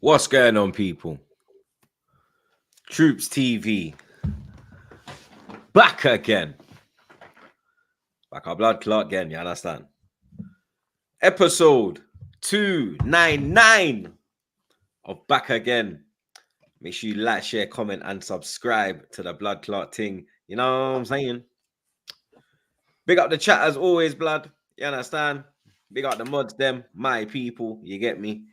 What's going on, people? TroopzTV back again. Back our blood clot again, you understand? Episode 299 of Back Again. Make sure you like, share, comment, and subscribe to the blood clot thing. You know what I'm saying? Big up the chat as always, blood. You understand? Big up the mods, them, my people. You get me?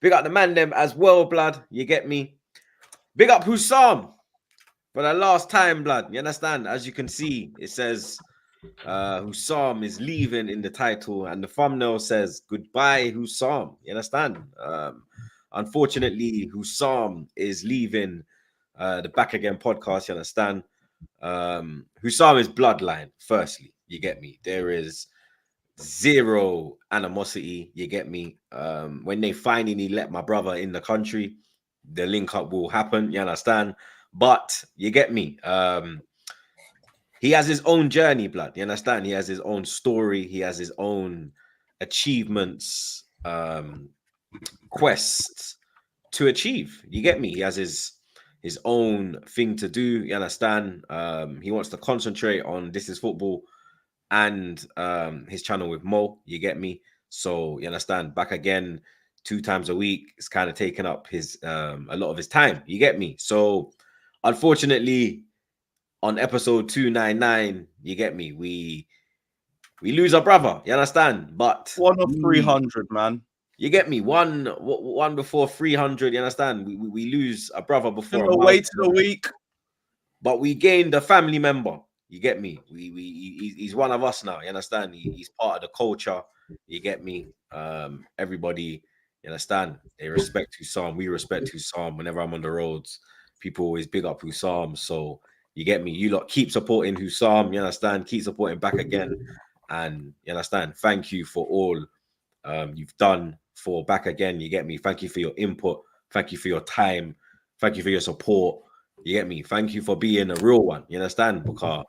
Big up the man, them as well, blood. You get me? Big up Husam for the last time, blood. You understand? As you can see, it says Husam is leaving in the title, and the thumbnail says goodbye, Husam. You understand? Unfortunately, Husam is leaving the Back Again podcast. You understand? Husam is bloodline. Firstly, you get me. There is zero animosity. You get me? When they finally let my brother in the country, the link up will happen. You understand? But you get me. He has his own journey, blood. You understand? He has his own story. He has his own achievements, quests to achieve. You get me? He has his own thing to do. You understand? He wants to concentrate on This Is Football and his channel with Mo. You get me? So you understand? Back again 2 times a week. It's kind of taking up his a lot of his time. You get me? So unfortunately, on episode 299, you get me, we lose our brother, you understand? But one of 300, man. You get me? One before 300, you understand? We lose a brother before a wait a week, but we gained a family member. You get me? He's one of us now, you understand? He's part of the culture. You get me? Everybody, you understand? They respect Husam. We respect Husam. Whenever I'm on the roads, people always big up Husam. So you get me? You lot keep supporting Husam, you understand? Keep supporting Back Again. And you understand? Thank you for all you've done for Back Again. You get me? Thank you for your input. Thank you for your time. Thank you for your support. You get me? Thank you for being a real one. You understand? Because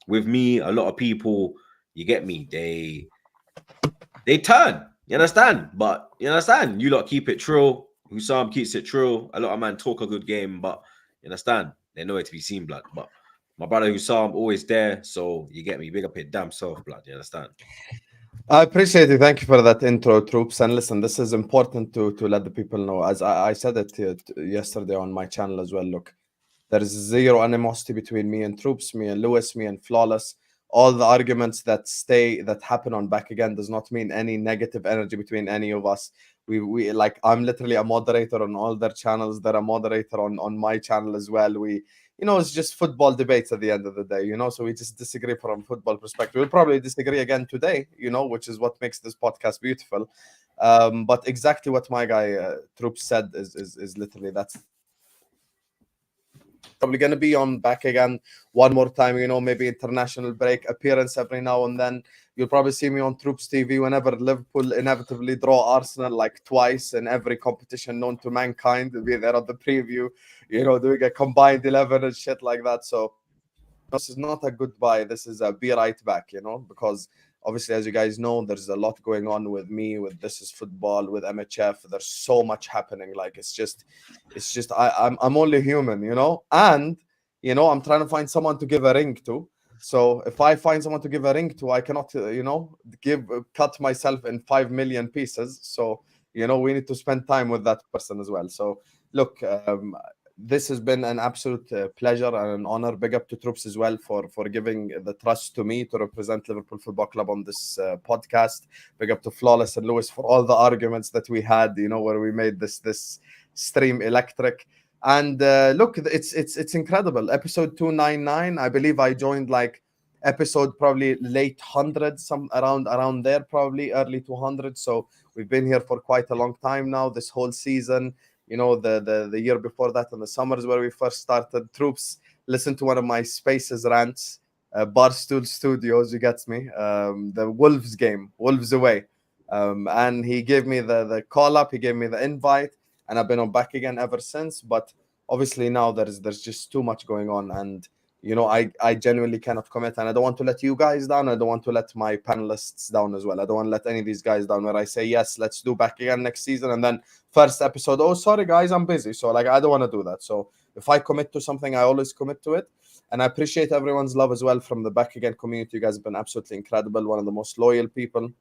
with me, a lot of people, you get me? They turn. You understand? But you understand? You lot keep it true. Husam keeps it true. A lot of man talk a good game, but you understand? They know it to be seen, blood. But my brother Husam always there. So you get me? Big up it damn self, blood. You understand? I appreciate it. Thank you for that intro, Troops. And listen, this is important to let the people know. As I said it yesterday on my channel as well. Look, there is zero animosity between me and Troops, me and Lewis, me and Flawless. All the arguments that happen on Back Again does not mean any negative energy between any of us. We like, I'm literally a moderator on all their channels. They're a moderator on my channel as well. It's just football debates at the end of the day, so we just disagree from a football perspective. We'll probably disagree again today, which is what makes this podcast beautiful. But exactly what my guy Troops said is literally that's probably going to be on Back Again one more time, maybe international break appearance every now and then. You'll probably see me on TroopzTV whenever Liverpool inevitably draw Arsenal like twice in every competition known to mankind. We'll be there on the preview, doing a combined 11 and shit like that. So this is not a goodbye. This is a be right back, because obviously, as you guys know, there's a lot going on with me, with This Is Football, with MHF. There's so much happening. Like, it's just I'm only human, and I'm trying to find someone to give a ring to. So if I find someone to give a ring to, I cannot, cut myself in 5 million pieces. So, we need to spend time with that person as well. So look, this has been an absolute pleasure and an honor. Big up to Troops as well for giving the trust to me to represent Liverpool Football Club on this podcast. Big up to Flawless and Lewis for all the arguments that we had, where we made this stream electric. And look, it's incredible. Episode 299, I believe I joined like episode probably late 100, some around there, probably early 200. So we've been here for quite a long time now, this whole season. The year before that in the summers where we first started. Troops, listen to one of my Spaces rants, Barstool Studios, you get me, the Wolves game, Wolves away. And he gave me the call up, he gave me the invite, and I've been on Back Again ever since. But obviously now there's just too much going on, and you know, I genuinely cannot commit, and I don't want to let you guys down. I don't want to let my panelists down as well. I don't want to let any of these guys down where I say, yes, let's do back again next season, and then first episode, oh, sorry guys, I'm busy. So like, I don't want to do that. So if I commit to something, I always commit to it. And I appreciate everyone's love as well from the back again community. You guys have been absolutely incredible. One of the most loyal people.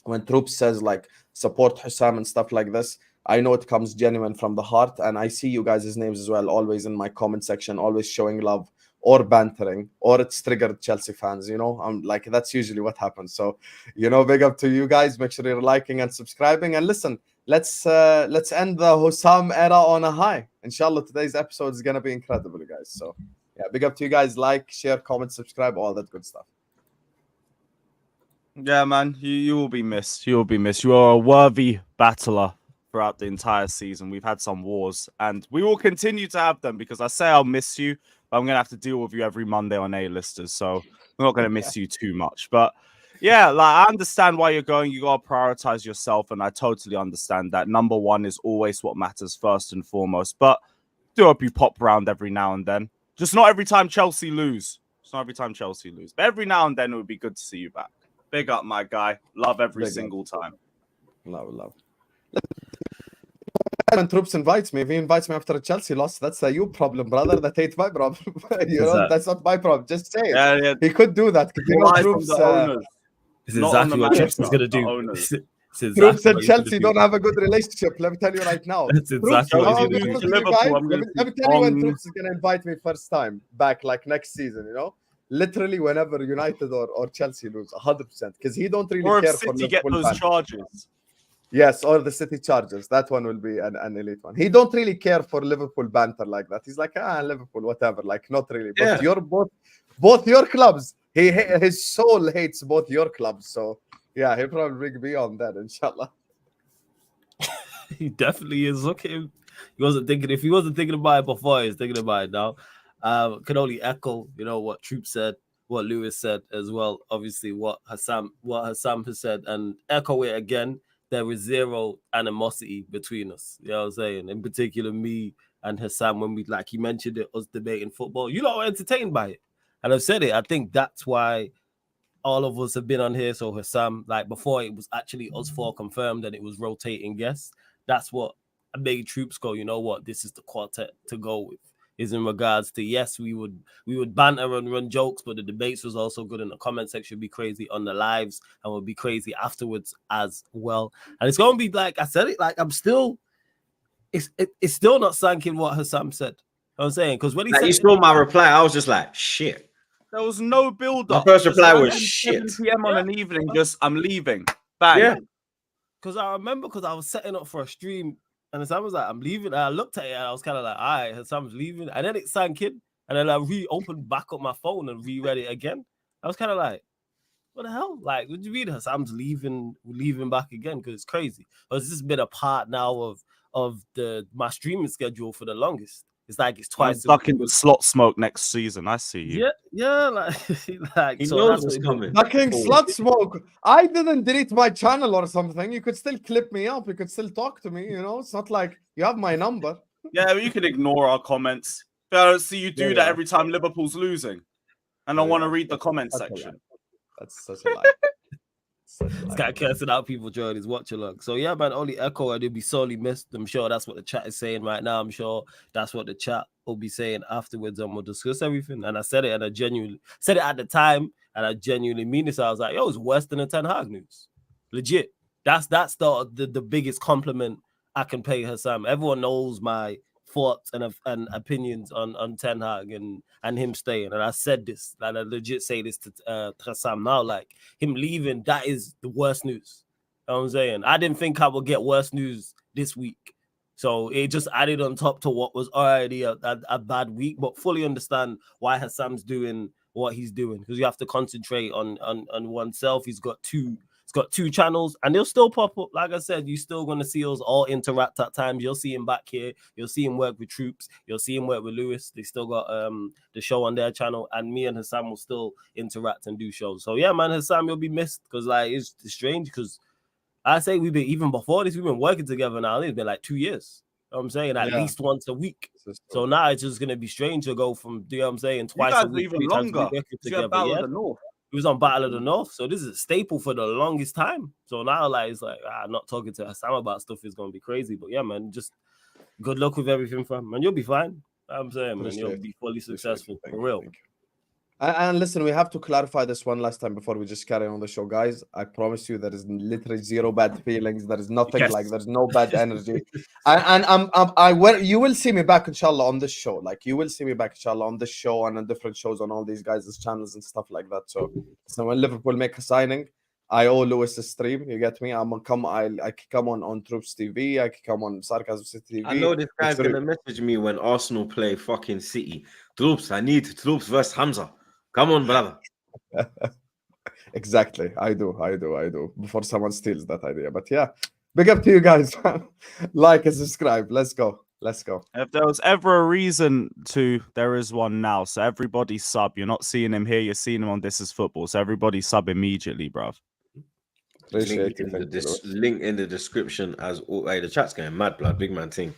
When Troops says like support Husam and stuff like this, I know it comes genuine from the heart, and I see you guys' names as well, always in my comment section, always showing love or bantering, or it's triggered Chelsea fans, you know. I'm like, that's usually what happens. So, you know, big up to you guys. Make sure you're liking and subscribing. And listen, let's end the Husam era on a high. Inshallah, today's episode is gonna be incredible, you guys. So yeah, big up to you guys. Like, share, comment, subscribe, all that good stuff. Yeah, man, you will be missed. You will be missed. You are a worthy battler throughout the entire season. We've had some wars, and we will continue to have them because I say I'll miss you, but I'm going to have to deal with you every Monday on A-listers, so we're not going to miss you too much. But yeah, like I understand why you're going. You got to prioritize yourself, and I totally understand that. Number one is always what matters first and foremost, but do hope you pop round every now and then. Just not every time Chelsea lose. Just not every time Chelsea lose. But every now and then it would be good to see you back. Big up, my guy. Love every single time. Love. When Troops invites me, if he invites me after a Chelsea loss, that's a you problem, brother. That ain't my problem. You know, that's not my problem. Just say it. Yeah. He could do that. You know, Troops, It's exactly what Troops is going to do. Exactly Troops and Chelsea don't have a good relationship. Let me tell you right now. That's exactly what he's going to do. Let me tell you when Troops is going to invite me first time back, like next season, you know? Literally whenever United or Chelsea lose, 100%. Because he don't really care for City get those charges. Yes, or the City Chargers. That one will be an elite one. He don't really care for Liverpool banter like that. He's like, Liverpool, whatever. Like, not really. But you're both your clubs. His soul hates both your clubs. So, yeah, he'll probably bring me on that, inshallah. He definitely is. Look at him. He wasn't thinking. If he wasn't thinking about it before, he's thinking about it now. Can only echo, you know, what Troop said, what Lewis said as well. Obviously, what Husam has said, and echo it again. There is zero animosity between us. You know what I'm saying? In particular, me and Husam, when we, like he mentioned it, us debating football, you lot were entertained by it. And I've said it. I think that's why all of us have been on here. So Husam, like before it was actually us four confirmed and it was rotating guests. That's what made Troops go, you know what, this is the quartet to go with. Is in regards to, yes, we would banter and run jokes, but the debates was also good, and the comment section would be crazy on the lives and would be crazy afterwards as well. And it's gonna be like I said it, like I'm still, it's still not sunk in what Husam said. You know what I'm saying, because when he said, you saw my reply, I was just like, shit. There was no build up. My first reply was shit. 7 p.m. on an evening, just I'm leaving. Bang. Yeah. Because I remember, because I was setting up for a stream. And Husam was like, I'm leaving. And I looked at it and I was kind of like, all right, Husam's leaving. And then it sank in. And then I reopened back up my phone and reread it again. I was kind of like, what the hell? Like, what do you mean Husam's leaving back again? Because it's crazy. But this has been a part now of my streaming schedule for the longest. It's like it's twice. Stuck in the slot smoke next season. I see you. Yeah, like He so knows that's what's coming. Fucking slut smoke. I didn't delete my channel or something. You could still clip me up. You could still talk to me. You know, it's not like you have my number. Yeah, but you can ignore our comments. But I don't see you do that every time Liverpool's losing. And I want to read the comment section. That's such a lie. This guy cursing out people during his watch along. So yeah, man, only echo and he'll be sorely missed. I'm sure that's what the chat is saying right now. I'm sure that's what the chat will be saying afterwards, and we'll discuss everything. And I said it, and I genuinely said it at the time, and I genuinely mean this. I was like, yo, it's worse than the Ten Hag news. Legit. That's the biggest compliment I can pay Husam. Everyone knows my thoughts and opinions on Ten Hag and him staying. And I said this, and I legit say this to Husam now, like him leaving, that is the worst news. You know what I'm saying? I didn't think I would get worse news this week. So it just added on top to what was already a bad week, but fully understand why Hussam's doing what he's doing, because you have to concentrate on oneself. He's got two channels, and they'll still pop up. Like I said, you're still going to see us all interact at times. You'll see him back here. You'll see him work with Troops. You'll see him work with Lewis. They still got the show on their channel, and me and Husam will still interact and do shows. So yeah, man, Husam, you'll be missed, because like it's strange, because I say even before this, we've been working together now. It's been like 2 years. know what I'm saying? At Yeah. least once a week. This is So true. now it's just gonna be strange to go from, you know what I'm saying, You twice guys a are week, even 3 times a longer. week working You have together. Battle Yeah, of the North. he was on Battle of the North, so this is a staple for the longest time. So now, like, it's like not talking to Sam about stuff is gonna be crazy. But yeah, man, just good luck with everything, fam, and you'll be fine. I'm saying, man, you'll Appreciate be fully Appreciate it. successful Thank for you, real. thank you. And listen, we have to clarify this one last time before we just carry on the show, guys. I promise you, there is literally zero bad feelings. There is nothing Yes. like. There's no bad energy. You will see me back, inshallah, on this show. Like, you will see me back, inshallah, on this show and on different shows on all these guys' channels and stuff like that. So when Liverpool make a signing, I owe Lewis a stream. You get me? I can come on TroopzTV. I can come on Sarcasm TV. I know this guy's Sorry. gonna message me when Arsenal play fucking City. Troops, I need Troops versus Hamza. Come on, brother. Exactly. I do. Before someone steals that idea. But yeah, big up to you guys. Like and subscribe. Let's go. If there was ever a reason to, there is one now. So everybody sub. You're not seeing him here. You're seeing him on This Is Football. So everybody sub immediately, bruv. Appreciate you. Thank you, Lewis. Link in the description as all. Hey, the chat's going mad, blood. Big man thing.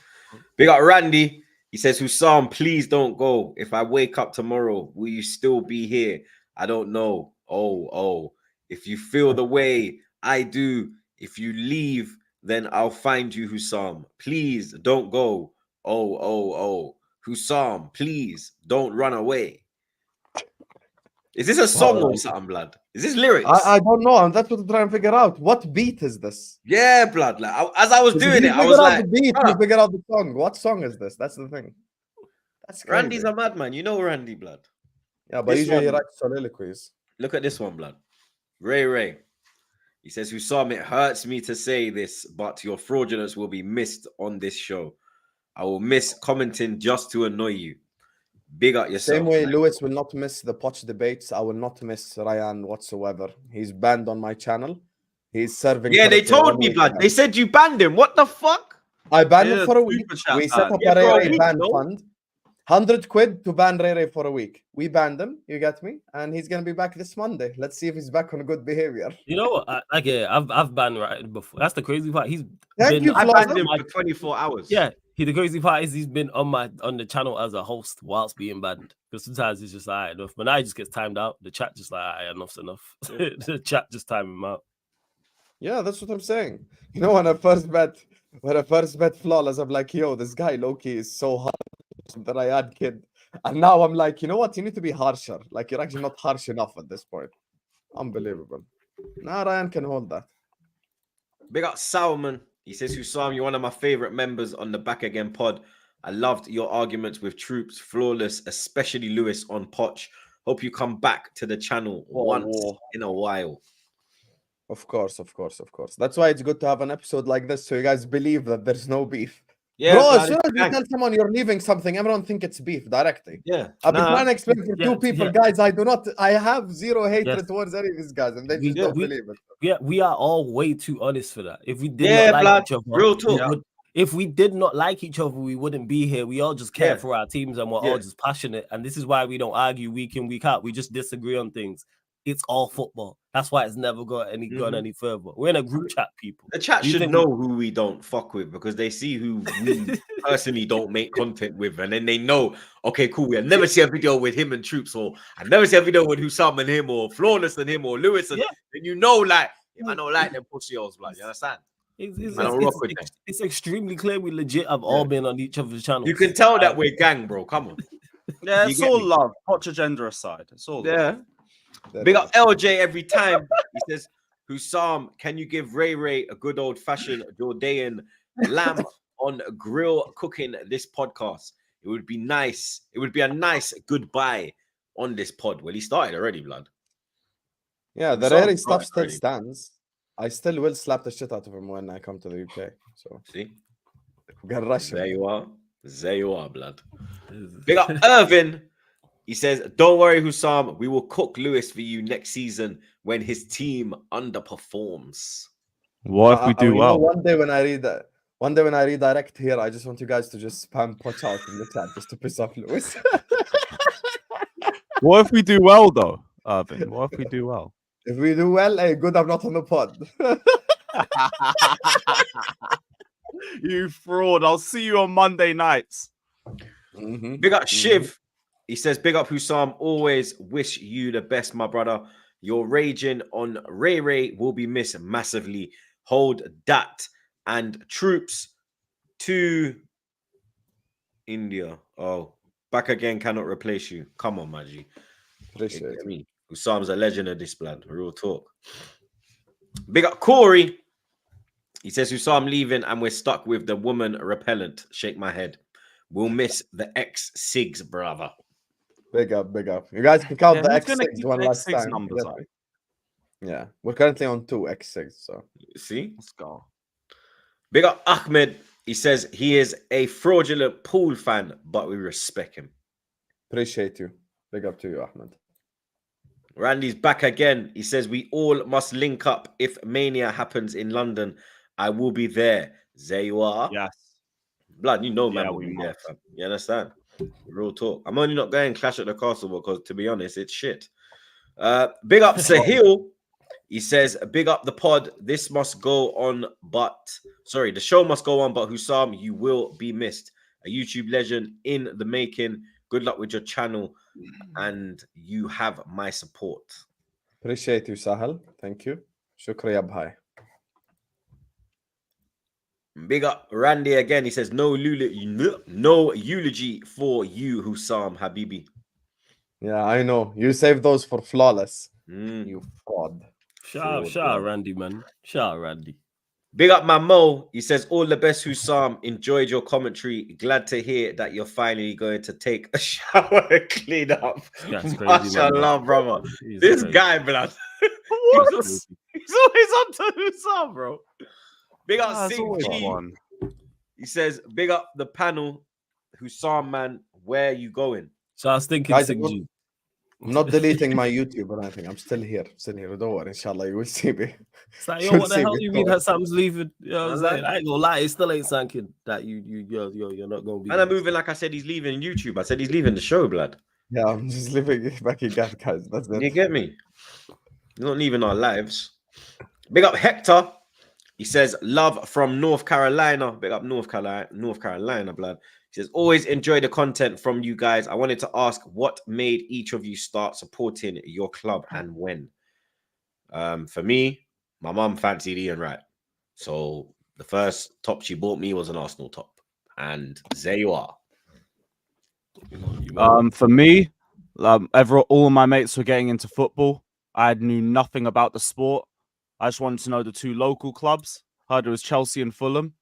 Big up Randy. He says, Husam, please don't go. If I wake up tomorrow, will you still be here? I don't know. Oh. If you feel the way I do, if you leave, then I'll find you, Husam. Please don't go. Oh. Husam, please don't run away. Is this a song or something, blood? Is this lyrics? I don't know. That's what I'm trying to figure out. What beat is this? Yeah, blood. Like, as I was doing it, I figure was out like, the beat, you figure out the song. What song is this? That's the thing. That's crazy. Randy's a madman. You know Randy, blood. Yeah, but This usually he one- writes soliloquies. Look at this one, blood. Ray. He says, Husam, it hurts me to say this, but your fraudulence will be missed on this show. I will miss commenting just to annoy you. Big up yourself. Same way man. Lewis will not miss the Poch debates. I will not miss Ryan whatsoever. He's banned on my channel. He's serving. Yeah, they for 1 told me, week blood. now. They said you banned him. What the fuck? I banned Yeah, him for a week. super chat We set ban. up Yeah, a for a Ray week, ban no? fund. 100 quid to ban Ray for a week. We banned him. You get me? And he's gonna be back this Monday. Let's see if he's back on good behavior. You know what? I've banned Ryan before. That's the crazy part. He's Thank been you, I Flaws. banned him for 24 hours. Yeah, the crazy part is he's been on the channel as a host whilst being banned. Because sometimes it's just like enough. But now he just gets timed out. The chat just like enough's enough. The chat just time him out. Yeah, that's what I'm saying. You know, when I first met Flawless, I'm like, yo, this guy Loki is so hard that I had kid. And now I'm like, you know what? You need to be harsher. Like, you're actually not harsh enough at this point. Unbelievable. Now Ryan can hold that. Big up Salman. He says, Husam, you're one of my favorite members on the Back Again pod. I loved your arguments with Troops, Flawless, especially Lewis on Poch. Hope you come back to the channel once in a while. Of course. That's why it's good to have an episode like this so you guys believe that there's no beef. Yeah, Bro, blood, as soon as you gang. tell someone you're leaving something, everyone think it's beef directly. Yeah. I've been Nah. trying to explain for two people, guys. I have zero hatred Yes. towards any of these guys, and they We- just don't we- believe it. Yeah, we are all way too honest for that. If we did Yeah, not like blood. each other, Real we talk. would- if we did not like each other, we wouldn't be here. We all just care Yeah. for our teams and we're Yeah. all just passionate. And this is why we don't argue week in, week out. We just disagree on things. It's all football. That's why it's never gone any further. We're in a group chat, people. The chat You should think- know who we don't fuck with because they see who we personally don't make content with, and then they know, okay, cool. We'll never see a video with him and Troops, or I never see a video with Husam and him, or Flawless and him, or Lewis, and Yeah. then you know, like, if I don't like them pussy hoes, like, you understand? It's, I don't rock with them. it's extremely clear we legit have all been on each other's channels. You can tell that we're gang, bro. Come on. Yeah, You it's get all me? love. Poch agenda aside. It's all love. Yeah. Big up LJ every time. He says, Husam, can you give Ray a good old fashioned Jordan lamb on a grill cooking this podcast? It would be nice. It would be a nice goodbye on this pod. Well, he started already, blood. Yeah, the Some Rary stuff part still already. stands. I still will slap the shit out of him when I come to the UK. So See? we can rush There him. you are. There you are, blood. Big up Irvin. He says, don't worry, Husam. We will cook Lewis for you next season when his team underperforms. What if we do you know, well? one day when I redirect here, I just want you guys to just spam Poch out in the chat just to piss off Lewis. What if we do well, though, Irvin? What if we do well? If we do well, hey, good, I'm not on the pod. You fraud. I'll see you on Monday nights. Big up Shiv. He says, big up Husam. Always wish you the best, my brother. Your raging on Ray Ray will be missed massively. Hold that. And troops to India. Oh, back again cannot replace you. Come on, Maji. Appreciate it. Me. Husam's a legend of this blood. Real talk. Big up Corey. He says, Husam leaving and we're stuck with the woman repellent. Shake my head. We'll miss the X6, brother. Big up, big up. You guys can count the who's gonna X6 keep one the last X6 time. numbers up? Yeah, we're currently on 2 X6. So See? Let's go. Big up Ahmed. He says he is a fraudulent pool fan, but we respect him. appreciate you. Big up to you, Ahmed. Randy's back again. He says we all must link up. If Mania happens in London, I will be there. There you are. Yes. Blood, you know, man, Yeah, will we be there, must. fam. You understand? Real talk. I'm only not going Clash at the Castle because, to be honest, it's shit. Big up Sahil. He says, big up the pod. This must go on, the show must go on, but Husam, you will be missed. A YouTube legend in the making. Good luck with your channel, and you have my support. Appreciate you, Sahel. Thank you. Shukriya bhai. Big up Randy again. He says, no eulogy for you, Husam Habibi. Yeah, I know. You saved those for flawless. Mm. You fraud. Shout out Randy, man. Shout out Randy. Big up my Mo. He says, all the best, Husam. Enjoyed your commentary. Glad to hear that you're finally going to take a shower and clean up. That's crazy, Mashallah, brother. He's This crazy. guy, blood. What? He's always on to Husam, bro. Big up That's Sing always G. one. He says, big up the panel. Husam, man, where you going? So I was thinking, Guys, Sing I'm not deleting my YouTube or anything. I'm still here. Don't worry. Inshallah, you will see me. It's like, You'll yo, what the see hell me do you mean talk. Hassam's leaving? You know what I'm I saying? I ain't gonna lie, it still ain't sinking that you're not gonna be. And I'm moving like I said, he's leaving YouTube. I said he's leaving the show, blood. Yeah, I'm just leaving it back again, guys. That's You it. get me? He's not leaving our lives. Big up Hector. He says, love from North Carolina. Big up North Carolina, blood. He says, always enjoy the content from you guys. I wanted to ask what made each of you start supporting your club and when? For me, my mum fancied Ian Wright. So the first top she bought me was an Arsenal top. And there you are. For me, all of my mates were getting into football. I knew nothing about the sport. I just wanted to know the two local clubs. Heard it was Chelsea and Fulham.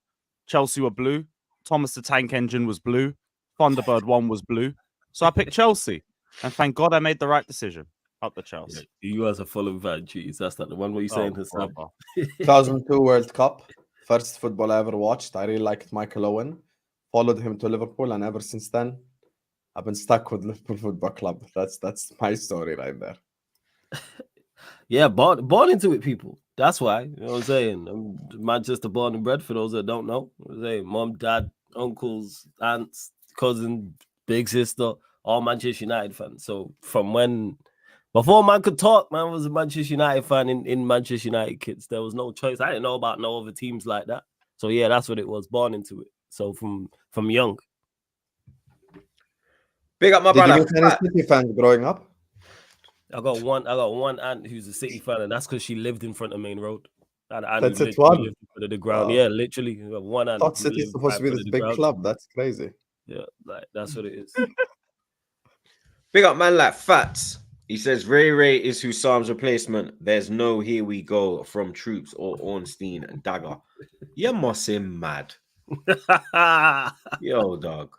Chelsea were blue. Thomas the Tank Engine was blue. Thunderbird 1 was blue. So I picked Chelsea. And thank God I made the right decision. Up the Chelsea. Yeah, you guys are Fulham fan, jeez. That's not the one. What you saying, Hassam? 2002 World Cup. First football I ever watched. I really liked Michael Owen. Followed him to Liverpool, and ever since then, I've been stuck with Liverpool Football Club. That's my story right there. Yeah, born into it, people. That's why. You know what I'm saying? I'm Manchester born and bred for those that don't know. I'm saying mom, dad, uncles, aunts, cousin, big sister, all Manchester United fans. So from before man could talk, man was a Manchester United fan in Manchester United kids. There was no choice. I didn't know about no other teams like that. So yeah, that's what it was. Born into it. So from young. Big up my Did brother. you meet any City fans growing up? I got one aunt who's a City fan, and that's because she lived in front of Main Road. And That's literally it, one. lived in front of the ground. Wow. Yeah, literally. I got one aunt. Thought who City's lived supposed to be right in this front of the big ground. club. That's crazy. Yeah, like that's what it is. Big up man like Fats. He says Ray Ray is Husam's replacement. There's no here we go from Troops or Ornstein and Dagger. You must say mad. Yo, dog.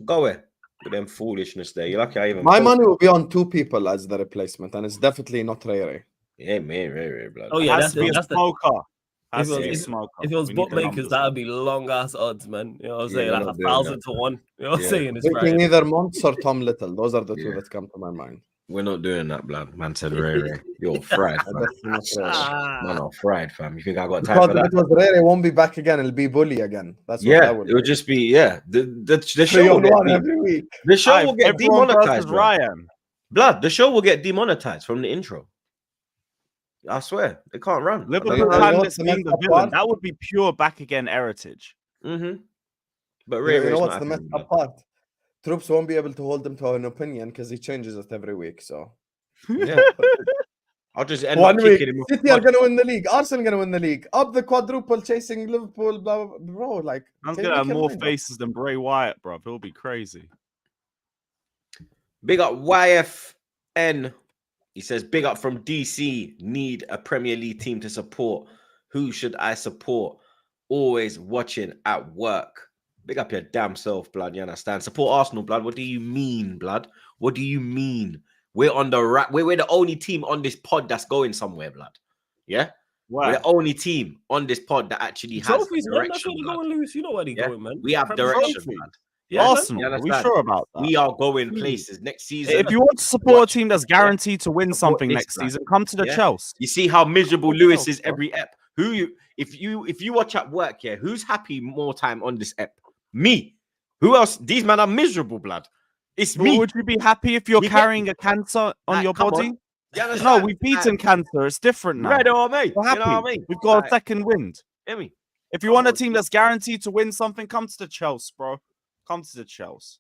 Go away with them foolishness there. You're lucky I even My money will be on 2 people as the replacement, and it's definitely not Ray Ray. Yeah, man, Ray, blood. Oh yeah, Has to be a smoker. If it was We need the bookmakers, numbers. that'd be long ass odds, man. You know what I'm Yeah, saying? we're Like not doing 1,000 to 1. You know what I'm Yeah. saying? It's Thinking right. either Monts or Tom Little. Those are the 2 Yeah. that come to my mind. We're not doing that, blood. Man said Ray. You're fried, fam. Definitely not Ray Ray. Man, I'm fried, fam. You think I got time Because for if that? it was Ray Ray, won't be back again. It'll be Bully again. That's what Yeah, that would it would be. just be the 3 show will on get 1 deep. every week. The show will get Everyone demonetized, versus bro. Ryan. Blood, the show will get demonetized from the intro. I swear, they can't run. Liverpool You know can what's this the being messed the up villain. part? That would be pure back again heritage. But You Ray know Ray's what's not the happy messed with up part? Troops won't be able to hold him to an opinion because he changes it every week. So blood. Yeah. I'll just end up one week, kicking him off City the are pod. gonna win the league. Arsenal gonna win the league. Up the quadruple, chasing Liverpool. Blah, blah, bro, like I'm take gonna have your more mind off. faces than Bray Wyatt, bro. He'll be crazy. Big up YFN. He says, big up from DC. Need a Premier League team to support. Who should I support? Always watching at work. Big up your damn self, blood. You understand? Support Arsenal, blood. What do you mean, blood? What do you mean? We're on the we're the only team on this pod that's going somewhere, blood. Yeah? We're Wow. the only team on this pod that actually has Trophies, man. That's direction, where they're blood. going, Lewis. You know where they're Yeah? going, man. We have Premier direction, Trophy. blood. Yeah, man. Arsenal. You Are we understand? sure about that? We are going places next season. If you want to support a team that's guaranteed to win Support something this next guy. season, come to the Yeah. Chelsea. You see how miserable What the Lewis hell, is bro? every ep. If you watch at work, yeah, who's happy more time on this ep? Me. Who else? These men are miserable, blood. It's But me. would you be happy if you're You get carrying me? a cancer on Like, your come body? on. You No, understand? we've beaten cancer. It's different now. Red or mate. We're You know happy. what I mean? We've got Like, a second wind. hear me? If you Come want a on, team bro. that's guaranteed to win something, come to the Chelsea, bro. Come to the Chelsea.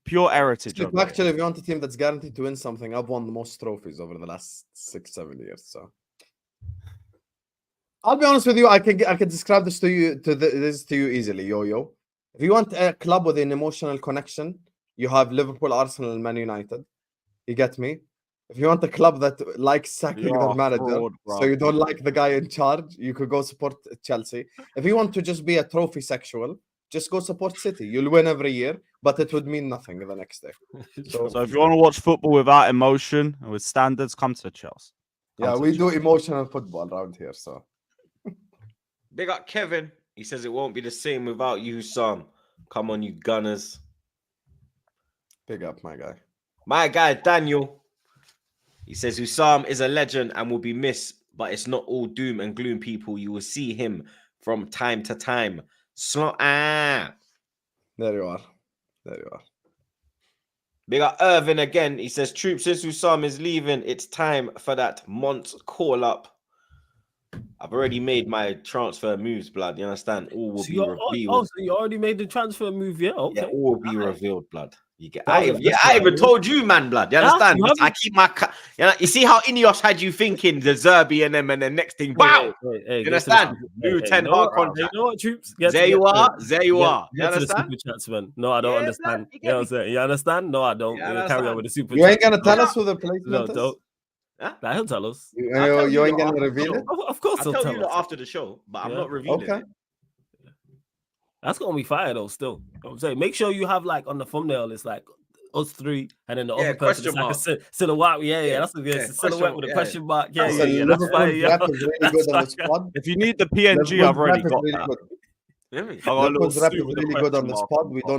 Pure heritage. over there. Actually, if you want a team that's guaranteed to win something, I've won the most trophies over the last 6-7 years. So I'll be honest with you, I can describe this to you this to you easily, yo. If you want a club with an emotional connection, you have Liverpool, Arsenal, and Man United. You get me? If you want a club that likes sacking You their are manager, fraud, so bro. you don't like the guy in charge, you could go support Chelsea. If you want to just be a trophy sexual, just go support City. You'll win every year, but it would mean nothing the next day. So if you want to watch football without emotion and with standards, come to the Chelsea. Yeah, we do emotional football around here. So Big up Kevin. He says it won't be the same without you, Husam. Come on, you Gunners. big up, my guy. My guy Daniel. He says Husam is a legend and will be missed, but it's not all doom and gloom, people. You will see him from time to time. There you are. There you are. Big up Irvin again. He says, Troops, since Husam is leaving, it's time for that Mont call up. I've already made my transfer moves, blood. You understand? All will be revealed. so you already made the transfer move, yeah? Okay. Yeah, all will be revealed, blood. You get. That was the best I one, even yeah. told you, man, blood. You understand? you haven't? I keep my. You see how Ineos had you thinking the Zerbi and them, and the next thing, wow. Hey, You understand? New 10 hard contract. You know what, Troops? There you are. There you are. You Get to the understand? super chats, man. No, I don't Yeah, understand. blood, you You get know what I'm saying? You understand? No, I don't. Yeah, I Carry understand. on with the super You ain't chat. gonna tell us who the No, placement is? don't. Huh? Nah, he'll tell us. You I'll tell ain't gonna after the reveal show. it? Of course, I'll he'll tell you us. after the show, but I'm Yeah. not revealing Okay. it. That's gonna be fire though. Still, you know what I'm saying, make sure you have like on the thumbnail, it's like us three, and then the Yeah, other person is question like a mark. silhouette. Yeah, Yeah, that's a yeah, silhouette question- with a yeah. question mark. Yeah, Listen, yeah, that's fire. Liverpool's Yeah, rep is really That's good on the fire. squad. If you need the PNG, I've already got that. Yeah, I got a little Liverpool's rep suit is with a really good on question the mark squad. on We top.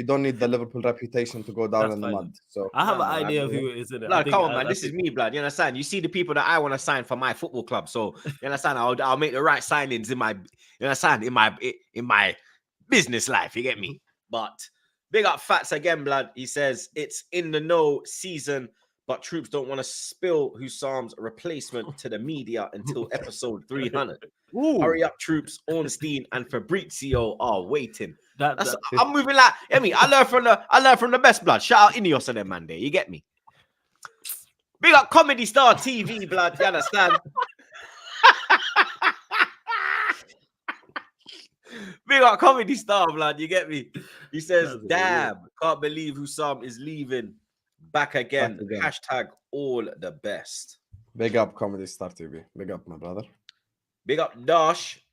don't need the Liverpool reputation to go down That's in the fine. mud. So I have Nah, an man, idea I of mean, who it is, innit? Blood, come on, man. This is me, blood. You understand? You see the people that I want to sign for my football club. So you understand? I'll make the right signings in my, you understand? In my business life. You get me? But big up Fats again, blood. He says it's in the know season, but Troops don't want to spill Husam's replacement to the media until episode 300. Ooh. Hurry up, Troops. Ornstein and Fabrizio are waiting. That I'm moving like. I mean, I learned from the best, blood. Shout out Ineos and them, man. There, you get me. Big up Comedy Star TV, blood. You understand? Big up Comedy Star, blood. You get me? He says, That's damn, can't believe Husam is leaving. Back again. Back again. Hashtag all the best. big up Comedy Star TV. Big up, my brother. Big up Dash.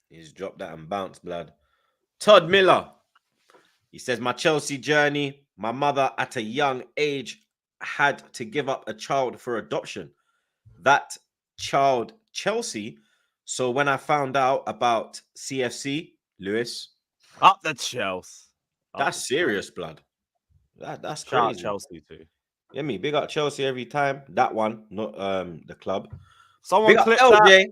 He's dropped that and bounced, blood. Todd Miller. He says, my Chelsea journey. My mother at a young age had to give up a child for adoption. That child, Chelsea. So when I found out about CFC, Lewis, Up the Chelsea. that's serious, blood. That's Shout out crazy. Chelsea too. Yeah, me big up Chelsea every time. That one, not the club. Someone Big up clip LJ. that.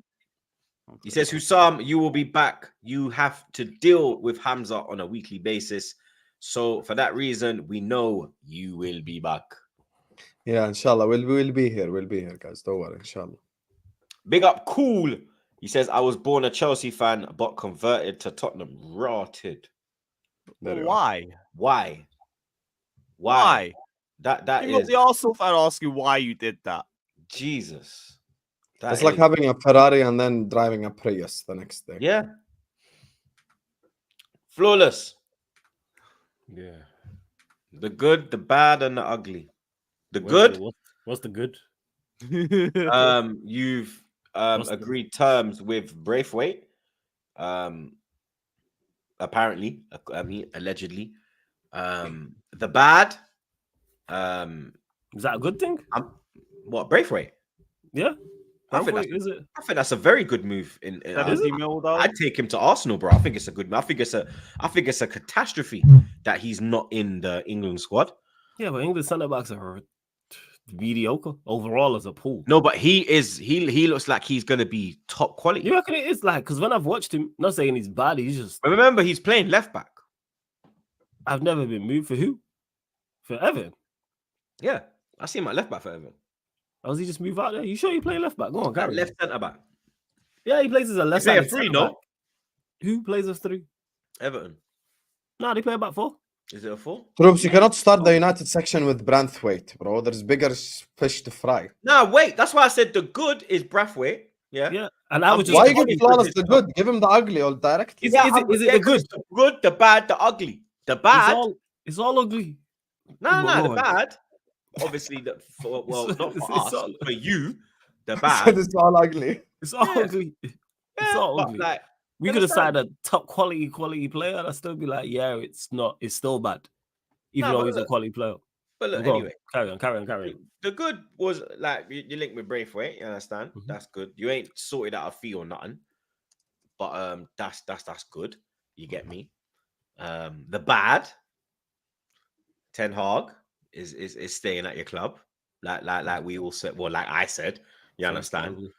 He says, Husam, you will be back. You have to deal with Hamza on a weekly basis. So for that reason, we know you will be back. Yeah, inshallah. We'll be here. We'll be here, guys. Don't worry, inshallah. Big up Cool He says, I was born a Chelsea fan, but converted to Tottenham. Rotted. There you go. Why? Why? Why? That You got is the Arsenal fan ask you why you did that. Jesus. That It's like is- having a Ferrari and then driving a Prius the next day. yeah. Flawless. Yeah. The good, the bad, and the ugly. The Where's good, what's the good? you've What's the- agreed terms with Braithwaite. Apparently, I mean, allegedly. The bad, Is that a good thing? what Braithwaite? Yeah. I think Braithwaite, is it? I think that's a very good move. In 70 mil though. I'd take him to Arsenal, bro. I think it's a good move. I think it's a catastrophe that he's not in the England squad. Yeah, but English centre backs are mediocre overall as a pool. No, but he looks like he's gonna be top quality. You reckon it is like because when I've watched him, not saying he's bad, he's just But remember, he's playing left back. I've never been moved for who? For Everton. Yeah, I see him at left back for Everton. Or does he just move out there? You sure you play left back? Go on, carry. Left centre back. Yeah, he plays as a left play a side. three, no? Who plays as 3? Everton. No, they play back 4. Is it a 4? Troops, you cannot start the United section with Braithwaite, bro. There's bigger fish to fry. No, wait. That's why I said the good is Braithwaite. Yeah. Yeah, and I was just Why you just- give Flawless the good? Give him the ugly all directly. Is it the good? The good, the bad, the ugly. The bad. It's all ugly. No, Go the on. bad. Obviously, well, not for It's us, all- for you, the So bad. this is all ugly. It's all Yeah. ugly. It's Yeah, all but ugly. like, We you could have understand? signed a top quality player, and I'd still be like, yeah, it's still bad. Even No, though but he's a look, quality player. but look, Go on, anyway, carry on. the good was like you link with Braithwaite. You understand? Mhm. That's good. You ain't sorted out a fee or nothing, but that's good. You get me? The bad, Ten Hag is staying at your club, like we all said. Well, like I said, you understand? Ugly.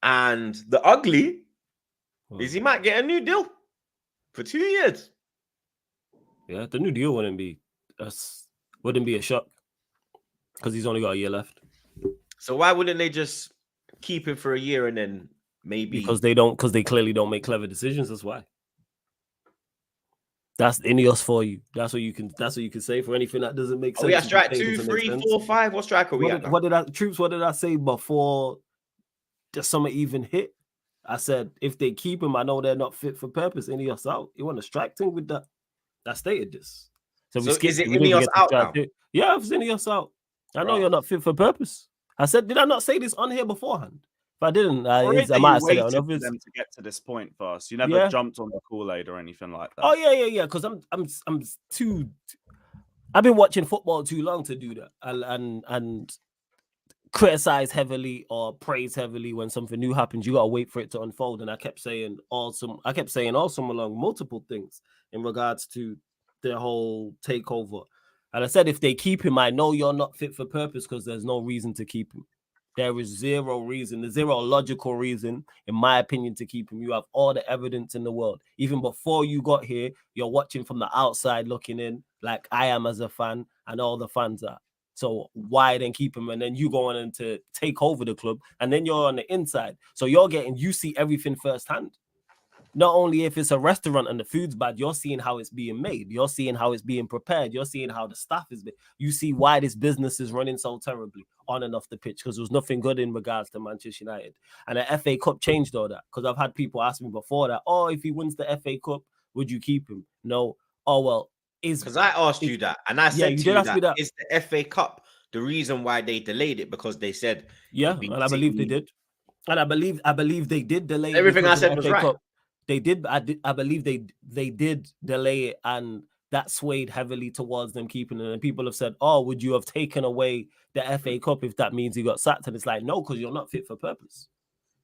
And the ugly Well, is he might get a new deal for 2 years. yeah, the new deal wouldn't be a shock because he's only got a year left. So why wouldn't they just keep him for a year and then maybe Because they clearly don't make clever decisions. That's why. That's Ineos for you. That's what you can say for anything that doesn't make sense. Oh yeah, if you strike think it 2, doesn't make 3, sense. 4, 5. What strike are we at now? What did I say before the summer even hit? I said if they keep him, I know they're not fit for purpose. Ineos out. You want to strike thing with that? I stated this. So skipped is it we didn't Ineos get to out strike now? two. Yeah, it's Ineos out. I know Right. you're not fit for purpose. I said, did I not say this on here beforehand? If I didn't, Or is I it might you have said it on waited for others. them to get to this point first? You never Yeah. jumped on the Kool-Aid or anything like that. Oh yeah. Because I'm too. I've been watching football too long to do that, and criticize heavily or praise heavily when something new happens. You gotta wait for it to unfold. And I kept saying awesome along multiple things in regards to their whole takeover. And I said if they keep him, I know you're not fit for purpose because there's no reason to keep him. There is zero reason, there's zero logical reason, in my opinion, to keep him. You have all the evidence in the world. Even before you got here, you're watching from the outside looking in, like I am as a fan, and all the fans are. So why then keep him? And then you go on to take over the club, and then you're on the inside. So you see everything firsthand. Not only if it's a restaurant and the food's bad, you're seeing how it's being made. You're seeing how it's being prepared. You're seeing how the staff is. You see why this business is running so terribly on and off the pitch because there was nothing good in regards to Manchester United. And the FA Cup changed all that because I've had people ask me before that, oh, if he wins the FA Cup, would you keep him? No. Oh, well, Because I asked you that, and I said you to did you ask me that. is the FA Cup the reason why they delayed it because they said yeah, it'd be and I believe they City- did. And I believe they did delay it Everything because I of said the was FA right. Cup. They did. I believe they did delay it, and that swayed heavily towards them keeping it. And people have said, "Oh, would you have taken away the FA Cup if that means he got sacked?" And it's like, no, because you're not fit for purpose,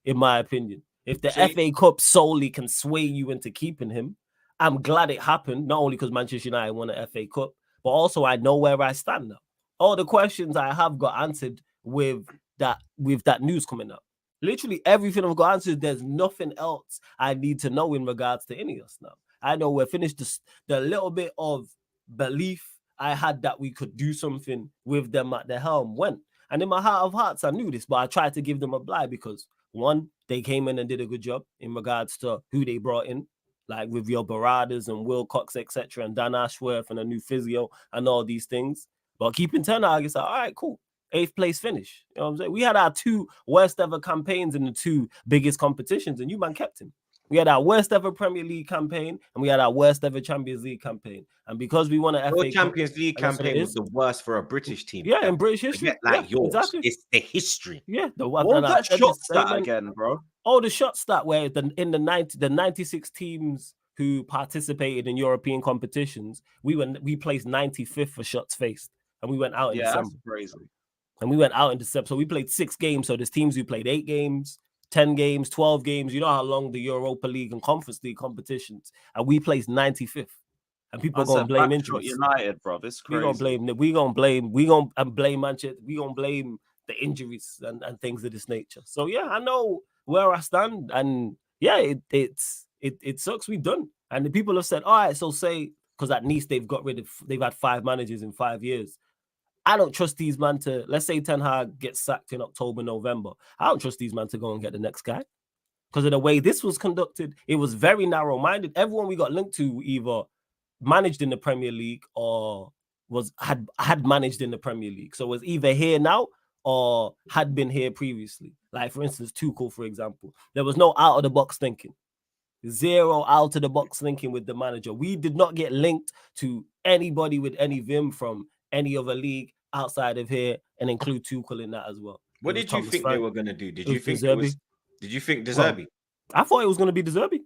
in my opinion. If the So FA Cup solely can sway you into keeping him, I'm glad it happened. Not only because Manchester United won the FA Cup, but also I know where I stand now. All the questions I have got answered with that news coming up. Literally everything I've got answered. There's nothing else I need to know in regards to Ineos now. I know we're finished. The little bit of belief I had that we could do something with them at the helm went. And in my heart of hearts, I knew this, but I tried to give them a blight because One, they came in and did a good job in regards to who they brought in, like with your Baradas and Wilcox, etc., and Dan Ashworth and a new physio and all these things. But keeping Ten Hag, it's like, all right, cool. 8th place finish. You know what I'm saying? We had our 2 worst ever campaigns in the 2 biggest competitions, and you man kept him. We had our worst ever Premier League campaign, and we had our worst ever Champions League campaign. And because we won an Your FA Champions League that's what it campaign was is. the worst for a British team. Yeah, in British history. Like Yeah, yours. exactly. It's the history. Yeah, What was that shot stat again, bro? Oh, the shot stat where in the 96 teams who participated in European competitions, we placed 95th for shots faced, and we went out in December. That's crazy. And we went out in December, so we played 6 games. So there's teams who played 8 games, 10 games, 12 games. You know how long the Europa League and Conference League competitions, and we placed 95th. And people are gonna blame injuries. United, bro. It's crazy. We gonna blame Manchester. We gonna blame the injuries and things of this nature. So yeah, I know where I stand, and yeah, it sucks. We done, and the people have said, all right, so say because at Nice they've had 5 managers in 5 years. I don't trust these man to, let's say Ten Hag gets sacked in October, November. I don't trust these man to go and get the next guy because of the way this was conducted. It was very narrow-minded. Everyone we got linked to either managed in the Premier League or had managed in the Premier League. So it was either here now or had been here previously. Like for instance, Tuchel, for example. There was no out-of-the-box thinking. 0 out-of-the-box thinking with the manager. We did not get linked to anybody with any vim from any other league outside of here, and include Tuchel in that as well. What did you think they were going to do? Did you think De Zerbi? Well, I thought it was going to be De Zerbi.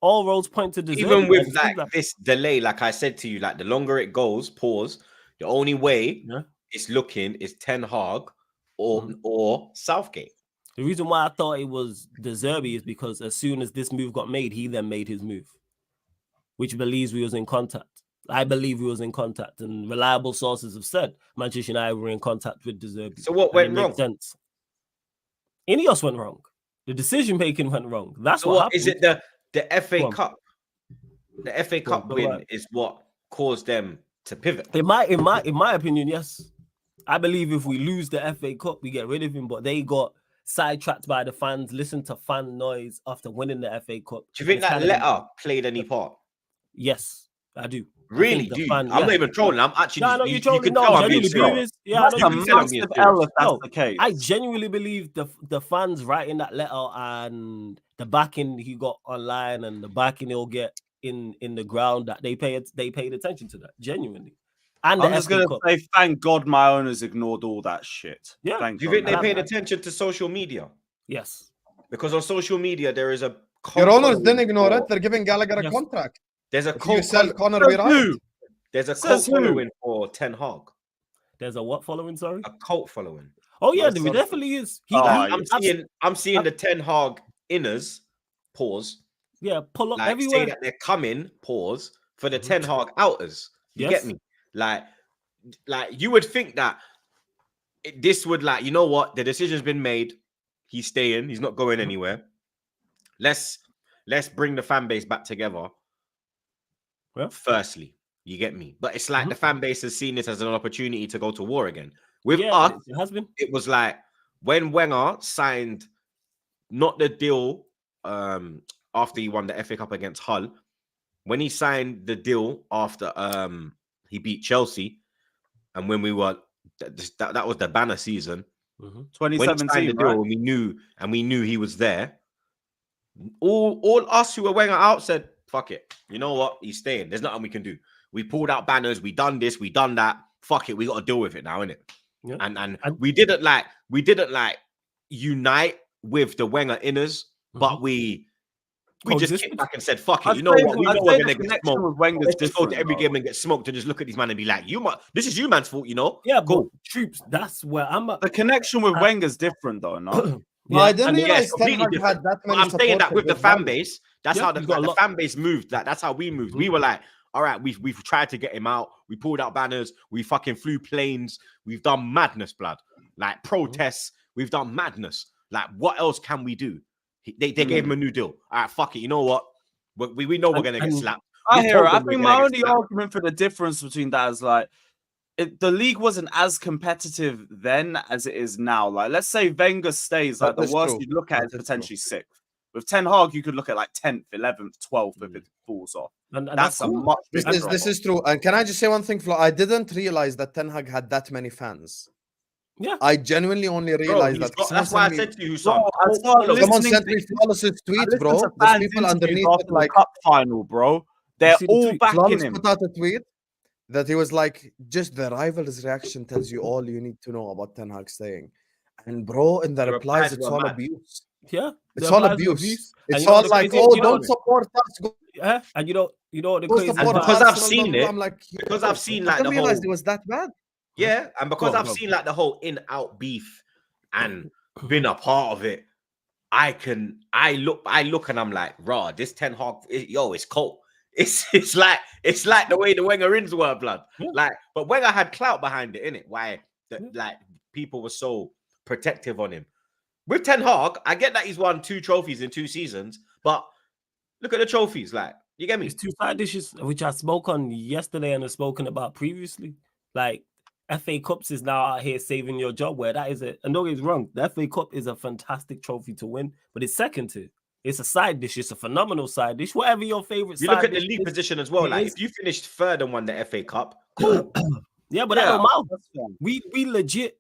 All roads point to De Zerbi. Even with this delay, like I said to you, like the longer it goes, the only way it's looking is Ten Hag or Southgate. The reason why I thought it was De Zerbi is because as soon as this move got made, he then made his move, which believes we was in contact. I believe we was in contact, and reliable sources have said Manchester United were in contact with De Zerbi. So what went wrong? Sense. Ineos went wrong. The decision making went wrong. That's what happened. Is it the FA Cup? The FA Cup win is what caused them to pivot. In my opinion, yes. I believe if we lose the FA Cup, we get rid of him. But they got sidetracked by the fans, listened to fan noise after winning the FA Cup. Do you think that letter played any part? Yes, I do. Really, dude? I'm not even trolling. I'm actually. No, you can tell I'm being serious. Yeah, that's a massive L if that's the case. I genuinely believe the fans writing that letter and the backing he got online and the backing he'll get in the ground, that they paid attention to that genuinely. And I'm just gonna say, thank God my owners ignored all that shit. Yeah. Do you think they paid attention to social media? Yes. Because on social media there is a. Your owners didn't ignore it. They're giving Gallagher a contract. There's a cult There's a cult following for Ten Hag. There's a what following? Sorry, a cult following. Oh yeah, there definitely is. I'm seeing the Ten Hag inners pause. Yeah, pull up like, everywhere. Say that they're coming pause for the Ten Hag outers. You get me? Like you would think that this would you know what? The decision's been made. He's staying. He's not going anywhere. Let's bring the fan base back together. Well, firstly, you get me, but it's like the fan base has seen this as an opportunity to go to war again. With us, it has been. It was like when Wenger signed not the deal after he won the FA Cup against Hull. When he signed the deal after he beat Chelsea, and when we were that was the banner season, 2017. Right? We knew he was there. All us who were Wenger out said, fuck it. You know what? He's staying. There's nothing we can do. We pulled out banners. We done this. We done that. Fuck it. We got to deal with it now, innit? Yeah. And we didn't unite with the Wenger inners, but we just kicked back and said, fuck it. You know what? We know we're gonna get smoked. Let's just go to every game and get smoked and just look at these man and be like, this is you man's fault, you know? Yeah, go. Troops. That's where I'm at. The connection with Wenger's different though, no? Yeah. I didn't realize Ten Hag had that many. I'm saying that with the fan base, that's how the fan base moved. That's how we moved. We were like, all right, we've tried to get him out. We pulled out banners. We fucking flew planes. We've done madness, blood. Like protests. We've done madness. Like, what else can we do? They gave him a new deal. All right, fuck it. You know what? We know we're gonna get slapped. I hear it. I think my only argument for the difference between that is like, the league wasn't as competitive then as it is now. Like, let's say Wenger stays, like the worst you'd look at is potentially 6th. With Ten Hag, you could look at like 10th, 11th, 12th if it falls off. And that's a cool. much This bigger is true. And can I just say one thing, Flo? I didn't realize that Ten Hag had that many fans. Yeah, I genuinely only realized that. That's why I said to you, son. Someone sent me flawless's tweet, bro. There's people underneath it, like cup final, bro. They're all backing him. Put out a tweet that he was like, just the rival's reaction tells you all you need to know about Ten Hag staying. And bro, in the replies, it's all abuse. Yeah, it's all abuse. It's all all like, oh, don't support us. Yeah, and you know what the crazy because I've seen it. I'm like, because I've seen like I the didn't realize it was that bad. Yeah, and because I've seen like the whole in-out beef and been a part of it, I look and I'm like, raw, this Ten Hag, it's cold. It's like the way the Wenger ins were, blood. Yeah. Like, but Wenger had clout behind it, innit? Why like people were so protective on him. With Ten Hag, I get that he's won 2 trophies in 2 seasons, but look at the trophies, like, you get me? It's 2 side dishes, which I spoke on yesterday and have spoken about previously. Like, FA Cups is now out here saving your job, where that is it. And don't get me wrong, the FA Cup is a fantastic trophy to win, but it's second to. It's a side dish. It's a phenomenal side dish. Whatever your favorite. You look at the league position as well. Like, if you finished 3rd and won the FA Cup, cool. Yeah, but that don't matter. We legit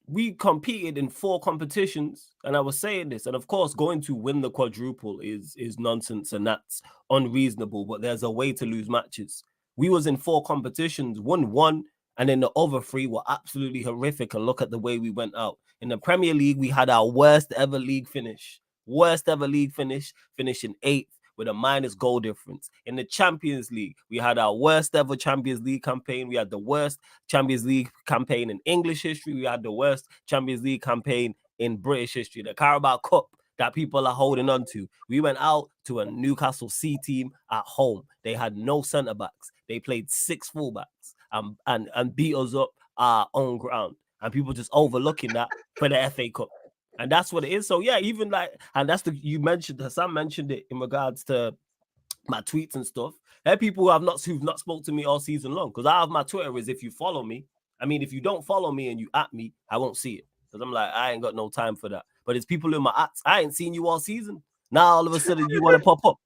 we competed in 4 competitions, and I was saying this, and of course, going to win the quadruple is nonsense, and that's unreasonable. But there's a way to lose matches. We was in 4 competitions, won 1, and then the other 3 were absolutely horrific. And look at the way we went out in the Premier League. We had our worst ever league finish. Finishing 8th with a minus goal difference. In the Champions League, we had our worst ever Champions League campaign. We had the worst Champions League campaign in English history. We had the worst Champions League campaign in British history. The Carabao Cup that people are holding on to. We went out to a Newcastle C team at home. They had no centre backs. They played 6 fullbacks and beat us up our own ground. And people just overlooking that for the FA Cup. And that's what it is. So yeah, even like, and that's you mentioned, Hassan mentioned it in regards to my tweets and stuff. There are people who've not spoke to me all season long, because I have my Twitter is if you follow me. I mean, if you don't follow me and you at me, I won't see it, because I'm like, I ain't got no time for that. But it's people in my ats. I ain't seen you all season. Now all of a sudden you want to pop up.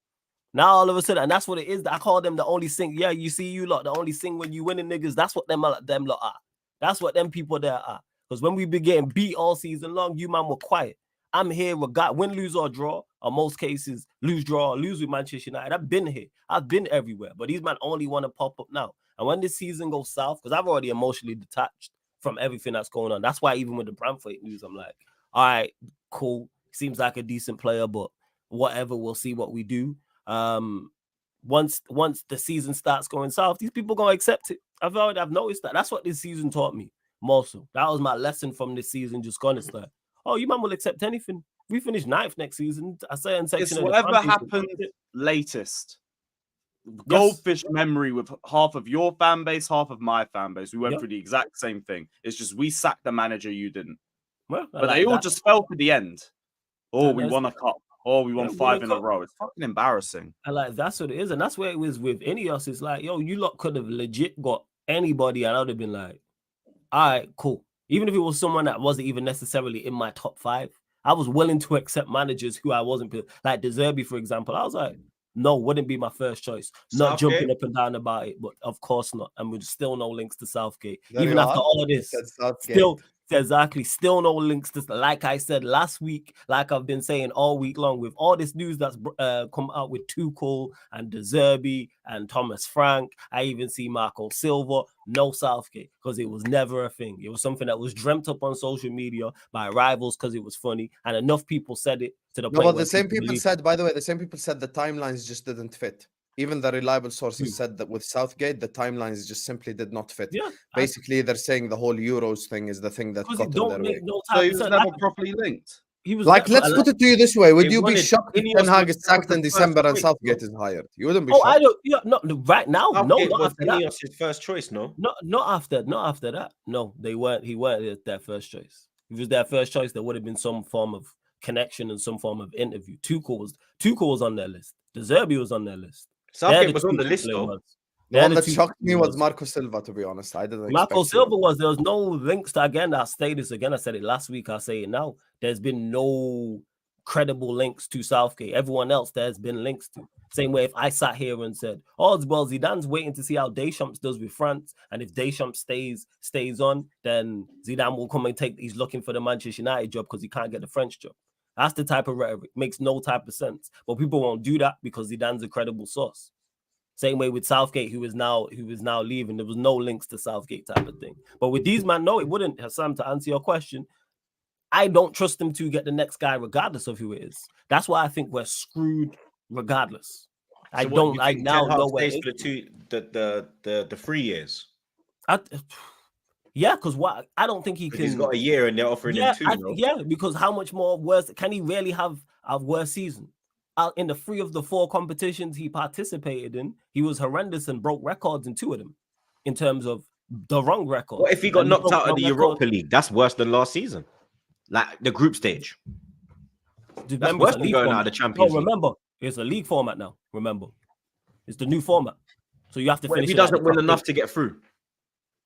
Now all of a sudden, and that's what it is. I call them the only sing. Yeah, you see you lot, the only sing when you winning niggas. That's what them lot are. That's what them people there are. Because when we be getting beat all season long, you man were quiet. I'm here, win, lose, or draw. Or most cases, lose, draw, or lose with Manchester United. I've been here. I've been everywhere. But these man only want to pop up now. And when this season goes south, because I've already emotionally detached from everything that's going on. That's why even with the Brentford news, I'm like, all right, cool. Seems like a decent player, but whatever, we'll see what we do. Once the season starts going south, these people going to accept it. I've noticed that. That's what this season taught me. More so. That was my lesson from this season. Just gone. It's like, oh, you man will accept anything. We finish 9th next season. A certain section. It's whatever happened latest. Goldfish memory with half of your fan base, half of my fan base. We went through the exact same thing. It's just we sacked the manager, you didn't. Well, but they all just fell to the end. Oh, we won a cup. Oh, we won 5 in a row. It's fucking embarrassing. And like, that's what it is. And that's where it was with Ineos. It's like, yo, you lot could have legit got anybody, and I would have been like, all right, cool. Even if it was someone that wasn't even necessarily in my top 5, I was willing to accept managers who I wasn't, like De Zerbi, for example. I was like, no, wouldn't be my first choice. Not jumping up and down about it, but of course not. And with still no links to Southgate. Even after all of this, still no links to, like I said last week, like I've been saying all week long, with all this news that's come out with Tuchel and De Zerbi and Thomas Frank. I even see Marco Silva. No Southgate, because it was never a thing. It was something that was dreamt up on social media by rivals because it was funny, and enough people said it to the point. Well, the same people said, by the way, the timelines just didn't fit. Even the reliable sources said that with Southgate, the timelines just simply did not fit. Yeah, basically, they're saying the whole Euros thing is the thing that got in their way. So he was never properly linked. He was like, let's put it to you this way: would you be shocked if Ten Hag is sacked in December and Southgate is hired? You wouldn't be shocked. I don't. Yeah, no, right now, Southgate not after that. His first choice, no. Not after that. No, they weren't. He weren't their first choice. If it was their first choice, there would have been some form of connection and some form of interview. Tuchel was on their list. De Zerbi was on their list. Southgate was on the list though. The one the that two shocked me was ones. Marco Silva, to be honest. I didn't Marco expect Silva him. there was no links to, again, I'll say this again. I said it last week, I'll say it now. There's been no credible links to Southgate. Everyone else there's been links to. Same way if I sat here and said, oh, well, Zidane's waiting to see how Deschamps does with France, and if Deschamps stays on, then Zidane will come and he's looking for the Manchester United job because he can't get the French job. That's the type of rhetoric. Makes no type of sense. But people won't do that because Zidane's a credible source. Same way with Southgate, who is now leaving. There was no links to Southgate type of thing. But with these man, no, it wouldn't. Hassan, to answer your question, I don't trust them to get the next guy, regardless of who it is. That's why I think we're screwed, regardless. So I now know where for the 3 years. Yeah, because what I don't think he can. He's got a year and they're offering him 2. Yeah, because how much more worse can he really have a worse season? In the 3 of the 4 competitions he participated in, he was horrendous and broke records in 2 of them, in terms of the wrong record. What if he got knocked out of the Europa League? That's worse than last season. Like the group stage. That's worse than going out of the Champions League. Remember, it's a league format now. Remember, it's the new format. So you have to finish. If he doesn't win enough to get through.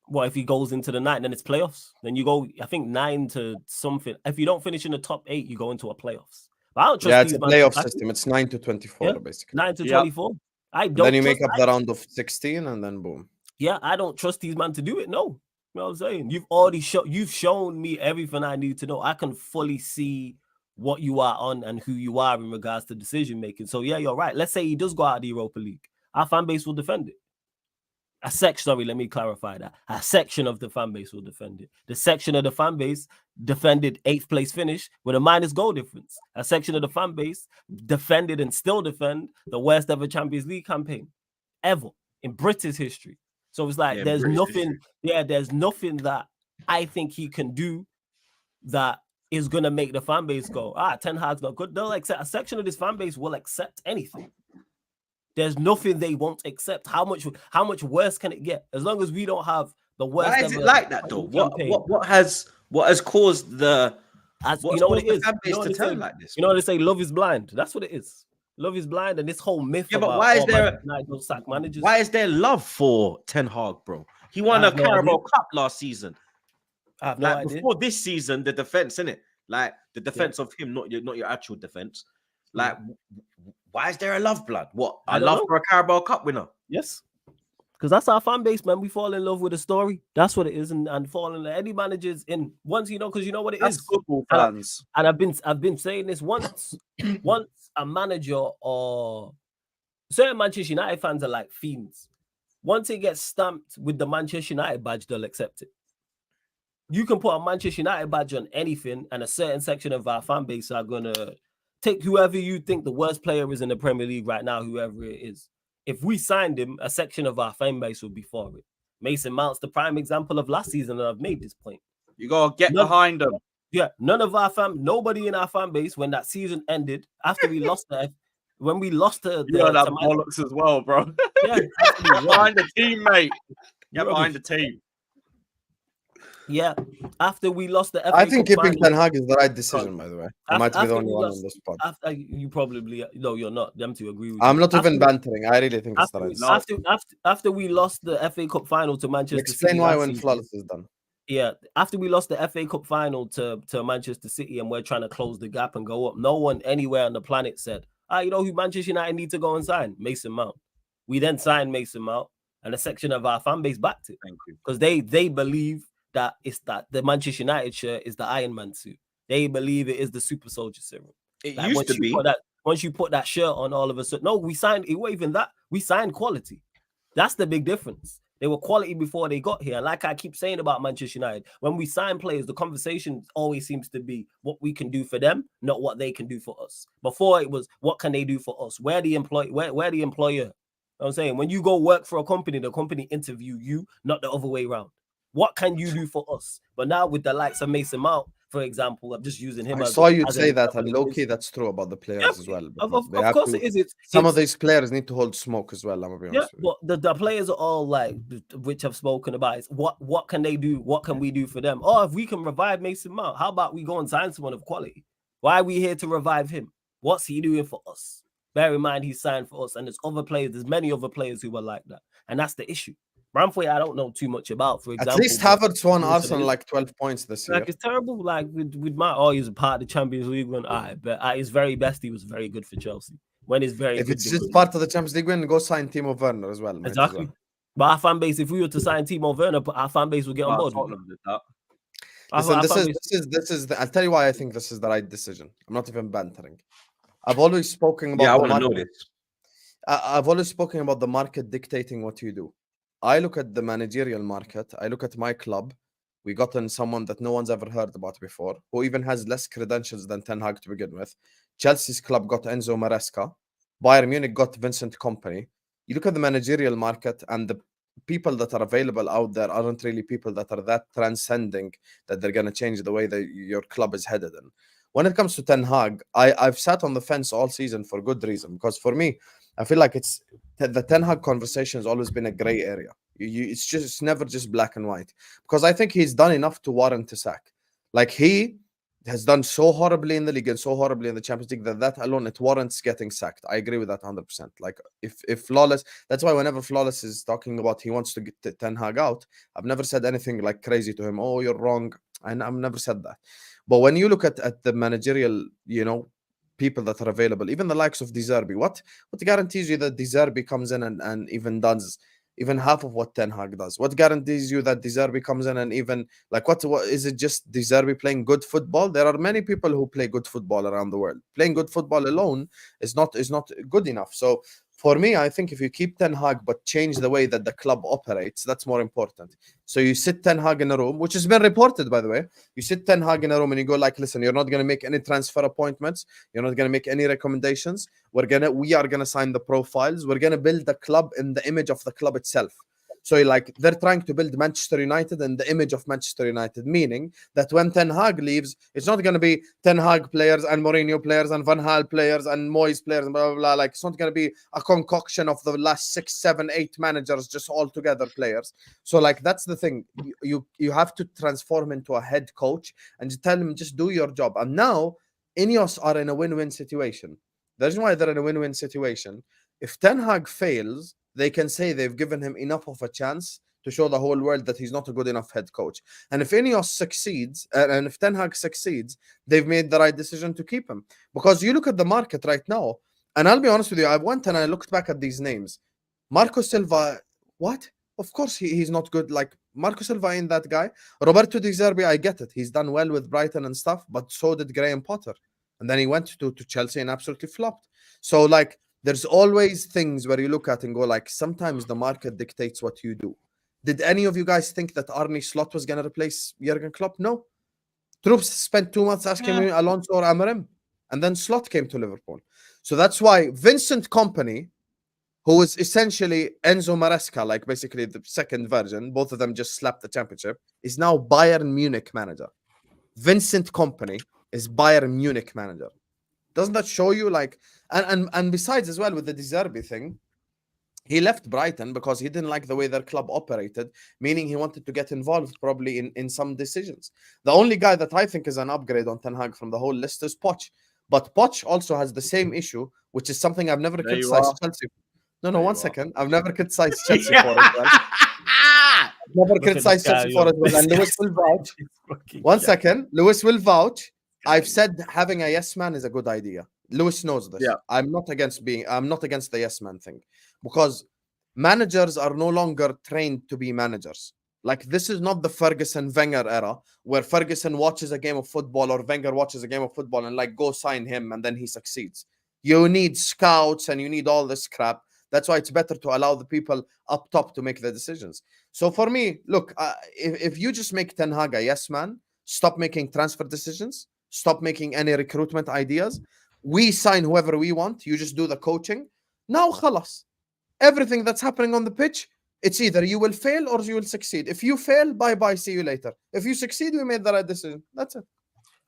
Well, if he goes into the 9, then it's playoffs. Then you go, I think 9 to something. If you don't finish in the top 8, you go into a playoffs. But I don't trust it's a playoff system. It's 9 to 24, basically. 9 to 24. I don't. Then you make up the round of 16, and then boom. Yeah, I don't trust these man to do it. No, you know what I'm saying? You've shown me everything I need to know. I can fully see what you are on and who you are in regards to decision making. So yeah, you're right. Let's say he does go out of the Europa League. Our fan base will defend it. Let me clarify that. A section of the fan base will defend it. The section of the fan base defended 8th place finish with a minus goal difference. A section of the fan base defended and still defend the worst ever Champions League campaign ever in British history. So it's like there's nothing that I think he can do that is gonna make the fan base go, Ten Hag's not good. They'll accept, a section of this fan base will accept anything. There's nothing they won't accept. How much worse can it get? As long as we don't have the worst. Why is it like that though? What has caused the fan base to turn like this? You know what they say? Love is blind. That's what it is. Love is blind, and this whole myth. Yeah, but why is there sack managers? Why is there love for Ten Hag, bro? He won a Carabao Cup last season. I have no idea. Before this season, the defense, innit? Like the defense of him, not your actual defense. Like, why is there a love blood? What? I love for a Carabao Cup winner. Yes. Because that's our fan base, man. We fall in love with a story. That's what it is. And fall in love. Any managers in once, because you know what it is. Football fans. And I've been saying this once a manager or certain Manchester United fans are like fiends. Once it gets stamped with the Manchester United badge, they'll accept it. You can put a Manchester United badge on anything, and a certain section of our fan base are gonna take whoever you think the worst player is in the Premier League right now, whoever it is. If we signed him, a section of our fan base would be for it. Mason Mount's the prime example of last season, and I've made this point. You gotta get behind him. Yeah, nobody in our fan base when that season ended, after we lost that, when we lost the that bollocks as well, bro. Yeah, behind the team, mate. Get behind the team. Yeah, after we lost the FA I think Cup keeping final, Ten Hag is the right decision, by the way. I might be the only one on this spot. After you probably no, you're not. Them to agree with I'm you. not even bantering. I really think it's the right decision. After we lost the FA Cup final to Manchester Explain City. why when flawless is done. Yeah, after we lost the FA Cup final to Manchester City and we're trying to close the gap and go up, no one anywhere on the planet said, you know who Manchester United need to go and sign? Mason Mount. We then signed Mason Mount, and a section of our fan base backed it. Thank you. Because they believe that the Manchester United shirt is the Iron Man suit. They believe it is the super soldier serum. It used to be. Once you put that shirt on, all of a sudden, no, we signed. It wasn't even that. We signed quality. That's the big difference. They were quality before they got here. Like I keep saying about Manchester United, when we sign players, the conversation always seems to be what we can do for them, not what they can do for us. Before it was what can they do for us? Where the employer. You know what I'm saying, when you go work for a company, the company interview you, not the other way around. What can you do for us? But now with the likes of Mason Mount, for example, I'm just using him. I saw you say that, and low-key, that's true about the players as well. Of course it is. Some of these players need to hold smoke as well. I'm gonna be honest. But the players are all like, which I've spoken about, is what can they do? What can we do for them? Oh, if we can revive Mason Mount, how about we go and sign someone of quality? Why are we here to revive him? What's he doing for us? Bear in mind, he signed for us, and there's other players. There's many other players who are like that, and that's the issue. Branthwaite, I don't know too much about, for example. At least Havertz won but Arsenal like 12 points this year. like it's terrible. Like with my he's a part of the Champions League when but at his very best, he was very good for Chelsea. When he's very If good, it's just part of the Champions League win, go sign Timo Werner as well. Mate, exactly. as well. But our fan base, if we were to sign Timo Werner, our fan base would get on board. Tottenham did that. Listen, this is the, I'll tell you why I think this is the right decision. I'm not even bantering. I've always spoken about I want to know this. I've always spoken about the market dictating what you do. I look at the managerial market. I look at my club. We got in someone that no one's ever heard about before, who even has less credentials than Ten Hag to begin with. Chelsea's club got Enzo Maresca. Bayern Munich got Vincent Kompany. You look at the managerial market, and the people that are available out there aren't really people that are that transcending that they're going to change the way that your club is headed in. When it comes to Ten Hag, I've sat on the fence all season for good reason, because for me, I feel like it's the Ten Hag conversation has always been a gray area. It's never just black and white, because I think he's done enough to warrant a sack. Like, he has done so horribly in the league and so horribly in the Champions League that alone it warrants getting sacked. I agree with that 100%. Like, if Flawless, that's why whenever Flawless is talking about he wants to get Ten Hag out, I've never said anything like crazy to him. Oh, you're wrong, and I've never said that. But when you look at the managerial, people that are available, even the likes of De Zerbi, what guarantees you that De Zerbi comes in and even does even half of what Ten Hag does? What guarantees you that De Zerbi comes in and even, like, what is it just De Zerbi playing good football? There are many people who play good football around the world. Playing good football alone is not good enough. So for me, I think if you keep Ten Hag but change the way that the club operates, that's more important. So you sit Ten Hag in a room, which has been reported, by the way. You sit Ten Hag in a room and you go like, listen, you're not going to make any transfer appointments. You're not going to make any recommendations. We are going to sign the profiles. We're going to build the club in the image of the club itself. So they're trying to build Manchester United and the image of Manchester United, meaning that when Ten Hag leaves, it's not going to be Ten Hag players and Mourinho players and Van Gaal players and Moyes players and blah, blah, blah. Like, it's not going to be a concoction of the last 6, 7, 8 managers, just all together players. So, like, that's the thing. You have to transform into a head coach and just tell him, just do your job. And now, Ineos are in a win-win situation. The reason why they're in a win-win situation, if Ten Hag fails, they can say they've given him enough of a chance to show the whole world that he's not a good enough head coach. And if Ineos succeeds, and if Ten Hag succeeds, they've made the right decision to keep him. Because you look at the market right now, and I'll be honest with you, I went and I looked back at these names. Marco Silva, what? Of course he's not good. Like, Marco Silva ain't that guy. Roberto De Zerbi, I get it. He's done well with Brighton and stuff, but so did Graham Potter. And then he went to Chelsea and absolutely flopped. So, like, there's always things where you look at and go like, sometimes the market dictates what you do. Did any of you guys think that Arne Slot was going to replace Jurgen Klopp? No. Troops spent 2 months asking me Alonso or Amorim, and then Slot came to Liverpool. So that's why Vincent Kompany, who is essentially Enzo Maresca, like basically the second version, both of them just slapped the championship, is now Bayern Munich manager. Vincent Kompany is Bayern Munich manager. Doesn't that show you, like, and besides as well with the De Zerbi thing, he left Brighton because he didn't like the way their club operated, meaning he wanted to get involved probably in some decisions. The only guy that I think is an upgrade on Ten Hag from the whole list is Poch. But Poch also has the same issue, which is something I've never criticized Chelsea. No, one second. I've never criticized Chelsea for it. Well. Never criticized Chelsea for it. Well. And Lewis will vouch. One second. Lewis will vouch. I've said having a yes man is a good idea. Lewis knows this. Yeah. I'm not against the yes man thing, because managers are no longer trained to be managers. Like, this is not the Ferguson Wenger era where Ferguson watches a game of football or Wenger watches a game of football and like, go sign him and then he succeeds. You need scouts and you need all this crap. That's why it's better to allow the people up top to make the decisions. So for me, look, if you just make Ten Hag a yes man, stop making transfer decisions, stop making any recruitment ideas. We sign whoever we want. You just do the coaching. Now, khalas. Everything that's happening on the pitch, it's either you will fail or you will succeed. If you fail, bye-bye, see you later. If you succeed, we made the right decision. That's it.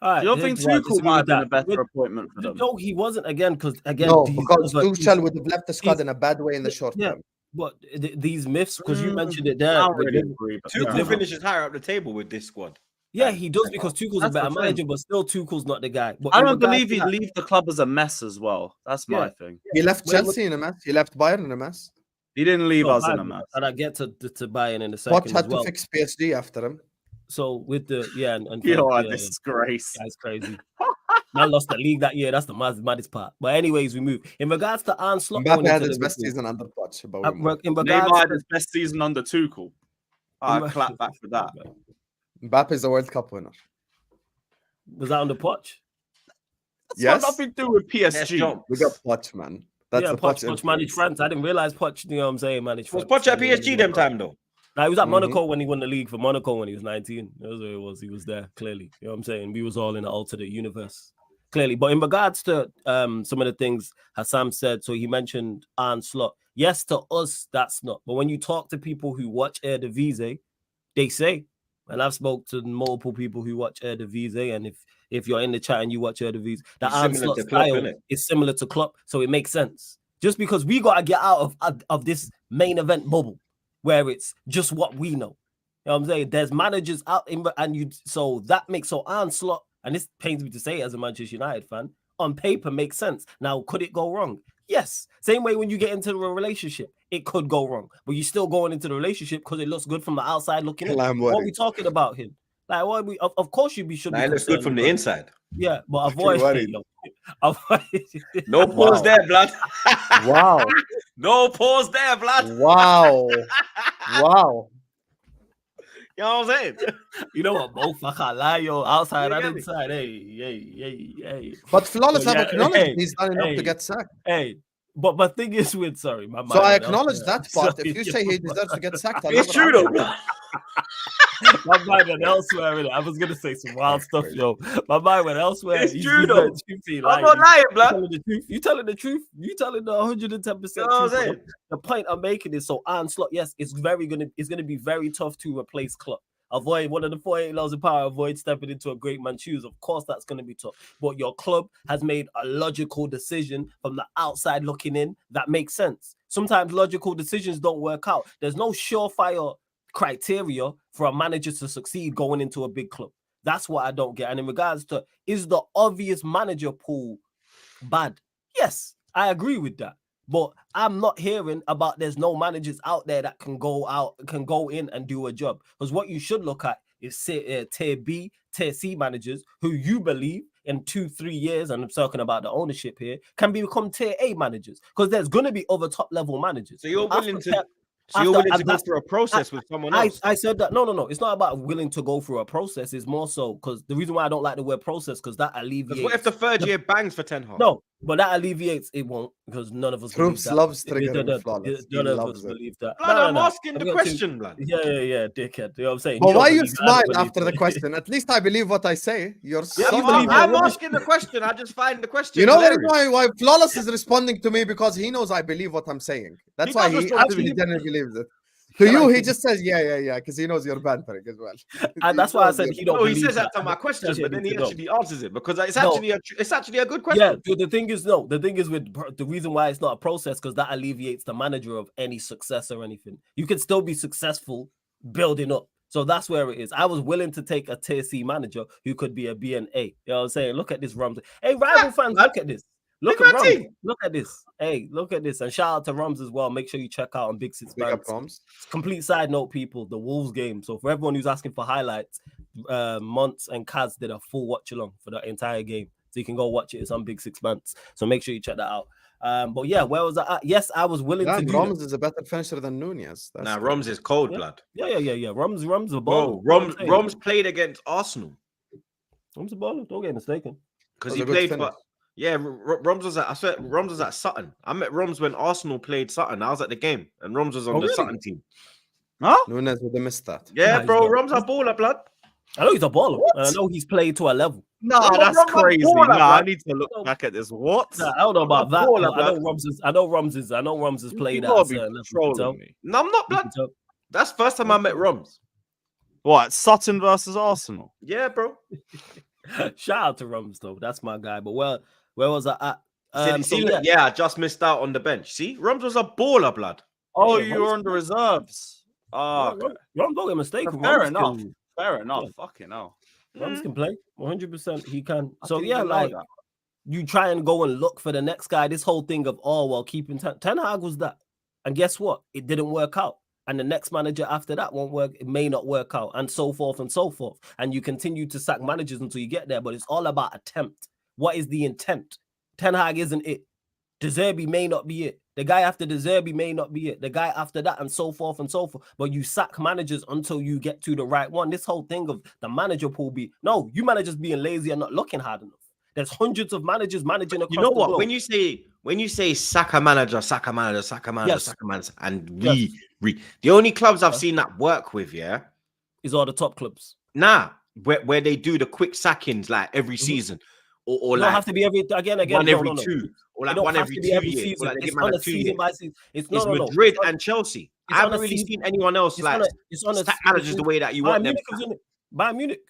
Right, you don't think Tuchel might have been a better appointment for them? No, he wasn't because Tuchel would have left the squad in a bad way in the short term. But these myths, because you mentioned it there. Tuchel finishes higher up the table with this squad. Yeah, he does because Tuchel's a That's better the thing. manager, but still Tuchel's not the guy. But I in don't regards believe to he'd that- leave the club as a mess as well. That's my thing. He left Wait, Chelsea in a mess. He left Bayern in a mess. He didn't leave No, us in a Bayern, mess. and I get to Bayern in a Poch second had as well. to fix PSG after him. So with the and You're a yeah, disgrace. that's crazy. Man lost the league that year. That's the maddest part. But anyways, we move. In regards to Arne Slot, Mbappe had into his best Liverpool, season under Poch. But we move. in Neymar regards had to, his best season under Tuchel. I clap back for that. Mbappe is a World Cup winner. was that on the Poch? That's Yes. got nothing to do with PSG. We got Poch, man. That's Yeah, the Poch Poch managed influence. France. I didn't realize Poch. You know what I'm saying? Managed Was France. Poch at PSG them time though? Now, he was at Monaco when he won the league for Monaco when he was 19. That was where it was. He was there, clearly. You know what I'm saying? We was all in an alternate universe, clearly. But in regards to some of the things Husam said, so he mentioned Arne Slot. Yes, to us, that's not. But when you talk to people who watch Eredivisie, they say, and I've spoke to multiple people who watch Eredivisie, and if you're in the chat and you watch Eredivisie, the It's Arne similar Slot to Klopp, style innit? is similar to Klopp, so it makes sense. Just because we got to get out of this main event bubble where it's just what we know. You know what I'm saying? There's managers out in, and you, so that makes, so Arne Slot, and this pains me to say as a Manchester United fan, on paper makes sense. Now, could it go wrong? Yes. Same way when you get into a relationship, it could go wrong, but you're still going into the relationship because it looks good from the outside looking in. What are we talking about him? Like, what are we, of course you should be. Nah, it looks good from the inside. Yeah, but avoid it. No pause there, blood. Wow. No pause there, blood. Wow. Wow. You know what I'm saying? You know what, both? I can't lie, yo. Outside You and get me? inside. Hey. But Flawless So, have yeah, acknowledged hey, he's done enough hey. to get sacked. Hey, but my thing is with, sorry, my So I mind acknowledge elsewhere. that part. Sorry, If you say he deserves to get sacked, I'll It's never true argue. though, blood. My mind went elsewhere. Innit? I was gonna say some wild stuff, yo. My mind went elsewhere. It's He's true, being though. truthful, I'm like, not lying, you blood. telling the truth. You telling the truth. You telling the 110% You know what I'm truth. saying? The point I'm making is, so Arne Slot, yes, it's gonna be very tough to replace Klopp. Avoid one of the 48 laws of power. Avoid stepping into a great man's shoes. Of course, that's going to be tough. But your club has made a logical decision from the outside looking in that makes sense. Sometimes logical decisions don't work out. There's no surefire criteria for a manager to succeed going into a big club. That's what I don't get. And in regards to, is the obvious manager pool bad? Yes, I agree with that. But I'm not hearing about there's no managers out there that can go in and do a job. Because what you should look at is tier B, tier C managers who you believe in 2-3 years, and I'm talking about the ownership here, can become tier A managers. Because there's going to be other top level managers. So you're willing After to Pep- So you're willing to go that's- through a process with someone else? I said that. No. It's not about willing to go through a process. It's more so because the reason why I don't like the word process, because that alleviates. Because what if the third year bangs for Ten Hag? No, but that alleviates. It won't, because none of us believe Troops that. loves triggering Flawless. He None of loves us it. believe that. Blood, I'm No. asking the got question, blood. Yeah, dickhead. You know what I'm saying? But You don't why you believe it, I smile don't believe after it. the question? At least I believe what I say. You're Yeah, so you believe dumb. it. I'm asking the question. I just find the question. You know the hilarious. reason why Flawless is responding to me, because he knows I believe what I'm saying. That's He why does he respond to actually you. genuinely believes it. To you, he just says, yeah, because he knows you're bantering as well. And that's why I said he don't No, he believe says that to And my that's question, what but then you he need to know. actually answers it because it's No. actually a good Yeah, question. dude, the thing is with the reason why it's not a process, because that alleviates the manager of any success or anything. You can still be successful building up. So that's where it is. I was willing to take a tier C manager who could be a B and A. You know what I'm saying? Look at this Rums. Hey, rival fans, look at this. Look Big at man Rums. team. Look at this. Hey, look at this. And shout out to Rums as well. Make sure you check out on Big Six Big up Bands. Roms. Complete side note, people, the Wolves game. So for everyone who's asking for highlights, Monts and Kaz did a full watch along for the entire game. So you can go watch it. It's on Big Six Months. So make sure you check that out. But yeah, where was I at? Yes, I was willing to do Roms is a better finisher than Nunez. That's Nah, good. Roms is cold, Yeah. blood. Yeah. Rums a Bro, baller. Roms played against Arsenal Rums a baller. Don't get mistaken. because Was he a good played finish. for. Yeah, Roms was at. I swear, Roms was at Sutton. I met Roms when Arsenal played Sutton. I was at the game, and Roms was on Oh, the really? Sutton team. Huh? Nunez would have missed that. Yeah, Nah, bro, he's Roms a baller, blood. I know he's a baller. What? And I know he's played to a level. Nah, Roms that's a crazy. baller, Nah, I blood. need to look back at this. What? Nah, I don't know about that. baller, But I know blood. Rums has played You at a gotta be certain level. You can tell. trolling me. No, I'm not, You blood. can tell. That's first time I met Roms. What? Sutton versus Arsenal? Yeah, bro. Shout out to Rums though. That's my guy. But where was I at? I just missed out on the bench. See, Roms was a baller, blood. Oh, Yeah, you were on the reserves. Oh, okay. Rums, don't get mistaken. Fair Rums enough. can- Fair enough. Yeah. Fucking hell. Rams can play 100%. He can. I So didn't yeah, even know like that. you try and go and look for the next guy. This whole thing of keeping Ten Hag was that, and guess what? It didn't work out. And the next manager after that won't work. It may not work out, and so forth and so forth. And you continue to sack managers until you get there. But it's all about attempt. What is the intent? Ten Hag isn't it. De Zerbi may not be it. The guy after De Zerbi may not be it. The guy after that, and so forth and so forth. But you sack managers until you get to the right one. This whole thing of the manager pool you managers being lazy and not looking hard enough. There's hundreds of managers managing across You know the what? globe. When you say Saka manager, Yes. and Yes. the only clubs I've seen that work with, is all the top clubs. where they do the quick sackings like every season, or It like don't have to be every one every no. two, or It like don't one have every to be 2 every years. season. Or like they It's give man on a a 2 season year. by season. It's It's no. Madrid It's and Chelsea. it's I on haven't a really season. seen anyone else It's like on a stack managers the way that you Bayern want them. Munich was in it. Bayern Munich.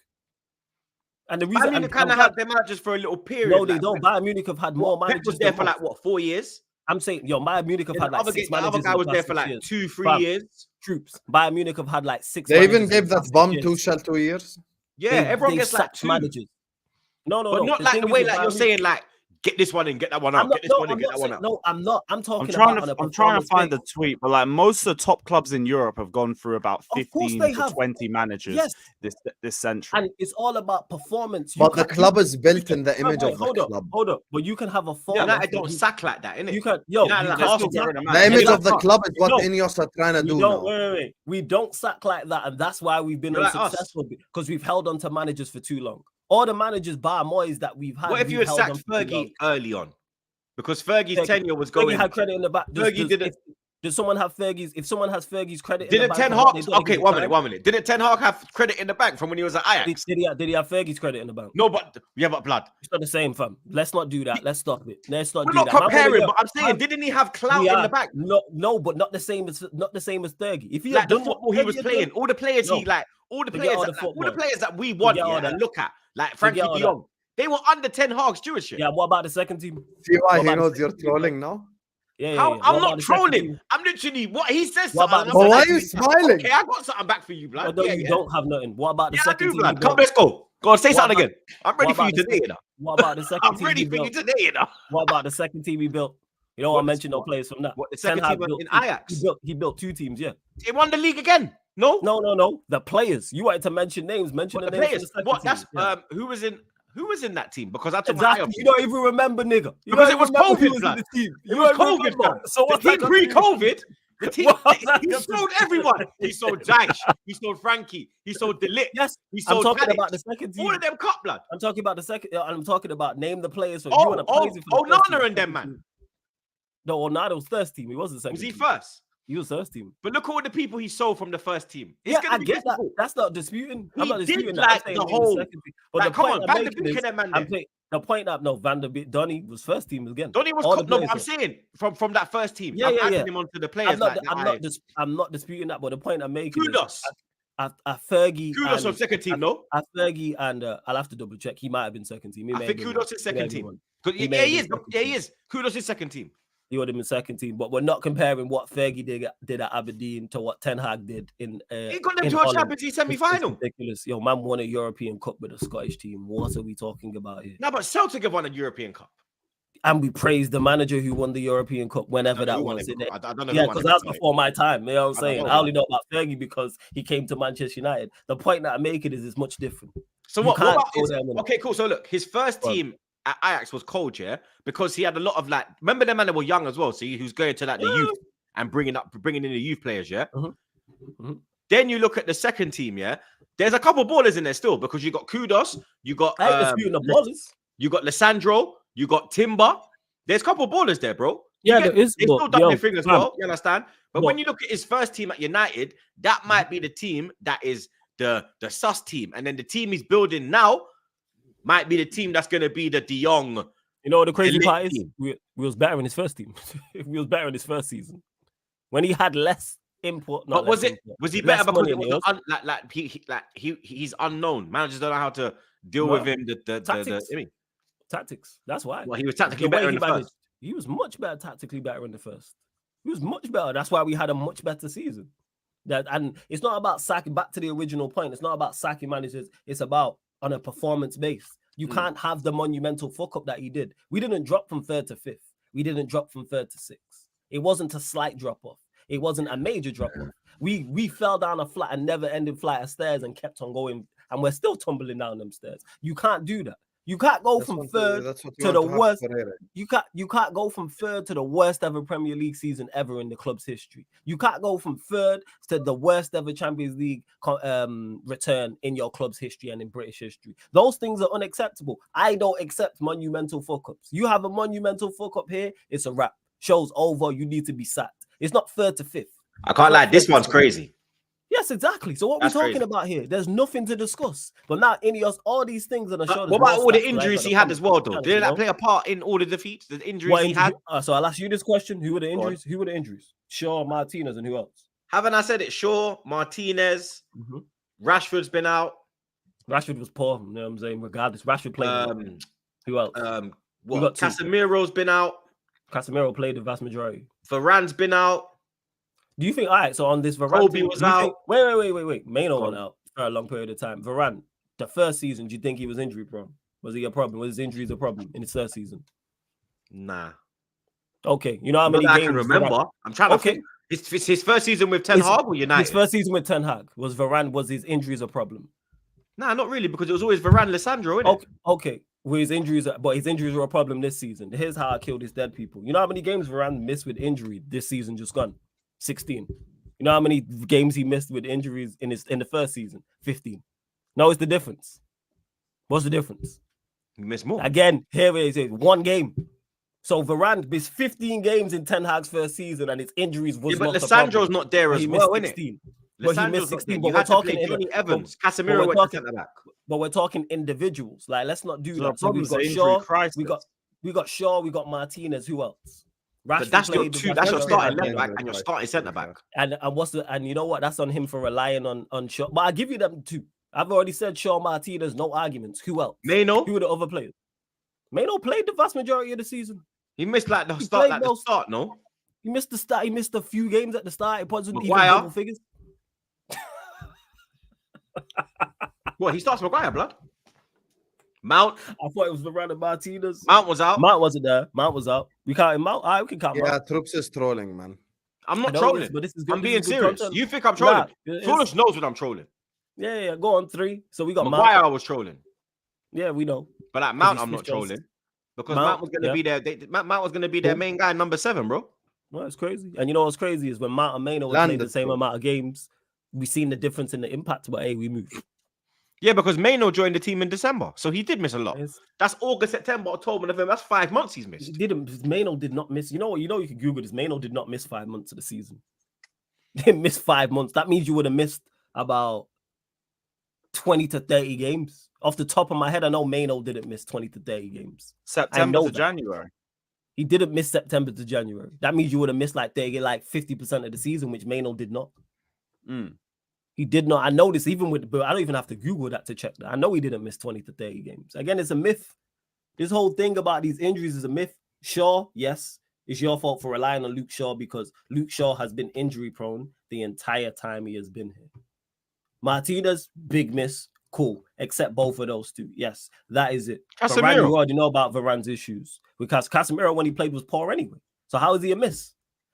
And the reason Bayern Munich kind of have their managers for a little period. no, they like, don't. Bayern Munich have had more Pep managers. was there than for like most. what, 4 years? I'm saying, Bayern Munich have And had like 6 the other managers. guy in was the there past for 6 like years. 2-3 years. Troops. Bayern Munich have had like 6. They even managers in gave the that past bum 6 years. Tuchel 2 years. Yeah, They gets like sacked 2. managers. No. But not The like thing the is way with like Bayern you're Munich- saying, like, get this one in, get that one out, get this one in, get that one out. No, I'm not. I'm talking I'm about trying to find the tweet, but like most of the top clubs in Europe have gone through about Of course 15 they to have. 20 managers Yes. this century. And it's all about performance. But the club is built in the image of the hold club. up. But you can have a form. United don't sack like that, innit? You can, United like Let's Arsenal. get rid of The managers. image Yeah, of the that's club is what No. Ineos are trying to We do don't, now. wait. We don't sack like that, and that's why we've been You're like us. unsuccessful because we've held on to managers for too long. All the managers, bar Moyes, that we've had. What if you we've had held on sacked for too long. Fergie early on? Because Fergie's tenure was going. Fergie had credit in the back. Fergie didn't. Does someone have Fergie's? If someone has Fergie's credit, Didn't in the Ten bank, Hag? they don't Okay, give 1 him minute. time? Didn't Ten Hag have credit in the bank from when he was at Ajax? Did he have Fergie's credit in the bank? No, but blood. It's not the same, fam. Let's not do that. Let's stop it. Let's not We're do not that. comparing, but I'm saying, didn't he have clout in the bank? No, but not the same as Fergie. If he Like had the done what football he was Fergie had playing, done- all the players No. he like, all the Forget players, all that, the all the football. players that we want, Forget all and that. look at, like Frankie Forget all de that. Jong, they were under Ten Hag's stewardship. Yeah, what about the second team? See why What he about knows the you're second team? trolling now? Yeah. I'm What not about the second trolling. team? I'm literally what he says. What about Something. the But why are second you team? smiling? Okay, I got something back for you, blood. Although you don't have nothing. What about the Yeah, I second do, team? blood. you Come, built? let's go. Go on, say What something about- again. I'm ready what for you about the today, you second- know. What about the second I'm team? ready you for you built? today, you know. What about the second team he built? You don't What want to the- mention no players from that. What, the Ten second Hag team built in two- Ajax? He built 2 teams, yeah. They won the league again. No, No. The players. You wanted to mention names. Mention What, the the names. players. For the What? second That's team. Yeah. who was in that team? Because I took my eye Exactly. off You don't even remember, nigga. You Because don't it was even remember who COVID, was blood. in the team. It You was don't even COVID, remember. blood. So The what's team that got to do with- pre-COVID. The team, What's that he got to sold do with- everyone. He sold Jaish. He sold Frankie. He sold Delit. Yes, He I'm sold talking Tadic. about the second team. All of them cut, blood. I'm talking about the second. I'm talking about name the players. So Oh, you want to praise him for the first Onana team, and them, second man. team. No, Onana was first team. He wasn't second. Was he team. first? He was first team. But look at all the people he sold from the first team. It's Yeah, gonna I be get that. difficult. That's not disputing. He I'm not did disputing like that. I'm saying the he was whole- second team. But Like, the come point on, I'm Van de making Beek is, and them, man. I'm saying the point that no Van der Beek, Donny was first team again. Donny was All the no, but players I'm were. saying from that first team. Yeah, I'm yeah, adding yeah. him onto the players. I'm not disputing that. But the point I'm making Kudos. is at Fergie. Kudos and, from second team, no? At Fergie and I'll have to double check. He might have been second team. He I may think have been Kudos one. is He may second have been team. one. 'Cause He may have he been is. second Yeah, team. he is. Kudos is second team. He would have been second team, but we're not comparing what Fergie did at Aberdeen to what Ten Hag did in. He got them in to a Holland. Champions League It's semi-final. ridiculous. Yo, man won a European Cup with a Scottish team. What are we talking about here? No, but Celtic have won a European Cup. And we praised the manager who won the European Cup whenever I that don't know who was. won it. I don't know who Yeah, won because it. that's before my time. You know what I'm I don't saying? know. I only know about Fergie because he came to Manchester United. The point that I'm making is it's much different. So You what can't about go his, there and win it. okay, cool. So look, his first Go on. team at Ajax was cold, yeah, because he had a lot of like. Remember them man that were young as well. So he was going to like the youth and bringing in the youth players, yeah. Mhm. Then you look at the second team, yeah. There's a couple ballers in there still because you got Kudos, you got I ain't disputing the ballers. you got Lissandro, you got Timber. There's a couple ballers there, bro. Yeah, there is. They've but, still done yo, their thing as fam, well. You understand? But when but- you look at his first team at United, that might be the team that is the sus team, and then the team he's building now might be the team that's going to be the De Jong. You know what the crazy elite part is? team. We was better in his first team. We was better in his first season when he had less input. But was he less better because money it was he's unknown? Managers don't know how to deal with him. Tactics. I mean, tactics? That's why. well, he was tactically The way better in he the managed, first. he was much better tactically better in the first. He was much better. That's why we had a much better season. And it's not about sacking. Back to the original point. It's not about sacking managers. It's about on a performance base. You can't have the monumental fuck up that he did. We didn't drop from 3rd to 5th. We didn't drop from 3rd to 6th. It wasn't a slight drop off. It wasn't a major drop off. We fell down a flat and never ending flight of stairs and kept on going, and we're still tumbling down them stairs. You can't do that. You can't go from 3rd to the worst. You can't go from 3rd to the worst ever Premier League season ever in the club's history. You can't go from 3rd to the worst ever Champions League return in your club's history and in British history. Those things are unacceptable. I don't accept monumental fuck-ups. You have a monumental fuck-up here, it's a wrap. Show's over, you need to be sacked. It's not 3rd to 5th. I can't lie, this one's crazy. Yes, exactly. So what we're talking about here, there's nothing to discuss. But now, Ineos, all these things are showing. What about all the injuries he had as well, though? Did that play a part in all the defeats? The injuries he had? So I'll ask you this question: Who were the injuries? Who were the injuries? Shaw, Martinez, and who else? Haven't I said it? Shaw, Martinez, Rashford's been out. Rashford was poor. You know what I'm saying? Regardless, Rashford played. Who else? Casemiro's been out. Casemiro played the vast majority. Varane's been out. Do you think, all right, so on this Varane, Kobe was out. Wait. Maino went out for a long period of time. Varane, the first season, do you think he was injury prone? Was he a problem? Was his injuries a problem in his first season? Nah. Okay, you know how many games? I can remember. I'm trying to think. It's his first season with Ten Hag or United? His first season with Ten Hag. Was his injuries a problem? Nah, not really, because it was always Varane, Lissandro, innit? Okay. But his injuries were a problem this season. Here's how I killed his dead people. You know how many games Varane missed with injury this season just gone? 16. You know how many games he missed with injuries in the first season? 15. No, it's the difference. What's the difference? He missed more. Again, here it is, one game. So Varane missed 15 games in Ten Hag's first season, and its injuries was but Lissandro's not there as well, isn't it? Well, he missed 16. But we're talking Johnny Evans, Casemiro went to centre back. But we're talking individuals. Like, let's not do that. So we got Shaw, we got Shaw, we got Martinez. Who else? But that's your starting left back and your starting centre back. And you know what? That's on him for relying on Shaw. But I give you them two. I've already said Shaw, Martinez, no arguments. Who else? Maino. Who are the other players? Maino played the vast majority of the season. He missed the start, no? He missed the start. He missed a few games at the start. It wasn't even double figures. What? He starts Maguire, blood. Mount. I thought it was Varane and Martinez. Mount was out. Mount wasn't there. Mount was out. We can't Mount. We can count Mount. Yeah, Troops is trolling, man. I'm not trolling, but this is good. I'm being serious. Content. You think I'm trolling? Foolish knows what I'm trolling. Yeah. Go on 3. So we got Maguire. Mount. I was trolling. Yeah, we know. But like Mount, I'm not trolling because Mount was going to be there. Mount was going to be their main guy, number 7, bro. Well, it's crazy. And you know what's crazy is when Mount and Maino played the same amount of games, we seen the difference in the impact. But hey, we moved. Yeah, because Maino joined the team in December, so he did miss a lot. That's August, September, October, November. That's 5 months he's missed. Maino did not miss. You know what? You can Google this. Maino did not miss 5 months of the season. He didn't miss 5 months. That means you would have missed about 20 to 30 games. Off the top of my head, I know Maino didn't miss 20 to 30 games. September to January. He didn't miss September to January. That means you would have missed like 50% of the season, which Maino did not. He did not. I know this even but I don't even have to Google that to check that. I know he didn't miss 20 to 30 games. Again, it's a myth. This whole thing about these injuries is a myth. Shaw, yes, it's your fault for relying on Luke Shaw because Luke Shaw has been injury prone the entire time he has been here. Martinez, big miss, cool. Except both of those two. Yes, that is it. Varane, you already know about Varane's issues because Casemiro, when he played, was poor anyway. So how is he a miss?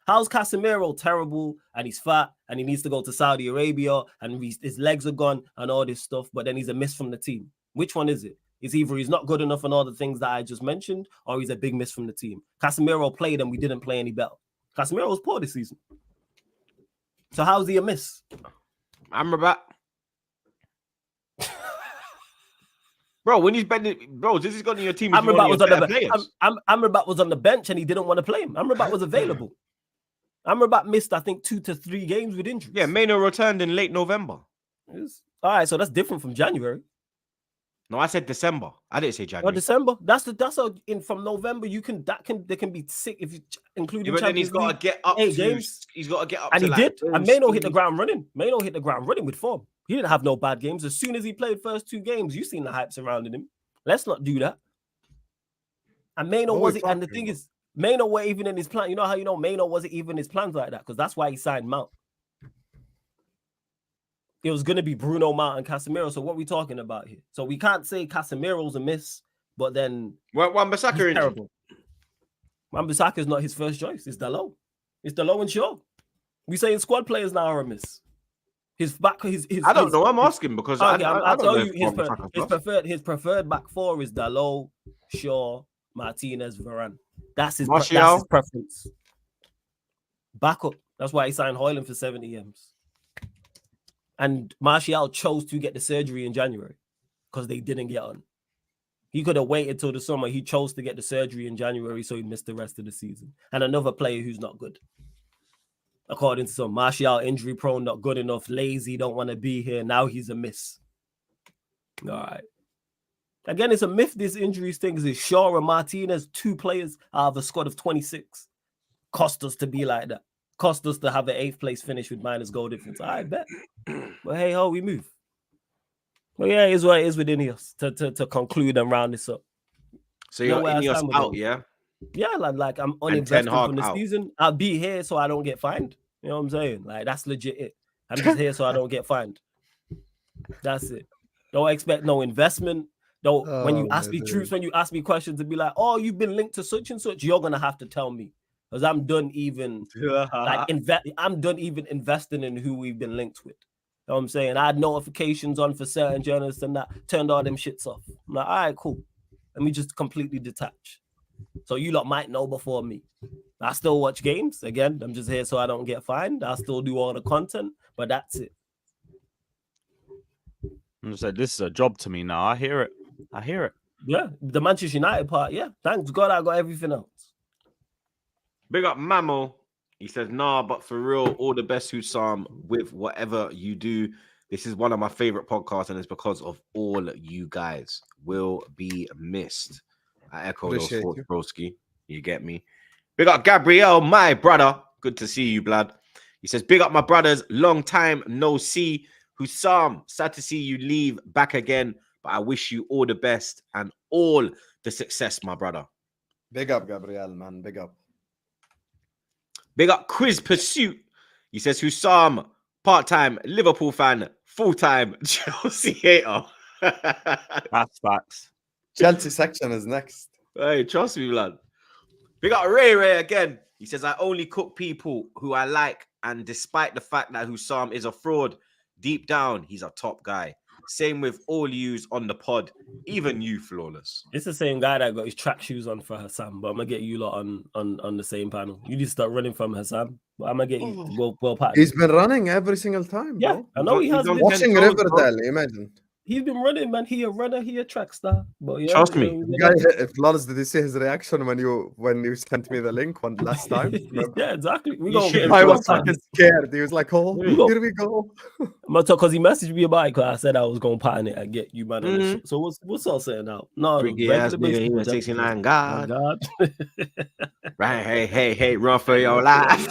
How's Casemiro terrible and he's fat and he needs to go to Saudi Arabia and his legs are gone and all this stuff, but then he's a miss from the team? Which one is it? It's either he's not good enough on all the things that I just mentioned or he's a big miss from the team. Casemiro played and we didn't play any better. Casemiro was poor this season. So how's he a miss? Amrabat. Bro, when he's bending, bro, this is going to your team. Amrabat was on the bench and he didn't want to play him. Amrabat was available. Amrabat missed, I think, 2 to 3 games with injuries. Yeah, Maino returned in late November. All right, so that's different from January. No, I said December. I didn't say January. Oh, December. From November. They can be sick if you including. Yeah, but then he's got to get up 8 games. He's got to get up. And he did. And Maino hit the ground running. Maino hit the ground running with form. He didn't have no bad games. As soon as he played first 2 games, you seen the hype surrounding him. Let's not do that. And Maino wasn't. And the thing is, Maino wasn't even in his plan. You know how you know Maino wasn't even in his plans like that? Because that's why he signed Mount. it was going to be Bruno, Mount, and Casemiro. So what are we talking about here? So we can't say Casemiro's a miss, but then Wan-Bissaka he's injury. terrible. Wan-Bissaka is not his first choice. It's Dalot. It's Dalot and Shaw. We saying squad players now are a miss. His back, his I don't know. I'm asking because okay, I I'll don't tell know you if his preferred back four is Dalot, Shaw, Martinez, Varane. That's his preference. Backup. That's why he signed Højlund for 70 M's. And Martial chose to get the surgery in January because they didn't get on. He could have waited till the summer. He chose to get the surgery in January, so he missed the rest of the season. And another player who's not good. According to some, Martial injury prone, not good enough, lazy, don't want to be here. Now he's a miss. All right. Again, it's a myth, this injuries thing. Is Shaw and Martinez, 2 players out of a squad of 26. Cost us to be like that. Cost us to have an 8th place finish with minus goal difference. I bet. But hey, ho, we move. Well, yeah, it is what it is with Ineos to conclude and round this up. So you're Ineos out, yeah? Yeah, like I'm uninvested from the season. I'll be here so I don't get fined. You know what I'm saying? Like, that's legit it. I'm just here so I don't get fined. That's it. Don't expect no investment. Don't when you ask me Troops, when you ask me questions to be like, oh, you've been linked to such and such, you're gonna have to tell me. Because I'm done even I'm done even investing in who we've been linked with. You know what I'm saying? I had notifications on for certain journalists and that turned all them shits off. I'm like, all right, cool. Let me just completely detach. So you lot might know before me. I still watch games. Again, I'm just here so I don't get fined. I still do all the content, but that's it. I'm just saying, this is a job to me now. I hear it. Yeah, the Manchester United part, yeah. Thanks God I got everything else. Big up Mamo. He says, nah, but for real, all the best, Husam, with whatever you do. This is one of my favorite podcasts, and it's because of all you guys. Will be missed. I echo those thoughts, broski. You get me? Big up Gabriel, my brother. Good to see you, blood. He says, big up my brothers. Long time no see. Husam, sad to see you leave back again, but I wish you all the best and all the success, my brother. Big up, Gabriel, man. Big up. Big up Quiz Pursuit. He says, Husam, part-time Liverpool fan, full-time Chelsea hater. That's facts. Chelsea section is next. Hey, trust me, lad. Big up Ray again. He says, I only cook people who I like, and despite the fact that Husam is a fraud, deep down, he's a top guy. Same with all yous on the pod, even you, Flawless. It's the same guy that got his track shoes on for Husam, but I'm gonna get you lot on the same panel. You need to start running from Husam, but I'm gonna get you well packed. He's been running every single time, yeah, bro. I know he has been watching Riverdale, imagine. He's been running, man. He a runner, he a track star. But yeah, trust me. If Lawrence, did you see his reaction when you sent me the link one last time? Yeah, exactly. I was fucking scared. He was like, "Oh, here we go." Because he messaged me about it. Because I said I was going to pattern it and get you, man. On the shit. So what's all saying now? No, yes, nigga, he was 69 God. Right, hey, run for your life.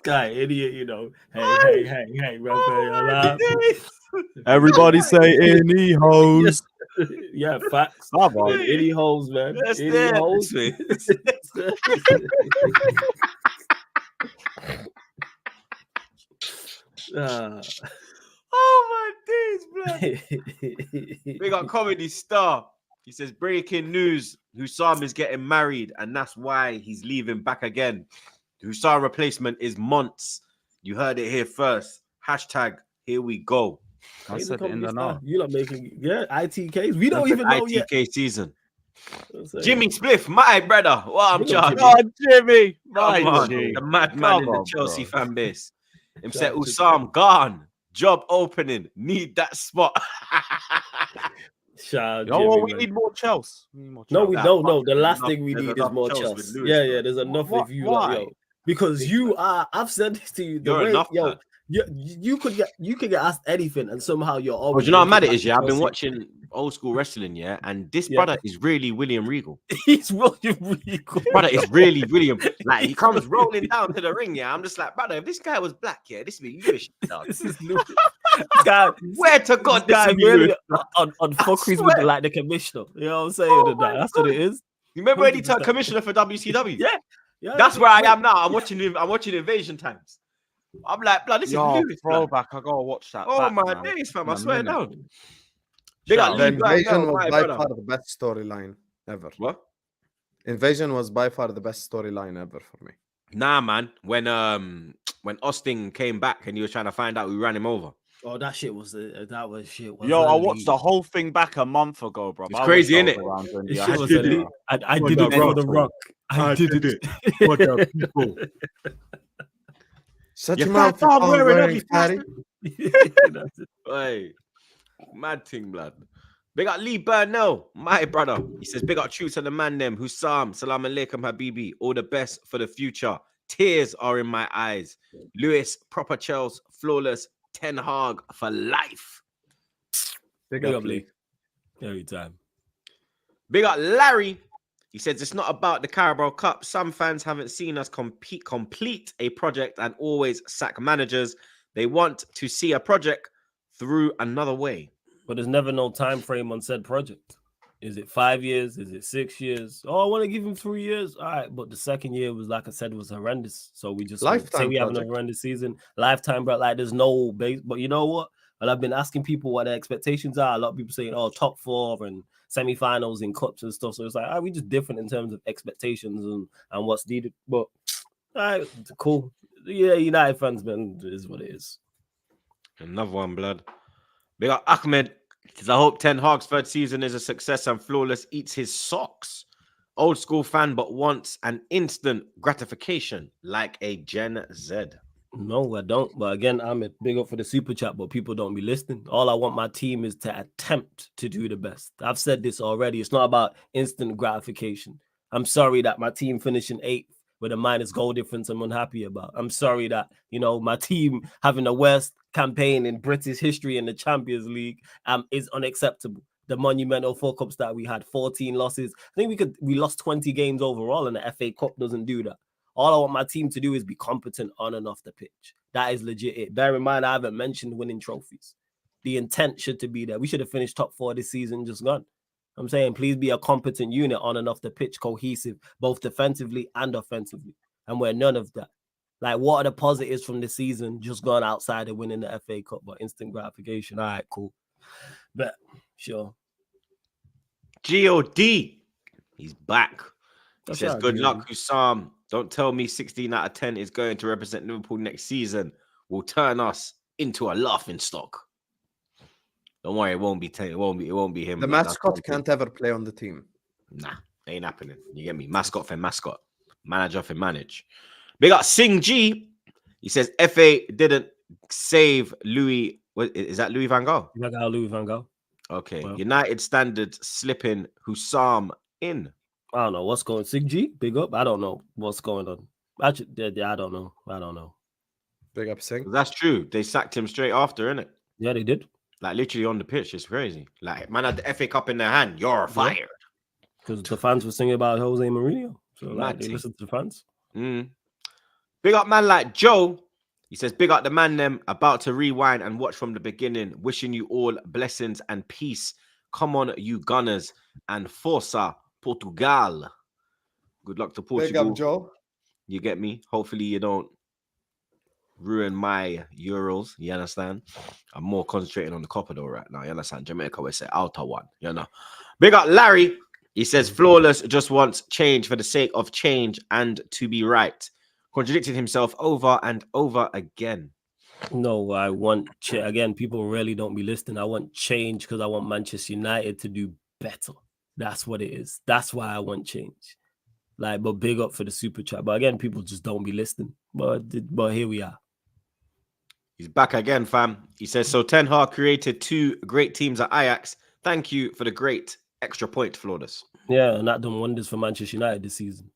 Guy, idiot, you know. Hey, run for your life. Everybody say any hoes. Yeah, facts. Any hoes, man. Any hoes. Oh my days, bro. We got comedy star. He says, breaking news, Husam is getting married, and that's why he's leaving back again. The Husam replacement is months. You heard it here first. Hashtag, here we go. I said it in the know. You're not making, ITKs. We don't even know yet. ITK season. Jimmy Spliff, my brother. What I'm charging. Oh, Jimmy. The madman in the Chelsea fan base. Him said, Husam gone. Job opening. Need that spot. Shout out, we need more Chelsea. No, we don't. No, the last thing we need is more Chelsea. Yeah, there's enough with you. Like, because you are, I've said this to you. You're enough, you could get asked anything, and somehow you're always. Well, you know how mad it is, yeah. I've been watching old school wrestling, yeah. And this Yeah. brother is really William Regal. He's really cool. Brother is really William. Like he comes rolling down to the ring, yeah. I'm just like, brother, if this guy was black, yeah, this would be Lewis. Dog. This is Lewis. Guy, Where to God, this this guy would be really Lewis. on fuckeries with swear. like the commissioner. You know what I'm saying? Oh And my that's what it God. is. You remember when he turned 100%. commissioner for WCW? Yeah. That's where I am now. I'm watching Invasion Times. I'm like, blood, this Yo, is Lewis. Blood. throwback. I gotta watch that. Oh back, my man. days, fam. In I a swear minute. down. They got The Lee Burnell, Invasion was my by brother. far the best storyline ever. What? Invasion was by far the best storyline ever for me. Nah, man. When Austin came back and he was trying to find out who ran him over. Oh, that shit was shit. Yo, I watched the whole thing back a month ago, bro. It's crazy, innit? This I shit had was to elite. do it. I did it for the Rock. I did it. For the people. Shut You your mouth, can't stop you wearing wearing ugly fatty. Hey, mad thing, blood. Big up Lee Burnell, my brother. He says, big up true to the man them. Husam, salam alaikum, habibi. All the best for the future. Tears are in my eyes. Lewis, proper Chels, flawless, Ten Hag for life. Big Big up, up, Lee. Every time. Big up Larry. He says, it's not about the Carabao Cup. Some fans haven't seen us complete a project and always sack managers. They want to see a project through another way. But there's never no time frame on said project. Is it 5 years? Is it 6 years? Oh, I want to give him 3 years. All right, but the second year was, like I said, was horrendous. So we just Lifetime say we have a project. horrendous season, lifetime, bro. Like there's no base. But you know what? And I've been asking people what their expectations are. A lot of people saying, "Oh, top 4 and semi-finals in cups and stuff." So it's like, we just different in terms of expectations and what's needed. But cool. Yeah, United fans, man, it is what it is. Another one, blood. Big up Ahmed. Because I hope Ten Hag's third season is a success and flawless eats his socks. Old school fan, but wants an instant gratification like a Gen Z. No, I don't. But again, I'm a big up for the super chat, but people don't be listening. All I want my team is to attempt to do the best. I've said this already. It's not about instant gratification. I'm sorry that my team finishing 8th with a minus goal difference I'm unhappy about. I'm sorry that, my team having the worst campaign in British history in the Champions League is unacceptable. The monumental fuck ups that we had, 14 losses. I think we lost 20 games overall, and the FA Cup doesn't do that. All I want my team to do is be competent on and off the pitch. That is legit it. Bear in mind, I haven't mentioned winning trophies. The intent should to be there. We should have finished top 4 this season, just gone. I'm saying, please be a competent unit on and off the pitch, cohesive, both defensively and offensively. And we're none of that. Like, what are the positives from the season? Just gone outside of winning the FA Cup, but instant gratification. All right, cool. But sure. God, he's back. He That's says, right, good God. luck, Husam. Don't tell me 16 out of 10 is going to represent Liverpool next season. Will turn us into a laughing stock. Don't worry, it won't be him. The mascot can't ever play on the team. Nah, ain't happening. You get me? Mascot for mascot. Manager for manage. Big up Sing G. He says FA didn't save Louis. What is that? Louis Van Gaal? Louis Van Gaal. Okay. Well. United standards slipping Husam in. I don't know what's going on. Sig G, big up. I don't know what's going on. Actually, I don't know. Big up, Sing. That's true. They sacked him straight after, innit? Yeah, they did. Like literally on the pitch. It's crazy. Like, man had the FA Cup in their hand. You're fired. Because the fans were singing about Jose Mourinho. So like, they Mad listen to the fans. Big up man like Joe. He says, big up the man them about to rewind and watch from the beginning. Wishing you all blessings and peace. Come on, you Gunners. And Força Portugal. Good luck to Portugal. Big up, Joe. You get me? Hopefully you don't ruin my Euros. You understand? I'm more concentrating on the Copa though right now. You understand? Jamaica will say outer one. You know. Big up Larry. He says flawless just wants change for the sake of change and to be right. Contradicted himself over and over again. No, I want again. People really don't be listening. I want change because I want Manchester United to do better. That's what it is. That's why I want change. Like, but big up for the super chat. But again, people just don't be listening. But here we are. He's back again, fam. He says, so Ten Hag created 2 great teams at Ajax. Thank you for the great extra point, flawless. Yeah, and that done wonders for Manchester United this season.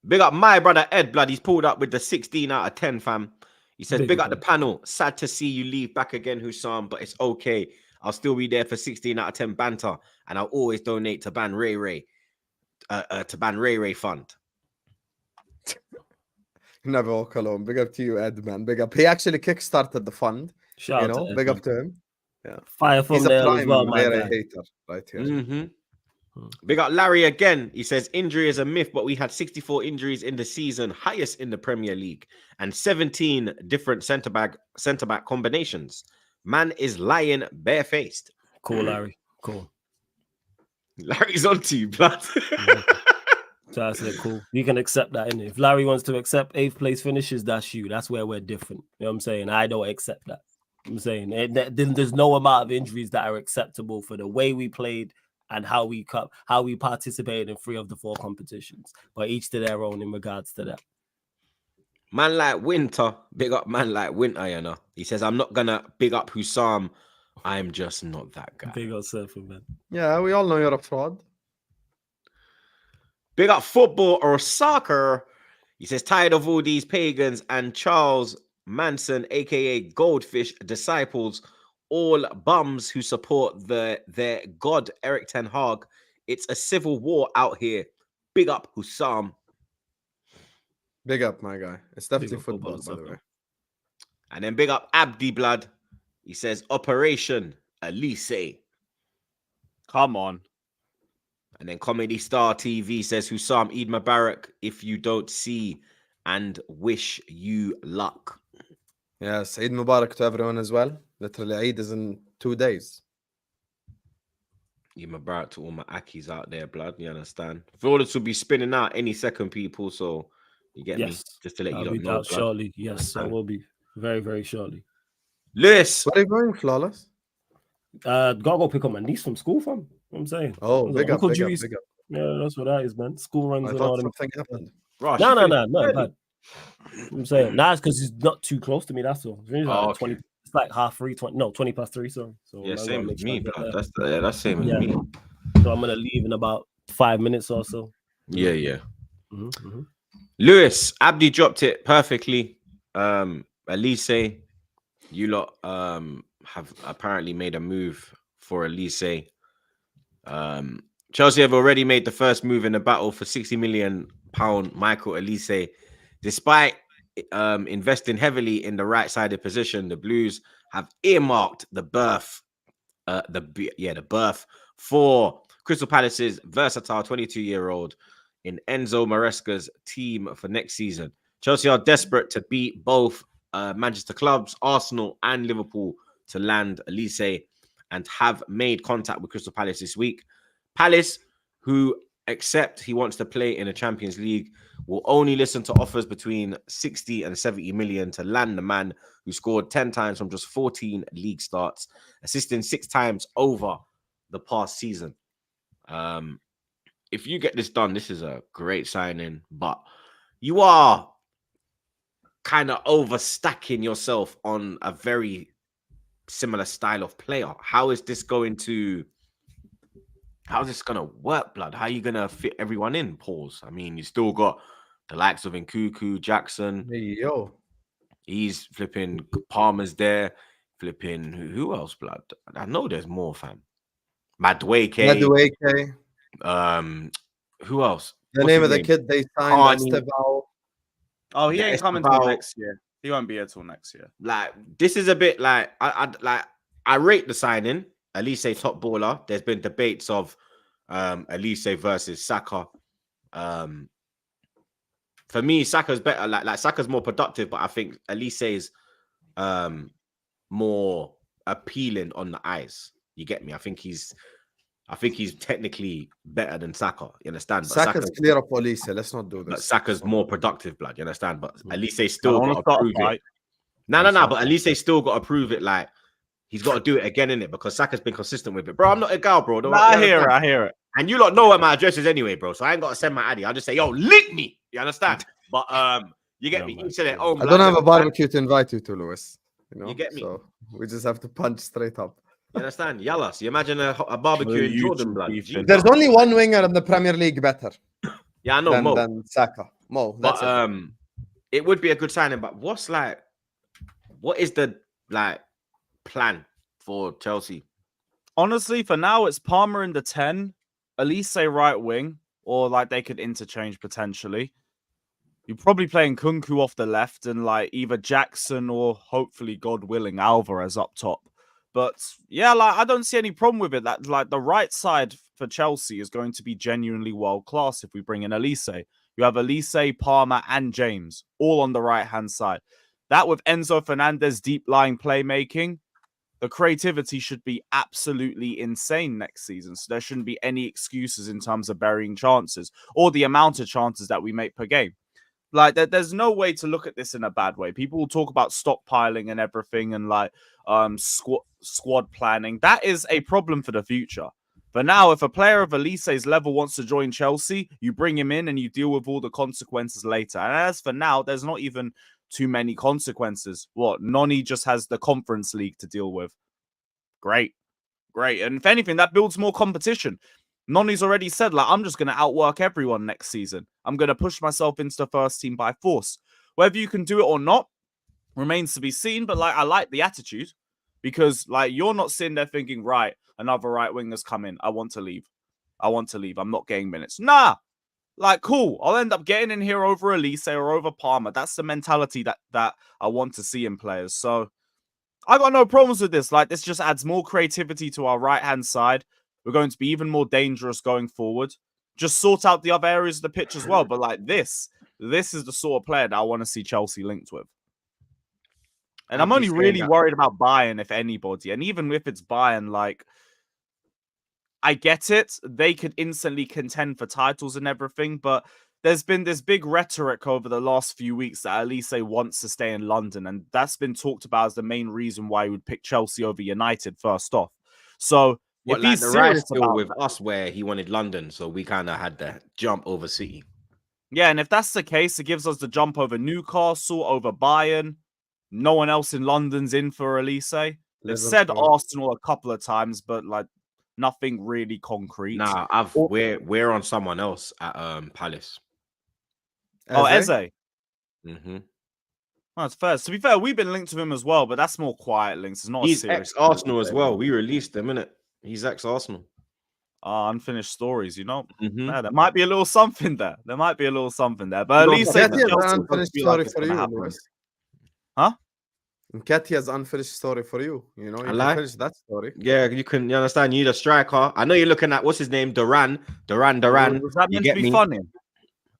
Big up my brother Ed Blood. He's pulled up with the 16 out of 10, fam. He says, big up the panel. Sad to see you leave back again, Husam, but it's okay. I'll still be there for 16 out of 10 banter, and I'll always donate to ban Ray Ray, to ban Ray Ray Fund. Never walk alone. Big up to you, Ed, man. Big up. He actually kickstarted the fund. Shout You out know, to Ed, big man. up to him. Yeah. Fire He's a thumbnail as well, prime my Ray guy. Ray hater right here. Mm-hmm. Big up Larry again. He says injury is a myth, but we had 64 injuries in the season, highest in the Premier League, and 17 different centre back combinations. Man is lying barefaced. Cool, Larry. Cool. Larry's on to you, blood. So I said, cool. You can accept that. Innit? If Larry wants to accept 8th place finishes, that's you. That's where we're different. You know what I'm saying? I don't accept that. I'm saying there's no amount of injuries that are acceptable for the way we played and how we participated in 3 of the 4 competitions. But each to their own in regards to that. Man like Winter, big up man like Winter, you know. He says, I'm not gonna big up Husam. I'm just not that guy. Big up surfing, man. Yeah, we all know you're a fraud. Big up football or soccer. He says, tired of all these pagans and Charles Manson, aka Goldfish disciples, all bums who support their god Eric Ten Hag. It's a civil war out here. Big up Husam. Big up, my guy. It's definitely up football, football, by the way. And then big up Abdi Blood. He says, Operation Elise. Come on. And then Comedy Star TV says, Husam Eid Mubarak if you don't see, and wish you luck. Yes, Eid Mubarak to everyone as well. Literally, Eid is in 2 days. Eid Mubarak to all my Akis out there, blood. You understand? For this will be spinning out any second, people. So you get me? Just to let you I'll be know. out shortly. Yes, I will be very, very shortly. Lewis. Where are you going, Flawless? Gotta go pick up my niece from school, fam. What I'm saying. Oh, big up, big up, Juice. big up. Yeah, that's what that is, man. School runs I and thought all them. something happened. Ross, No, bad. I'm saying, nah, it's because he's not too close to me. That's all. It's like okay. 20. It's like 20 past 3. Sorry. So Yeah, I'm same gonna make as sure I me, get blood. there. That's same as Yeah. me. So I'm gonna leave in about 5 minutes or so. Yeah. Mm-hmm. Lewis, Abdi dropped it perfectly. Elise, you lot have apparently made a move for Elise. Chelsea have already made the first move in the battle for £60 million Michael Elise. Despite investing heavily in the right-sided position, the Blues have earmarked the birth for Crystal Palace's versatile 22-year-old in Enzo Maresca's team for next season. Chelsea are desperate to beat both Manchester clubs, Arsenal and Liverpool, to land Elise, and have made contact with Crystal Palace this week. Palace, who accept he wants to play in the Champions League, will only listen to offers between 60 and 70 million to land the man who scored 10 times from just 14 league starts, assisting 6 times over the past season. If you get this done, this is a great signing, but you are kind of overstacking yourself on a very similar style of player. How's this going to work, blood? How are you going to fit everyone in? Pause. I mean, you still got the likes of Nkuku, Jackson. Hey, yo. He's flipping. Palmer's there. Flipping. Who else, blood? I know there's more, fam. Madueke. Who else? The name of the kid they signed, Estevao. Oh, he Yeah, ain't coming Estevao. till next year. He won't be here till next year. Like, this is a bit like I rate the signing. Elise top baller. There's been debates of Elise versus Saka. For me, Saka's better. Like Saka's more productive, but I think Elise is more appealing on the eyes. You get me? I think he's technically better than Saka. You understand? But Saka's clear up Olise. Let's not do But this. Saka's more productive, blood. You understand? But Elise still got to start prove a fight. it. No. But Elise still got to prove it. Like, he's got to do it again in it, because Saka's been consistent with it, bro. I'm not a gal, bro. I hear it. And you lot know where my address is anyway, bro. So I ain't got to send my addy. I'll just say, yo, link me. You understand? But you get me. Each of their own. I don't have a barbecue to invite you to, Lewis. You get me? So we just have to punch straight up. You understand? Yalla. So you imagine a barbecue in Jordan, blood. There's only one winger in the Premier League better. Yeah, I know, than Saka. Mo. That's but it would be a good signing. But what is the plan for Chelsea? honestly, for now, it's Palmer in the 10, Elise right wing, or like they could interchange potentially. You're probably playing Kunku off the left and like either Jackson or hopefully, God willing, Alvarez up top. But yeah, like I don't see any problem with it. That like the right side for Chelsea is going to be genuinely world class if we bring in Elise. You have Elise, Palmer, and James all on the right hand side. That with Enzo Fernandez deep lying playmaking, the creativity should be absolutely insane next season. So there shouldn't be any excuses in terms of burying chances or the amount of chances that we make per game. Like, there's no way to look at this in a bad way. People will talk about stockpiling and everything and like squad planning. That is a problem for the future. But now, if a player of Elise's level wants to join Chelsea, you bring him in and you deal with all the consequences later. And as for now, there's not even too many consequences. What? Noni just has the Conference League to deal with. Great. And if anything, that builds more competition. Noni's already said, like, I'm just going to outwork everyone next season. I'm going to push myself into the first team by force. Whether you can do it or not remains to be seen. But, like, I like the attitude because, like, you're not sitting there thinking, right, another right winger's come in. I want to leave. I'm not getting minutes. Nah. Like, cool. I'll end up getting in here over Elise or over Palmer. That's the mentality that I want to see in players. So I got no problems with this. Like, this just adds more creativity to our right-hand side. We're going to be even more dangerous going forward. Just sort out the other areas of the pitch as well. But like this is the sort of player that I want to see Chelsea linked with. And I'm only really worried about Bayern, if anybody. And even if it's Bayern, like, I get it. They could instantly contend for titles and everything. But there's been this big rhetoric over the last few weeks that Elise wants to stay in London. And that's been talked about as the main reason why he would pick Chelsea over United first off. So What, if like he's the serious deal about with us where he wanted London, so we kind of had to jump over City. Yeah, and if that's the case, it gives us the jump over Newcastle, over Bayern. No one else in London's in for Elise. They've said Arsenal a couple of times, but like nothing really concrete. Nah, we're on someone else at Palace. Oh, Eze. Mm-hmm. Oh, that's fair. To be fair, we've been linked to him as well, but that's more quiet links. It's not. He's ex-Arsenal as well. We released him, innit? He's ex-Arsenal. Unfinished stories, you know. Mm-hmm. Yeah, there might be a little something there. But at least an unfinished story for you, Lewis. Huh? Nketiah's unfinished story for you. You know, you can finish that story. Yeah, you understand. You need a striker. I know you're looking at what's his name, Duran. Was that meant to be funny?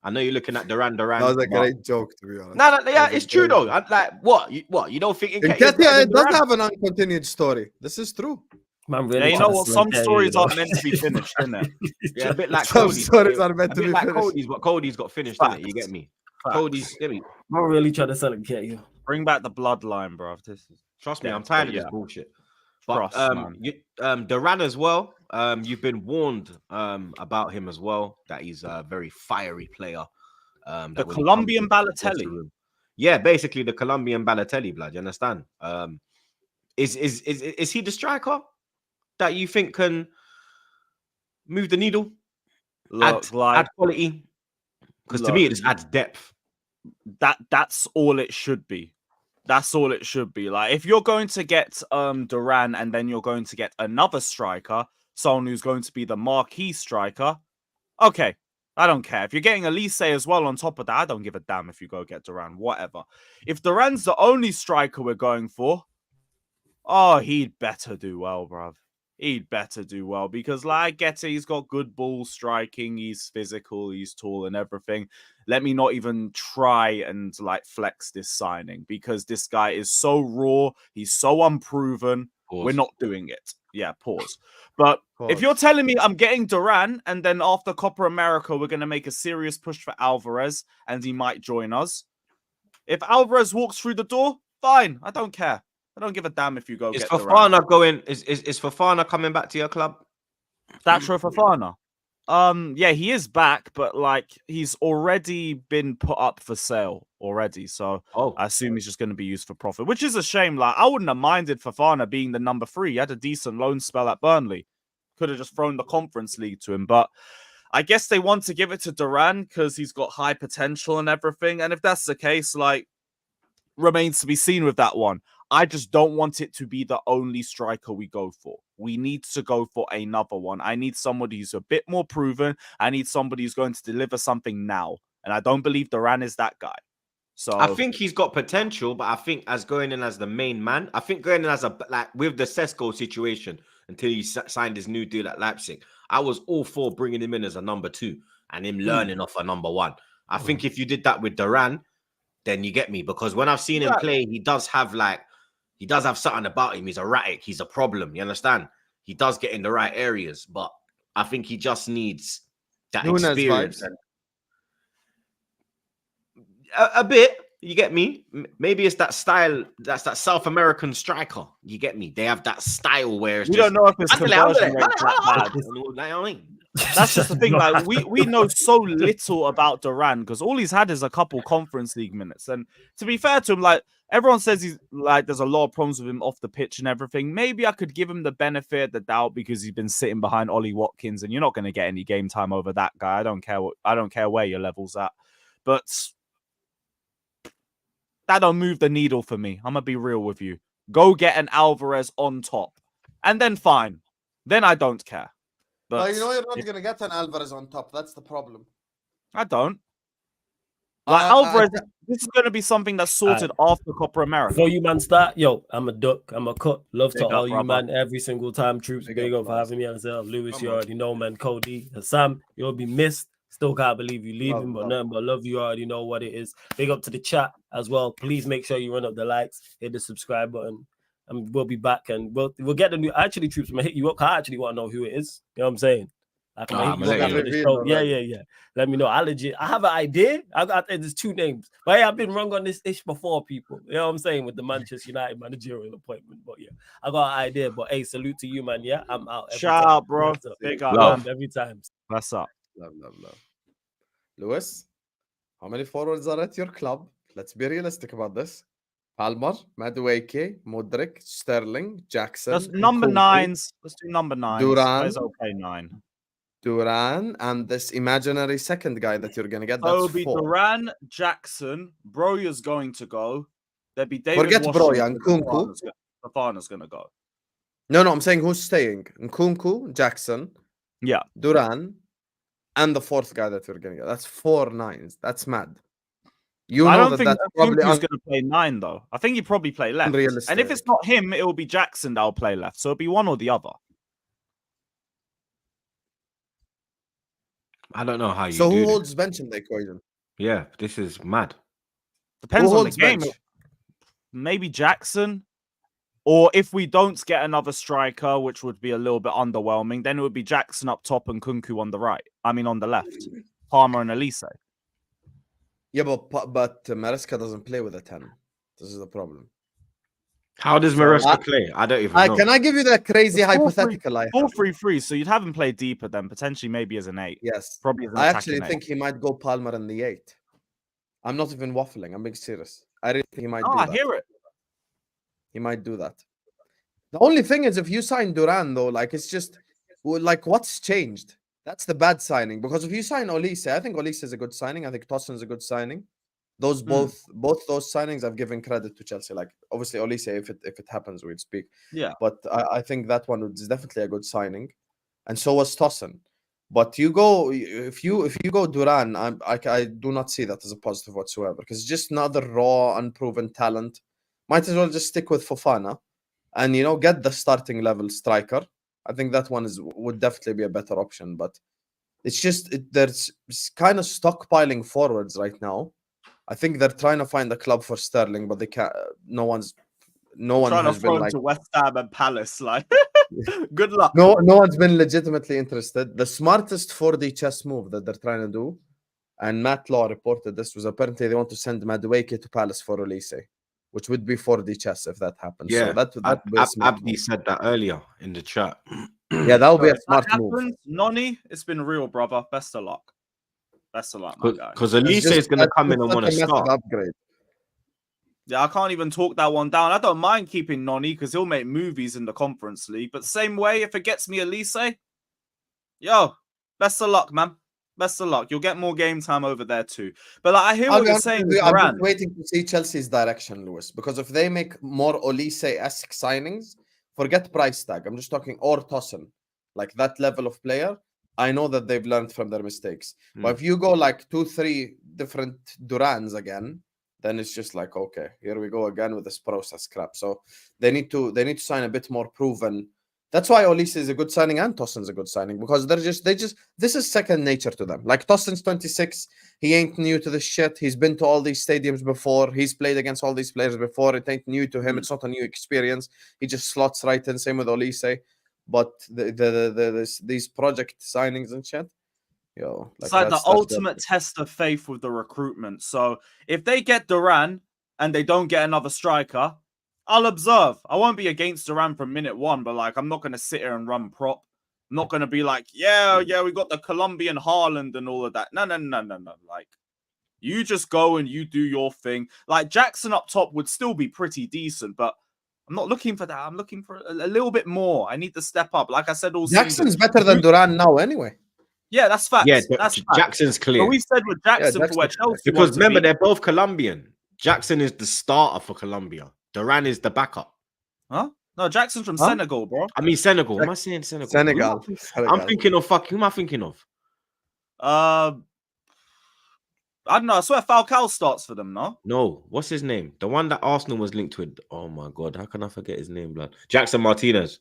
I know you're looking at Duran. That was a great joke, to be honest. No, yeah, it's true though. I'm like, what? You don't think Nketiah does have an uncontinued story? This is true. Man, really, yeah, you know what? Some stories aren't meant to be finished, innit? Yeah, a bit like some Cody's. stories are meant to be like finished. Cody's, but Cody's got finished, innit? You get me? Cody's, get me? I'm really trying to sell him, get you. Bring back the bloodline, bro. Trust me, I'm tired of this bullshit. But Trust, Duran as well. You've been warned about him as well, that he's a very fiery player. The Colombian Balotelli. Yeah, basically the Colombian Balotelli, blood. You understand? Is he the striker that you think can move the needle? Add quality? Because to me, it just adds depth. That's all it should be. That's all it should be. Like, if you're going to get Duran and then you're going to get another striker, someone who's going to be the marquee striker, okay, I don't care. If you're getting Elise as well on top of that, I don't give a damn if you go get Duran, whatever. If Duran's the only striker we're going for, oh, he'd better do well, bruv. He'd better do well because, like, I get it. He's got good ball striking. He's physical. He's tall and everything. Let me not even try and, like, flex this signing because this guy is so raw. He's so unproven. Pause. We're not doing it. Yeah, pause. But if you're telling me I'm getting Duran and then after Copa America, we're going to make a serious push for Alvarez and he might join us. If Alvarez walks through the door, fine. I don't care. I don't give a damn if you go get Fofana going. Is Fofana coming back to your club? Thatcher Fofana. Yeah, he is back, but like he's already been put up for sale already. So I assume he's just going to be used for profit, which is a shame. Like I wouldn't have minded Fofana being the number 3. He had a decent loan spell at Burnley. Could have just thrown the Conference League to him, but I guess they want to give it to Duran because he's got high potential and everything. And if that's the case, like remains to be seen with that one. I just don't want it to be the only striker we go for. We need to go for another one. I need somebody who's a bit more proven. I need somebody who's going to deliver something now. And I don't believe Duran is that guy. So I think he's got potential, but I think as going in as the main man, I think going in as a like with the Sesko situation until he signed his new deal at Leipzig, I was all for bringing him in as a number 2 and him learning off a number 1. I think if you did that with Duran, then you get me, because when I've seen him play, he does have something about him. He's erratic. He's a problem. You understand? He does get in the right areas, but I think he just needs that Nunes experience. vibes. A bit, you get me? Maybe it's that style, that's that South American striker. You get me? They have that style where it's we don't know if it's conversion rate that bad. That's just the thing. Like we know so little about Duran because all he's had is a couple Conference League minutes. And to be fair to him, like everyone says, he's like there's a lot of problems with him off the pitch and everything. Maybe I could give him the benefit of the doubt because he's been sitting behind Ollie Watkins, and you're not going to get any game time over that guy. I don't care where your level's at, but that don't move the needle for me. I'm gonna be real with you. Go get an Alvarez on top, and then fine. Then I don't care. But you know you're not going to get an Alvarez on top. That's the problem. I don't. Like Alvarez, this is going to be something that's sorted after Copa America. Before you man start, yo, I'm a duck, I'm a cut. Love to all you brother. man every single time. Troops, big up for having me on yourself. Lewis, you already know, man. Cody, Husam, you'll be missed. Still can't believe you leaving, but nothing but love. You already know what it is. Big up to the chat as well. Please make sure you run up the likes, hit the subscribe button. And we'll be back, and we'll get the new. Actually, Troops, I'm gonna hit you up. I actually want to know who it is. You know what I'm saying? I can hit you up after the show. Yeah. Let me know. I have an idea. There's 2 names, but hey, I've been wrong on this ish before, people. You know what I'm saying with the Manchester United managerial appointment. But yeah, I got an idea. But hey, salute to you, man. Yeah, I'm out. Shout out, bro. Big up, love every time. That's up. Love. Lewis, how many forwards are at your club? Let's be realistic about this. Palmer, Madueke, Modric, Sterling, Jackson. That's number 9s. Let's do number 9s. Duran. Okay, 9. Duran, and this imaginary second guy that you're going to get. So That's it'll be 4. Duran, Jackson, Broya's going to go. There'll be David Forget Broya and Washington. Nkunku. Fafana's going to go. No, I'm saying who's staying. Nkunku, Jackson, Duran, and the 4th guy that you're going to get. That's 4 9s. That's mad. I don't think probably he's going to play 9 though. I think he'd probably play left. And if it's not him, it will be Jackson that'll play left. So it'll be one or the other. I don't know how you. So who holds bench in the equation? Yeah, this is mad. Depends on the game. Bench? Maybe Jackson. Or if we don't get another striker, which would be a little bit underwhelming, then it would be Jackson up top and Nkunku on the right. I mean on the left. Palmer and Elise. Yeah, but Maresca doesn't play with a 10. This is the problem. How does Maresca play? I don't even know. Can I give you that crazy hypothetical? 4-3-3, so you'd have him play deeper then, potentially maybe as an 8. Yes. Probably as an I actually think 8. he might go Palmer in the 8. I'm not even waffling. I'm being serious. I really think he might do that. I hear it. He might do that. The only thing is if you sign Duran, though, like it's just like what's changed? That's the bad signing. Because if you sign Olise, I think Olise is a good signing. I think Tosun is a good signing. Those both those signings I've given credit to Chelsea. Like obviously Olise, if it happens, we'll speak. Yeah. But I think that one is definitely a good signing, and so was Tosun. But if you go Duran, I do not see that as a positive whatsoever because it's just another raw, unproven talent. Might as well just stick with Fofana, and get the starting level striker. I think that one would definitely be a better option. But it's just there's kind of stockpiling forwards right now. I think they're trying to find a club for Sterling, but they can't. No one trying has to been throw to West Ham and Palace. Like, good luck. No one's been legitimately interested. The smartest 4D chess move that they're trying to do, and Matt Law reported this, was apparently they want to send Madueke to Palace for Olise, which would be 4D chess if that happens. Yeah, so Abdi said that earlier in the chat. Yeah, that would be a smart move. Noni, it's been real, brother. Best of luck. Best of luck, my guy. Because Elise is going to come in and want to start. Upgrade. Yeah, I can't even talk that one down. I don't mind keeping Noni because he'll make movies in the Conference League. But same way, if it gets me Elise, yo, best of luck, man. Best of luck. You'll get more game time over there too. But like, I hear I'll what be you're honest saying with with you, I'm just Duran. waiting to see Chelsea's direction, Lewis. Because if they make more Olise-esque signings, forget price tag. I'm just talking or Tossen, like that level of player. I know that they've learned from their mistakes. But if you go like 2-3 different Durans again, then it's just like, okay, here we go again with this process crap. So they need to sign a bit more proven. That's why Olise is a good signing and Tossen's a good signing, because this is second nature to them. Like Tossen's 26, he ain't new to this shit. He's been to all these stadiums before. He's played against all these players before. It ain't new to him. It's not a new experience. He just slots right in. Same with Olise. But these project signings and shit, yo, It's like the ultimate test of faith with the recruitment. So if they get Duran and they don't get another striker, I'll observe. I won't be against Duran from minute one, but like I'm not going to sit here and run prop. I'm not going to be like, yeah, we got the Colombian Haaland and all of that. No. Like, you just go and you do your thing. Like Jackson up top would still be pretty decent, but I'm not looking for that. I'm looking for a little bit more. I need to step up. Like I said all Jackson's season. better than Duran now anyway. Yeah, that's facts. Yeah, that's Jackson's clear. But we said with Jackson for where Chelsea because want to remember be. they're both Colombian. Jackson is the starter for Colombia. Duran is the backup. Huh? No, Jackson's from Senegal, bro. I mean Senegal. Am I saying Senegal? Senegal. I'm thinking of Who am I thinking of? I don't know. I swear Falcao starts for them, no? No. What's his name? The one that Arsenal was linked with. Oh my god, how can I forget his name, blood? Jackson Martinez.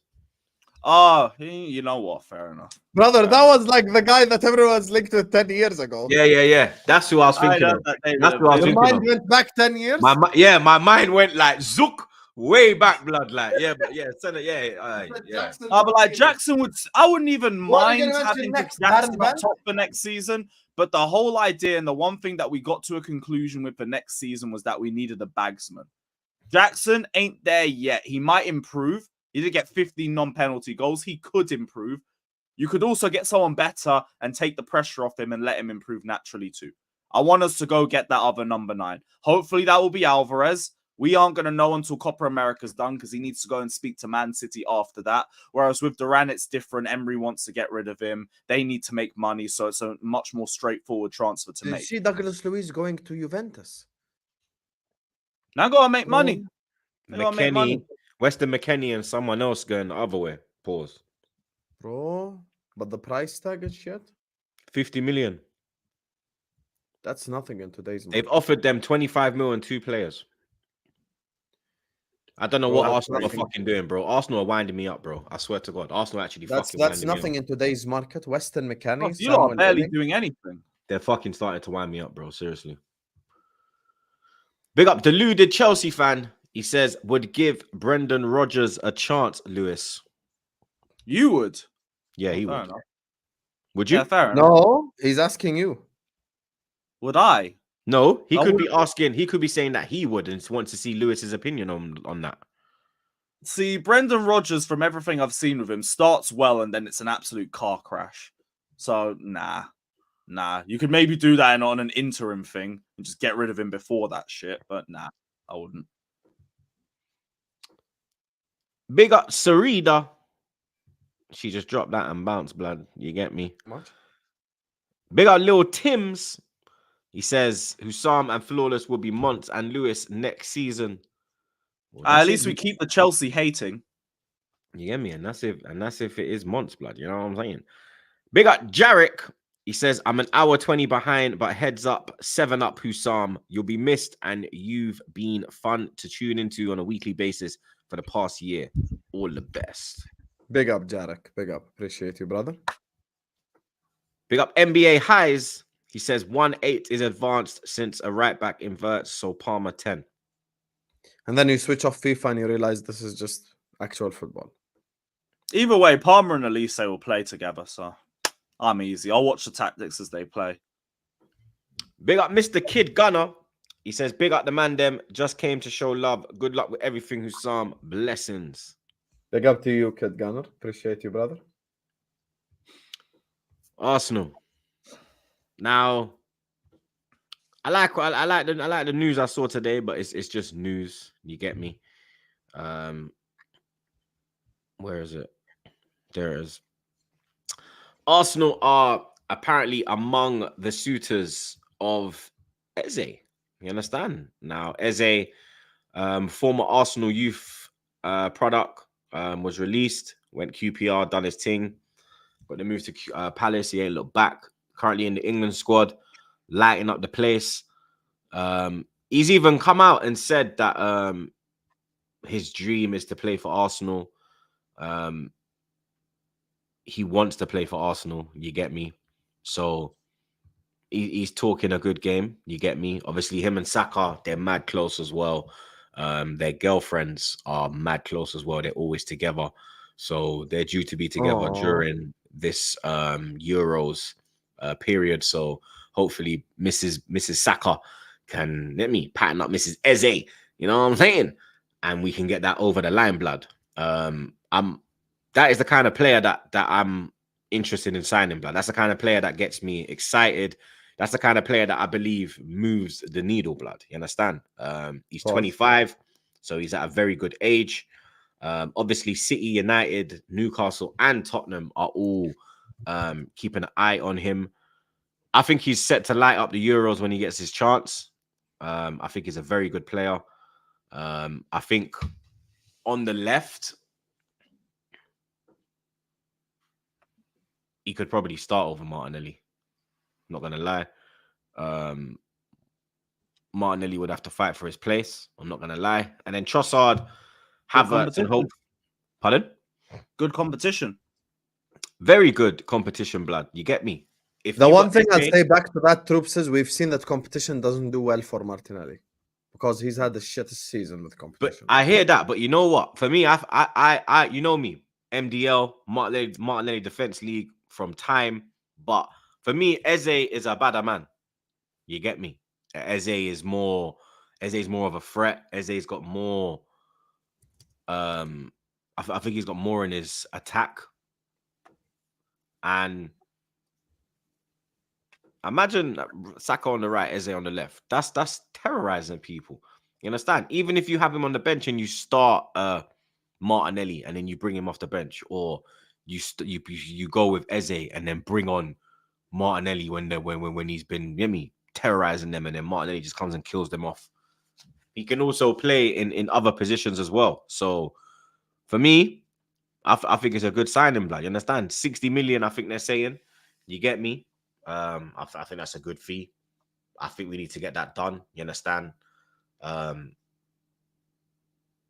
Oh, you know what? Fair enough. Brother, that was like the guy that everyone was linked with 10 years ago. Yeah. That's who I was thinking of. That's who I was Your thinking mind of. went back 10 years? My mind went like zook way back, blood. Like, yeah, but yeah, yeah. But like Jackson I wouldn't even What are you mind gonna having mention next, Jackson Darren up top for next season. But the whole idea and the one thing that we got to a conclusion with for next season was that we needed a bagsman. Jackson ain't there yet. He might improve. He did get 15 non-penalty goals. He could improve. You could also get someone better and take the pressure off him and let him improve naturally too. I want us to go get that other number 9. Hopefully that will be Alvarez. We aren't going to know until Copa America's done because he needs to go and speak to Man City after that. Whereas with Duran, it's different. Emery wants to get rid of him. They need to make money, so it's a much more straightforward transfer to Did you make. see Douglas Luiz going to Juventus? Now go and make money. McKennie, Weston McKennie and someone else going the other way. Pause. Bro, but the price tag is shit. 50 million. That's nothing in today's market. They've offered them 25 million and 2 players. I don't know what Arsenal are fucking doing, bro. Arsenal are winding me up, bro. I swear to God. Arsenal actually fucking That's nothing in today's market. Weston McKennie. You are barely doing anything. They're fucking starting to wind me up, bro. Seriously. Big up deluded Chelsea fan. He says, would give Brendan Rodgers a chance, Lewis. You would? Yeah, he would. Enough. Would you? Yeah, fair enough. No, he's asking you. Would I? No, he could be asking. He could be saying that he would and want to see Lewis's opinion on that. See, Brendan Rodgers, from everything I've seen with him, starts well and then it's an absolute car crash. So, nah. You could maybe do that on an interim thing and just get rid of him before that shit. But nah, I wouldn't. Big up Sarida. She just dropped that and bounced, blood. You get me? What? Big up Lil Tims. He says Husam and Flawless will be Monts and Lewis next season. Well, at least we keep the Chelsea hating. You get me? And that's if it is Monts, blood. You know what I'm saying? Big up Jarek. He says, I'm an hour 20 behind, but heads up, 7 up Husam. You'll be missed and you've been fun to tune into on a weekly basis for the past year. All the best. Big up, Jarek. Big up. Appreciate you, brother. Big up NBA Highs. He says 1-8 is advanced since a right back inverts, so Palmer 10. And then you switch off FIFA and you realize this is just actual football. Either way, Palmer and Elise will play together, so I'm easy. I'll watch the tactics as they play. Big up Mr. Kid Gunner. He says, big up the man them. Just came to show love. Good luck with everything, Husam. Blessings. Big up to you, Kid Gunner. Appreciate you, brother. Arsenal. Now, I like the news I saw today, but it's just news. You get me? Where is it? There it is. Arsenal are apparently among the suitors of EZE. You understand? Now, EZE, former Arsenal youth product, was released, went QPR, done his thing, got the move to Palace. He ain't looked back. Currently in the England squad, lighting up the place. He's even come out and said that his dream is to play for Arsenal. He wants to play for Arsenal. You get me? So he's talking a good game. You get me? Obviously, him and Saka, they're mad close as well. Their girlfriends are mad close as well. They're always together. So they're due to be together during this Euros period. So hopefully Mrs. Saka can let me pattern up Mrs. Eze. You know what I'm saying? And we can get that over the line, blood. That is the kind of player that I'm interested in signing, blood. That's the kind of player that gets me excited. That's the kind of player that I believe moves the needle, blood. You understand? He's 25, so he's at a very good age. Obviously, City, United, Newcastle, and Tottenham are all keeping an eye on him. I think he's set to light up the Euros when he gets his chance. I think he's a very good player. I think on the left, he could probably start over Martinelli. Not going to lie. Martinelli would have to fight for his place. I'm not going to lie. And then Trossard, Havertz, and Hope. Pardon? Good competition. Very good competition, blood. You get me? If the one thing I'd say back to that, Troops, is we've seen that competition doesn't do well for Martinelli because he's had the shittest season with competition. But I hear that. But you know what? For me, I you know me, MDL, Martinelli Defense League from time. But for me, Eze is a badder man. You get me? Eze is more of a threat. Eze's got more. I think he's got more in his attack. And imagine Saka on the right, Eze on the left. That's terrorizing people. You understand? Even if you have him on the bench and you start Martinelli and then you bring him off the bench, or you go with Eze and then bring on Martinelli when he's been terrorizing them, and then Martinelli just comes and kills them off. He can also play in other positions as well. So for me, I think it's a good signing, blood. You understand? 60 million, I think they're saying. You get me? I think that's a good fee. I think we need to get that done. You understand?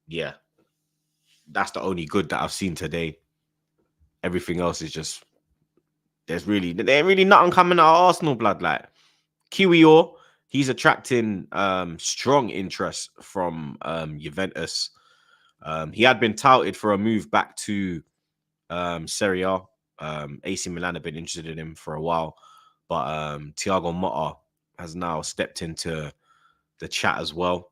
Yeah. That's the only good that I've seen today. Everything else is just there's really nothing coming out of Arsenal, blood. Like Kiwior, he's attracting strong interest from Juventus. He had been touted for a move back to Serie A. AC Milan have been interested in him for a while, but Thiago Motta has now stepped into the chat as well.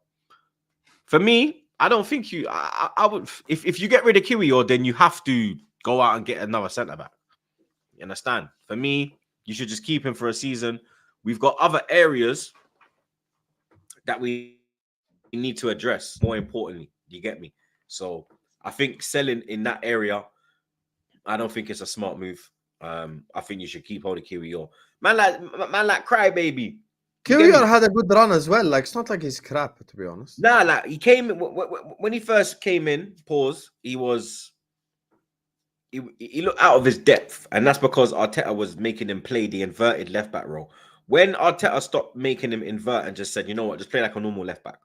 For me, I don't think I would. If you get rid of Kiwior, then you have to go out and get another centre back. You understand? For me, you should just keep him for a season. We've got other areas that we need to address. More importantly, you get me? So I think selling in that area, I don't think it's a smart move. I think you should keep holding Kiwior. Man like Crybaby. Kiwior had a good run as well. Like, it's not like he's crap, to be honest. Nah, like he came when he first came in. Pause. He looked out of his depth, and that's because Arteta was making him play the inverted left back role. When Arteta stopped making him invert and just said, you know what, just play like a normal left back.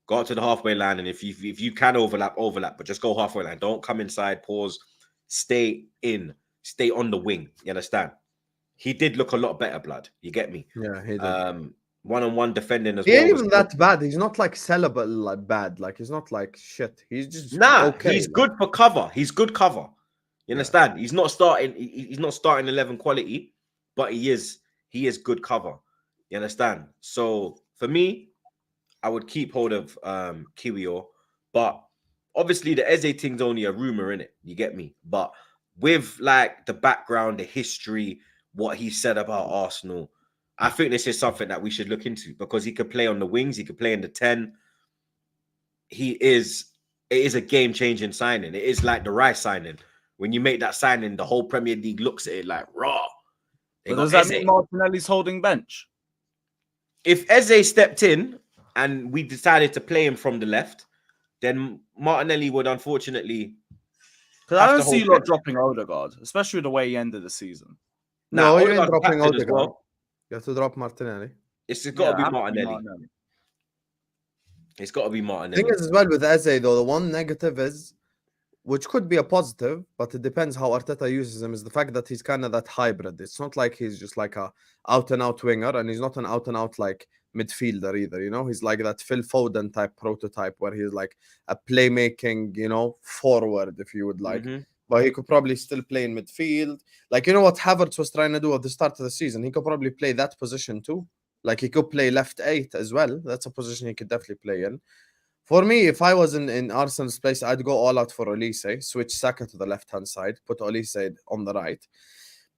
Go up to the halfway line, and if you can overlap, but just go halfway line. Don't come inside. Pause. Stay in. Stay on the wing. You understand? He did look a lot better, blood. You get me? Yeah, he did. One-on-one defending as he well. He ain't even that bad. He's not like sellable, like bad. Like, he's not like shit. He's just okay. He's good for cover. He's good cover. You understand? He's not starting. He's not starting 11 quality, but he is good cover. You understand? So for me, I would keep hold of Kiwior, but obviously the Eze thing's only a rumor, innit? You get me? But with like the background, the history, what he said about Arsenal, I think this is something that we should look into because he could play on the wings, he could play in the 10. It is a game-changing signing. It is like the Rice signing. When you make that signing, the whole Premier League looks at it like, raw. They But got does that Eze. mean Martinelli's holding bench? If Eze stepped in and we decided to play him from the left, then Martinelli would unfortunately. Because I have don't to see you hold lot bench. dropping Odegaard, especially the way he ended the season. No, you ain't Odegaard's dropping captain as Odegaard. well. You have to drop Martinelli. It's got to be has Martinelli. It's got to be The Martinelli. thing is, as well with Eze, though, the one negative is, which could be a positive, but it depends how Arteta uses him, is the fact that he's kind of that hybrid. It's not like he's just like a out and out winger, and he's not an out and out like midfielder either. You know, he's like that Phil Foden type prototype where he's like a playmaking, you know, forward, if you would like. Mhm. But he could probably still play in midfield. Like, you know what Havertz was trying to do at the start of the season? He could probably play that position too. Like, he could play left 8 as well. That's a position he could definitely play in. For me, if I was in Arsenal's place, I'd go all out for OLISE, switch Saka to the left-hand side, put OLISE on the right.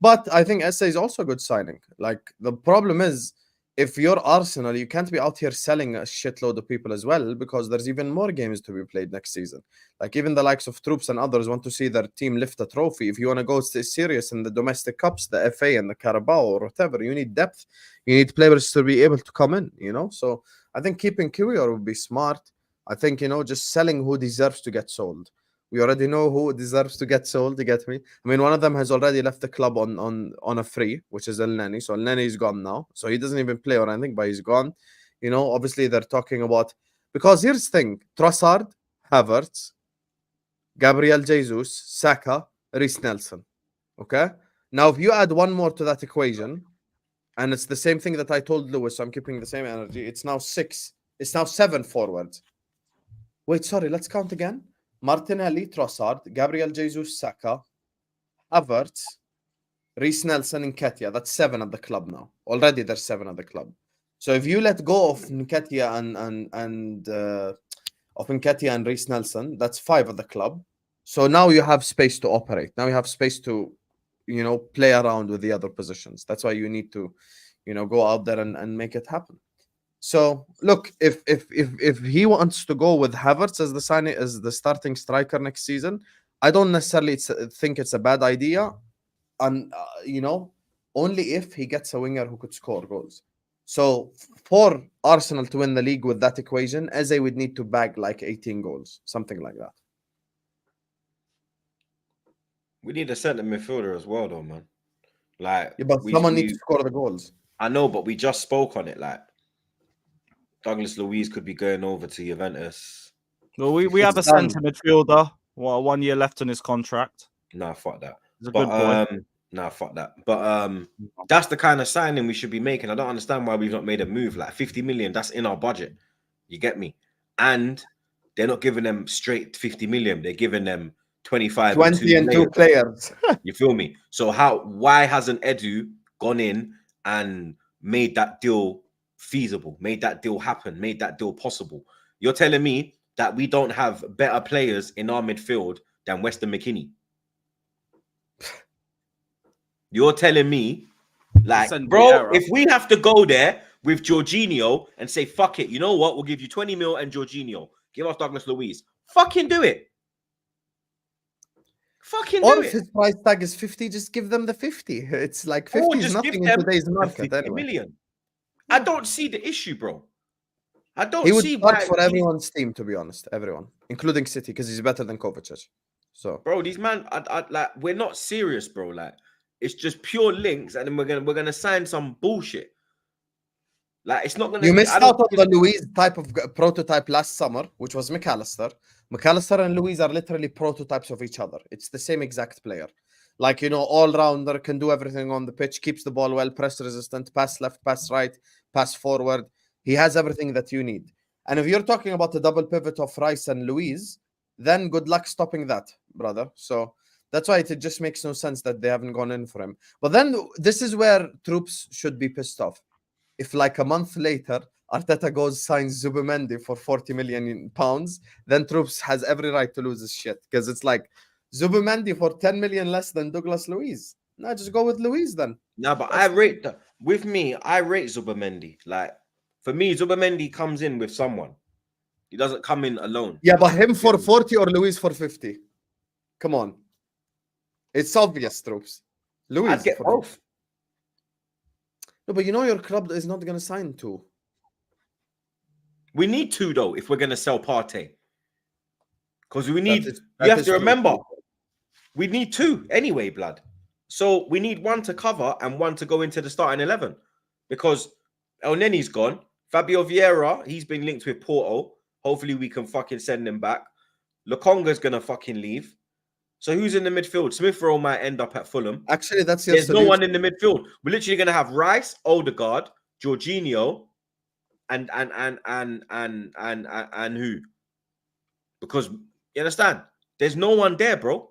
But I think Eze is also a good signing. Like, the problem is, if you're Arsenal, you can't be out here selling a shitload of people as well, because there's even more games to be played next season. Like, even the likes of Troops and others want to see their team lift a trophy. If you want to go stay serious in the domestic cups, the FA and the Carabao or whatever, you need depth. You need players to be able to come in, you know? So I think keeping Kiwior would be smart. I think, you know, just selling who deserves to get sold. We already know who deserves to get sold, you get me? I mean, one of them has already left the club on a free, which is El Neni. So El Neni is gone now. So he doesn't even play or anything, but he's gone. You know, obviously they're talking about... Because here's the thing. Trossard, Havertz, Gabriel Jesus, Saka, Reece Nelson. Okay? Now, if you add one more to that equation, and it's the same thing that I told Lewis, so I'm keeping the same energy, it's now 6. It's now 7 forwards. Wait, sorry, let's count again. Martinelli, Trossard, Gabriel Jesus, Saka, Havertz, Reece Nelson, and Nketiah. That's 7 at the club now. Already there's 7 at the club. So if you let go of Nketiah and Reece Nelson, that's 5 at the club. So now you have space to operate. Now you have space to, you know, play around with the other positions. That's why you need to, you know, go out there and make it happen. So look, if he wants to go with Havertz as the starting striker next season, I don't necessarily think it's a bad idea, and you know, only if he gets a winger who could score goals. So for Arsenal to win the league with that equation, Eze would need to bag like 18 goals, something like that. We need a centre midfielder as well, though, man. Like, Yeah, but someone needs to score the goals. I know, but we just spoke on it. Like, Douglas Luiz could be going over to Juventus. Well, we have a centre midfielder. 1 year left on his contract. Nah, fuck that. He's a good boy. Nah, fuck that. But that's the kind of signing we should be making. I don't understand why we've not made a move. Like 50 million, that's in our budget. You get me? And they're not giving them straight 50 million. They're giving them 25 20 and 2 players. You feel me? So why hasn't Edu gone in and made that deal feasible, made that deal happen, made that deal possible? You're telling me that we don't have better players in our midfield than Weston McKennie? You're telling me, like, bro, if we have to go there with Jorginho and say, fuck it, you know what? We'll give you 20 mil and Jorginho. Give us Douglas Luiz. Fucking do it. Fucking do it. Or if his price tag is 50, just give them the 50. It's like 50 is nothing in today's market anyway. Million. I don't see the issue, bro. I don't he would see start why for everyone's team, to be honest. Everyone, including City, because he's better than Kovacic. So, bro, these man, like, we're not serious, bro. Like, it's just pure links, and then we're gonna sign some bullshit. Like, it's not gonna. You missed out on the Luiz type of prototype last summer, which was McAllister. McAllister and Luiz are literally prototypes of each other. It's the same exact player. Like, you know, all-rounder, can do everything on the pitch, keeps the ball well, press resistant, pass left, pass right, pass forward. He has everything that you need. And if you're talking about the double pivot of Rice and Luiz, then good luck stopping that, brother. So that's why it just makes no sense that they haven't gone in for him. But then this is where Troops should be pissed off. If like a month later, Arteta goes signs Zubimendi for 40 million pounds, then Troops has every right to lose his shit. Because it's like, Zubimendi for 10 million less than Douglas Luiz. No, just go with Luiz then. No, but I rate Zubimendi. Like, for me, Zubimendi comes in with someone. He doesn't come in alone. Yeah, but him for 40 or Luiz for 50? Come on. It's obvious, Troops. Luiz. I'd get both. No, but you know your club is not going to sign 2. We need 2 though if we're gonna sell Partey. Because we That need. is- You that have is to true. remember, we need 2 anyway, blood. So we need 1 to cover and 1 to go into the starting 11 because El Neni's gone. Fabio Vieira, he's been linked with Porto. Hopefully we can fucking send him back. Lokonga's gonna fucking leave. So who's in the midfield? Smith Rowe might end up at Fulham. Actually, that's your There's solution. no one in the midfield. We're literally gonna have Rice, Odegaard, Jorginho, and who? Because you understand, there's no one there, bro.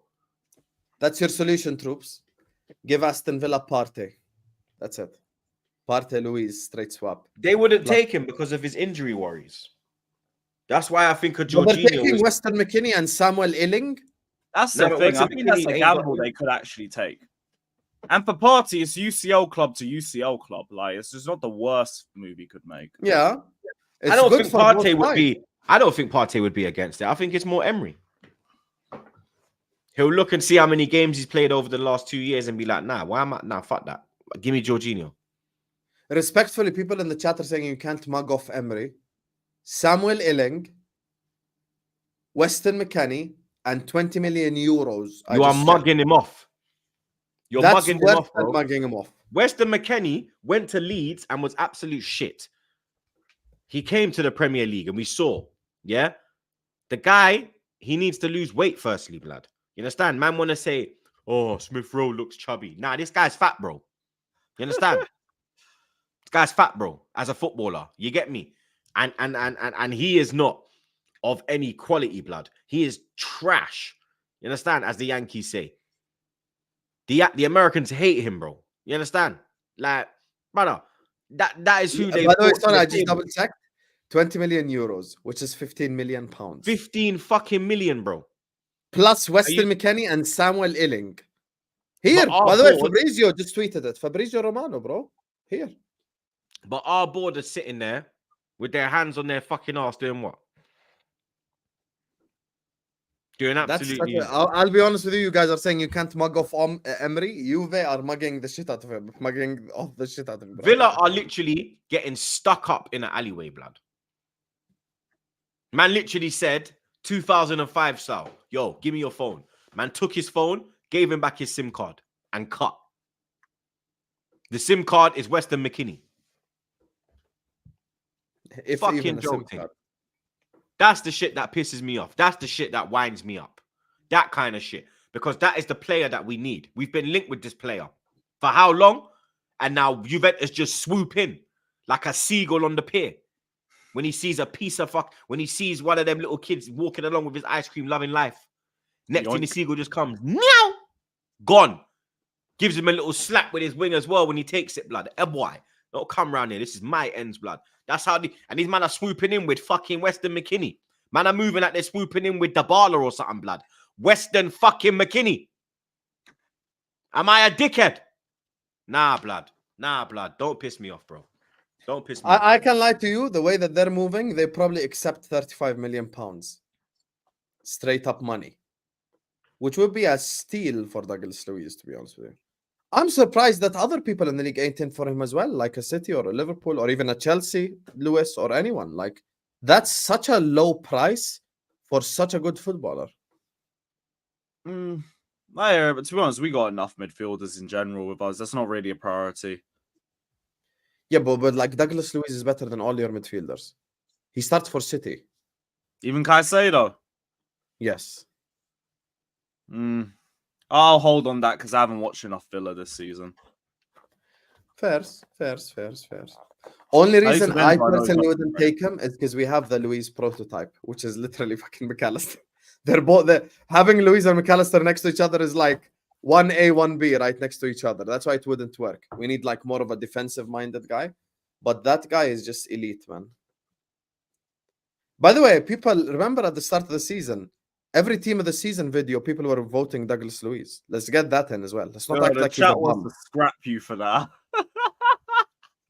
That's your solution, troops. Give Aston Villa Partey. That's it. Partey, Luis, straight swap. They wouldn't Plus- take him because of his injury worries. That's why I think a But they're Jorginho taking was. Weston McKennie and Samuel Illing. That's No, the but thing. what's I the think that's thing a he gamble got- they could actually take. And for Party, it's UCL club to UCL club. Like, it's just not the worst move he could make. Yeah. It's I don't good think for both Partey would sides. be. I don't think Partey would be against it. I think it's more Emery. He'll look and see how many games he's played over the last 2 years and be like, nah, why am I? Nah, fuck that. Give me Jorginho. Respectfully, people in the chat are saying you can't mug off Emery. Samuel Illing, Weston McKennie, and 20 million euros. You are mugging him off. You're That's mugging him worse off, than bro. mugging him off. Weston McKennie went to Leeds and was absolute shit. He came to the Premier League and we saw, yeah, the guy, he needs to lose weight firstly, blood. You understand? Man want to say, oh, Smith Rowe looks chubby. Nah, this guy's fat, bro. You understand? This guy's fat, bro, as a footballer. You get me? And he is not of any quality, blood. He is trash. You understand? As the Yankees say. The Americans hate him, bro. You understand? Like, brother, that is who they. By the way, brought to sorry, the I just table. double checked. 20 million euros, which is 15 million pounds. 15 fucking million, bro. Plus Weston you- McKennie and Samuel Illing. Here, But our by the way, board- Fabrizio just tweeted it. Fabrizio Romano, bro. Here. But our board are sitting there with their hands on their fucking ass doing what? Doing That's absolutely. I'll be honest with you. You guys are saying you can't mug off Emery. Juve are mugging the shit out of him. Mugging off the shit out of him. Bro. Villa are literally getting stuck up in an alleyway, blood. Man literally said 2005 style. Yo, give me your phone. Man took his phone, gave him back his SIM card, and cut. The SIM card is Weston McKennie. If Fucking even a SIM joking. card. That's the shit that pisses me off. That's the shit that winds me up. That kind of shit. Because that is the player that we need. We've been linked with this player. For how long? And now Juventus just swoop in like a seagull on the pier. When he sees a piece of fuck, when he sees one of them little kids walking along with his ice cream, loving life. Next thing the seagull just comes, meow, gone. Gives him a little slap with his wing as well when he takes it, blood. Boy, don't come round here. This is my ends, blood. That's how and these man are swooping in with fucking Weston McKennie. Man are moving like they're swooping in with Dybala or something, blood. Weston fucking McKennie. Am I a dickhead? Nah, blood. Nah, blood. Don't piss me off, bro. Don't piss me off. I can lie to you. The way that they're moving, they probably accept 35 million pounds. Straight up money. Which would be a steal for Douglas Luiz, to be honest with you. I'm surprised that other people in the league ain't in for him as well, like a City or a Liverpool or even a Chelsea, Lewis or anyone. Like, that's such a low price for such a good footballer. Yeah, but to be honest, we got enough midfielders in general with us. That's not really a priority. Yeah, but like Douglas Luiz is better than all your midfielders. He starts for City. Even Caicedo. Yes. I'll hold on that because I haven't watched enough Villa this season. Fairs. Only At least reason it I depends, I know personally he's wouldn't not take him is because we have the Luis prototype, which is literally fucking McAllister. They're both having Luis and McAllister next to each other is like 1A, 1B right next to each other. That's why it wouldn't work. We need like more of a defensive minded guy. But that guy is just elite, man. By the way, people remember at the start of the season, every team of the season video, people were voting Douglas Luiz. Let's get that in as well. Let's not act The like he's a chat wants bum. to scrap you for that.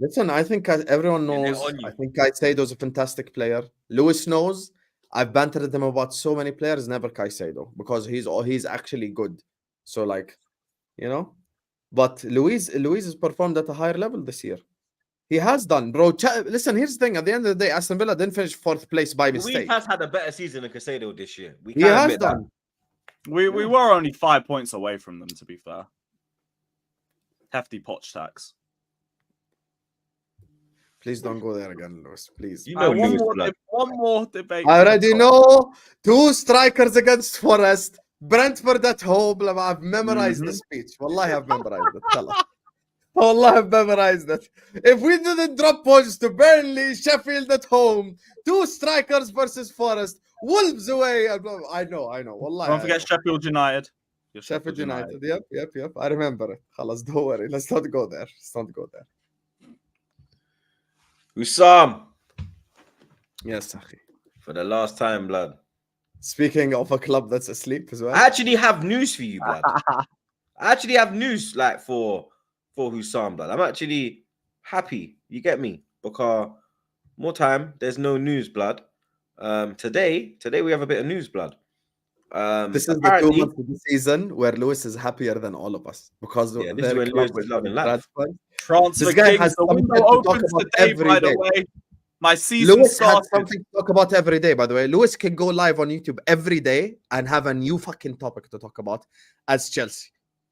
Listen, I think everyone Yeah, they're knows. on you. I think Caicedo's a fantastic player. Lewis knows. I've bantered him about so many players, never Caicedo, because he's actually good. So like, you know, but Luis has performed at a higher level this year. He has done, bro. Listen, here's the thing. At the end of the day, Aston Villa didn't finish 4th place by mistake. Luis has had a better season than Caicedo this year. We He can has admit that. done. We were only 5 points away from them, to be fair. Hefty Poch tax. Please don't go there again, Lewis. Please. You know one, Lewis, more blood. one more debate. I already know 2 strikers against Forest. Brentford at home. I've memorized the speech. Wallahi, I've memorized it. Tell us. Wallah, I've memorized it. If we didn't drop points to Burnley, Sheffield at home, 2 strikers versus Forest, Wolves away. I know. Wallah, Don't forget Sheffield United. Sheffield United. Yep. I remember it. Khalas, don't worry. Let's not go there. Husam. Yes, Akhi. For the last time, blood. Speaking of a club that's asleep as well. I actually have news for you, blood. I actually have news like for Husam, blood. I'm actually happy. You get me? Because more time, there's no news, blood. Today we have a bit of news, blood. This is the 2 months of the season where Lewis is happier than all of us because this is when Lewis is loving life. Transfer guy Kings, has the something window to talk opens about today, every by the day. way. My season Lewis started. has something to talk about every day, by the way. Lewis can go live on YouTube every day and have a new fucking topic to talk about as Chelsea.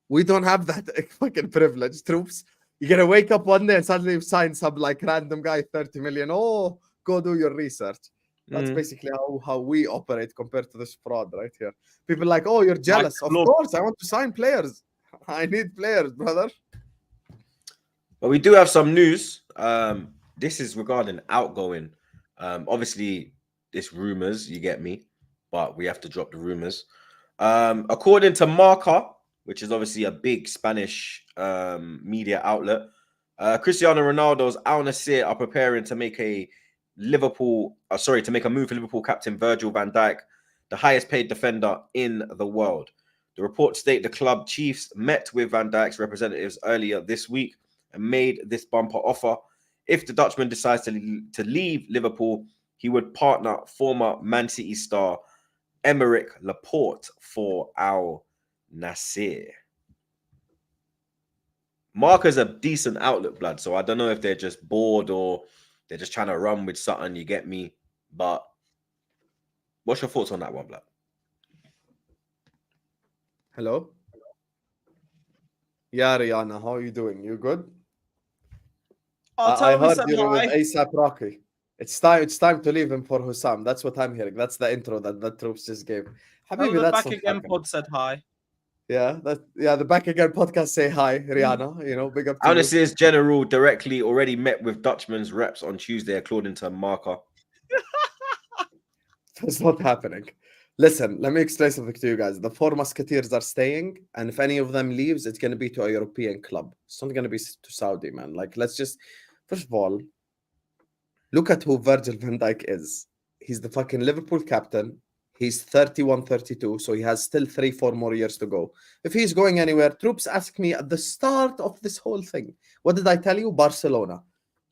We don't have that fucking privilege, troops. You're going to wake up one day and suddenly you sign some like random guy 30 million. Oh, go do your research. That's basically how we operate compared to this fraud right here. People are like, oh, you're jealous. Of course, I want to sign players. I need players, brother. But we do have some news. This is regarding outgoing. Obviously, it's rumors, you get me, but we have to drop the rumors. According to Marca, which is obviously a big Spanish media outlet, Cristiano Ronaldo's Al Nassr are preparing to make a move for Liverpool captain Virgil van Dijk, the highest paid defender in the world. The reports state the club chiefs met with Van Dijk's representatives earlier this week and made this bumper offer. If the Dutchman decides to leave Liverpool, he would partner former Man City star Aymeric Laporte for Al Nassr. Marca's a decent outlet, blood, so I don't know if they're just bored or they're just trying to run with something, you get me? But what's your thoughts on that one, blood? Hello? Yeah, Rihanna, how are you doing? You good? I heard you're with ASAP Rocky. It's time to leave him for Husam. That's what I'm hearing. That's the intro that Troops just gave. Habibi, the Back Again pod said hi. Yeah, the Back Again podcast say hi, Rihanna. You know, big up to Al Nassr's general directly already met with Dutchman's reps on Tuesday, according to Marca. That's not happening. Listen, let me explain something to you guys. The 4 Musketeers are staying, and if any of them leaves, it's going to be to a European club. It's not going to be to Saudi, man. Like, let's just, first of all, look at who Virgil van Dijk is. He's the fucking Liverpool captain. He's 31, 32, so he has still 3-4 more years to go. If he's going anywhere, Troops asked me at the start of this whole thing, what did I tell you? Barcelona.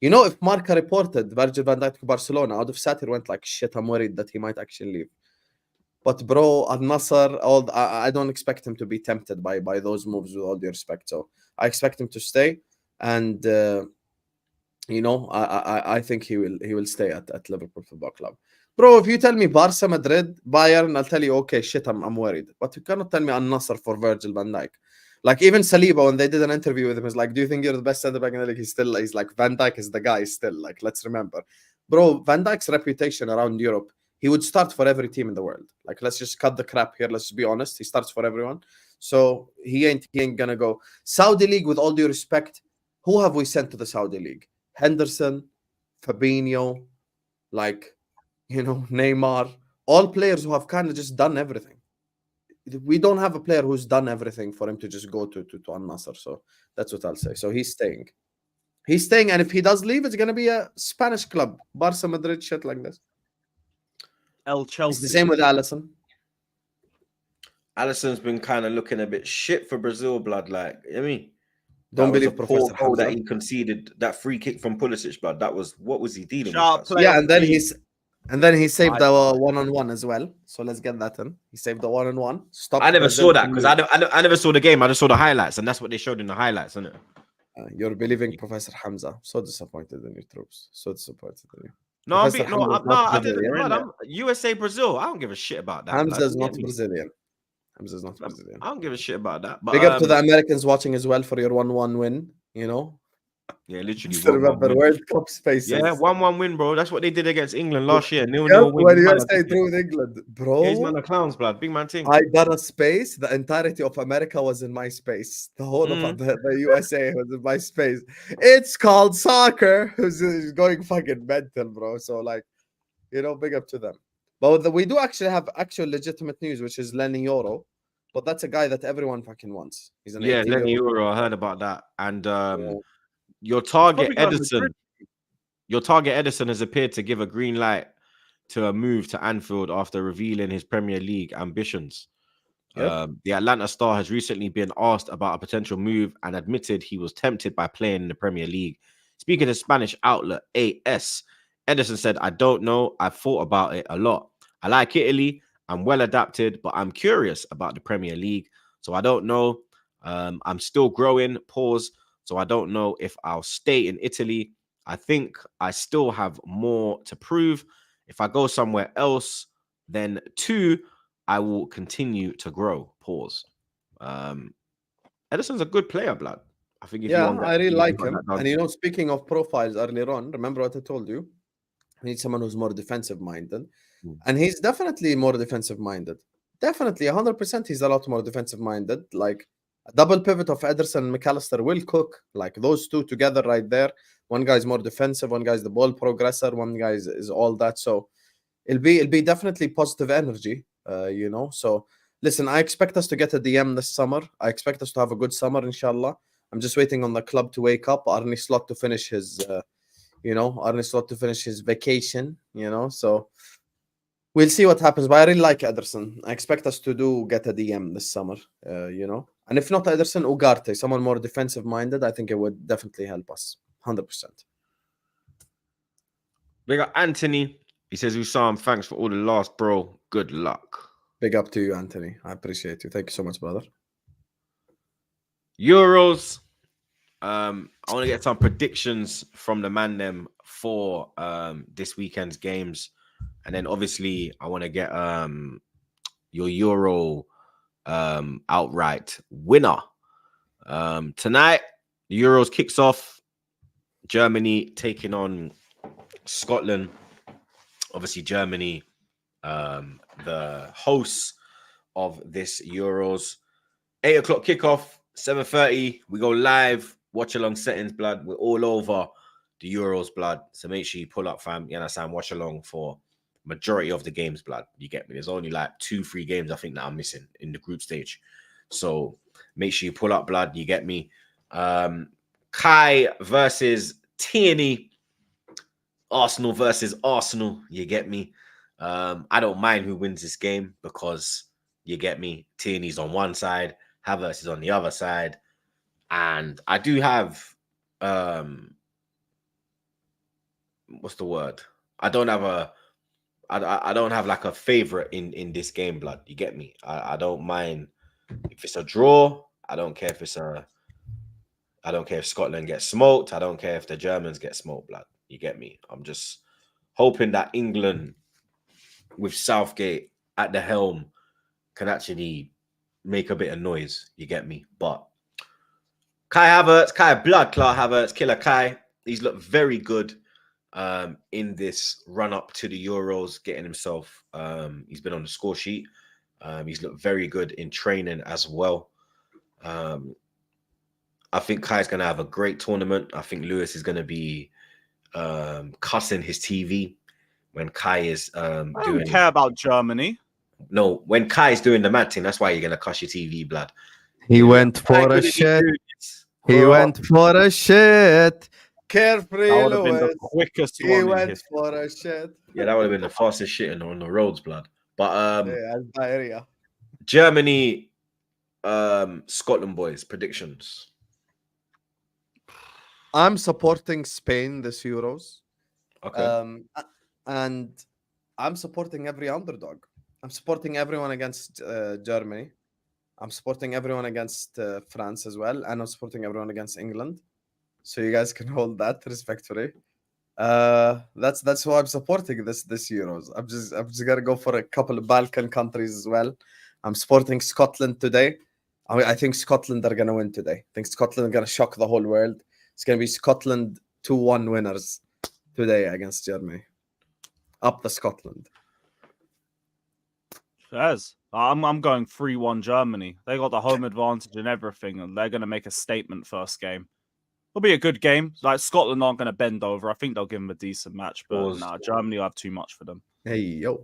You know, if Marca reported Virgil van Dijk to Barcelona, out of Satir went like, shit, I'm worried that he might actually leave. But bro, Al Nassr, I don't expect him to be tempted by those moves with all due respect. So I expect him to stay, and you know, I think he will stay at Liverpool Football Club. Bro, if you tell me Barca, Madrid, Bayern, I'll tell you, okay, shit, I'm worried. But you cannot tell me Al Nassr for Virgil van Dijk. Like even Saliba, when they did an interview with him, is like, do you think you're the best center back in the league? He's like, Van Dijk is the guy still. Like, let's remember. Bro, Van Dijk's reputation around Europe, he would start for every team in the world. Like, let's just cut the crap here. Let's just be honest. He starts for everyone. So he ain't gonna go. Saudi League, with all due respect, who have we sent to the Saudi League? Henderson, Fabinho, like, you know, Neymar, all players who have kind of just done everything. We don't have a player who's done everything for him to just go to Al Nassr. So that's what I'll say. So he's staying. He's staying, and if he does leave, it's gonna be a Spanish club, Barca, Madrid, shit like this. Chelsea. It's the same with Alisson. Alisson's been kind of looking a bit shit for Brazil, blood. Like, I mean, don't believe Professor goal that he conceded, that free kick from Pulisic, blood. That was, what was he dealing with? Yeah, and then he saved the one-on-one as well. So let's get that in. He saved the one-on-one. I never saw that because I never saw the game. I just saw the highlights, and that's what they showed in the highlights, isn't it? You're believing Professor Hamza. So disappointed in your troops. So disappointed in you. No, Professor no, Hamza is no, not I didn't. Brazilian. Blood, I'm USA, Brazil. I don't give a shit about that. Hamza blood. is You not get me? Brazilian. Hamza is not Brazilian. I don't give a shit about that. But Big up to the Americans watching as well for your 1-1 win. You know, yeah, literally. just remember World Cup spaces. Yeah, 1-1 win, bro. That's what they did against England last year. 0-0 Yep, win. when Big man, USA drew with England, bro. yeah, he's man of clowns, blood. Big man thing. I got a space. The entirety of America was in my space. The whole of the USA was in my space. It's called soccer. Who's going fucking mental, bro. So like, you know, big up to them. But we do actually have actual legitimate news, which is Lenny Yoro. But that's a guy that everyone fucking wants. He's an Yeah, 18-year-old. Lenny Euro. I heard about that. And Yeah. your target probably going to Edison, Madrid. your target Edison has appeared to give a green light to a move to Anfield after revealing his Premier League ambitions. Yep. The Atlanta Star has recently been asked about a potential move and admitted he was tempted by playing in the Premier League. Speaking to Spanish outlet AS, Edison said, "I don't know. I've thought about it a lot. I like Italy. I'm well adapted, but I'm curious about the Premier League. So I don't know. I'm still growing. Pause. So I don't know if I'll stay in Italy. I think I still have more to prove. If I go somewhere else, then 2, I will continue to grow." Pause. Edison's a good player, blood. I think if you want that, I really you like got him. that done. And you know, speaking of profiles earlier on, remember what I told you? We need someone who's more defensive minded. And he's definitely more defensive minded. Definitely 100%. He's a lot more defensive minded. Like a double pivot of Ederson and McAllister will cook. Like those two together right there. One guy's more defensive, one guy's the ball progressor, one guy is all that. So it'll be definitely positive energy, you know. So listen, I expect us to get a DM this summer. I expect us to have a good summer, inshallah. I'm just waiting on the club to wake up. Arne Slot to finish his, Arne Slot to finish his vacation, you know. So we'll see what happens. But I really like Ederson. I expect us to get a DM this summer, you know. And if not Ederson, Ugarte, someone more defensive minded, I think it would definitely help us, 100%. We got Anthony. He says, "Husam, thanks for all the laughs, bro. Good luck." Big up to you, Anthony. I appreciate you. Thank you so much, brother. Euros. I want to get some predictions from the man them for this weekend's games, and then obviously I want to get your Euro outright winner. Tonight, the Euros kicks off. Germany taking on Scotland. Obviously, Germany, the hosts of this Euros. 8 o'clock kickoff, 7:30. We go live. Watch along settings, blood. We're all over the Euros, blood. So make sure you pull up, fam. You understand? Watch along for majority of the games, blood. You get me? There's only like 2-3 games I think that I'm missing in the group stage. So make sure you pull up, blood. You get me? Kai versus Tierney. Arsenal versus Arsenal. You get me? I don't mind who wins this game because you get me. Tierney's on one side, Havertz is on the other side, and I do have what's the word? I don't have like a favorite in this game, blood. You get me? I don't mind if it's a draw. I don't care if Scotland gets smoked. I don't care if the Germans get smoked, blood. You get me? I'm just hoping that England, with Southgate at the helm, can actually make a bit of noise. You get me? But Kai Blood Clot Havertz, Killer Kai, he's looked very good in this run up to the Euros, getting himself. He's been on the score sheet. He's looked very good in training as well. I think Kai's going to have a great tournament. I think Lewis is going to be cussing his TV when Kai is I don't care about Germany. No, when Kai is doing the mad thing, that's why you're going to cuss your TV, blood. He went for a shit. He went for a shit. Carefree That would have been the Lewis. quickest He one in went history. for a shit. Yeah, that would have been the fastest shit on the roads, blood. But Yeah, diarrhea. Germany, Scotland boys, predictions. I'm supporting Spain this Euros. Okay. And I'm supporting every underdog. I'm supporting everyone against Germany. I'm supporting everyone against France as well. And I'm supporting everyone against England. so you guys can hold that respectfully. That's who I'm supporting this Euros. I'm just gonna go for a couple of Balkan countries as well. I'm supporting Scotland today. I think Scotland are gonna win today. I think Scotland are gonna shock the whole world. It's gonna be Scotland 2-1 winners today against Germany. Up the Scotland. Yes. I'm going 3-1 Germany. They got the home advantage and everything, and they're gonna make a statement first game. It'll be a good game. Like Scotland aren't gonna bend over. I think they'll give them a decent match, but Pause. nah, Germany will have too much for them. Hey yo.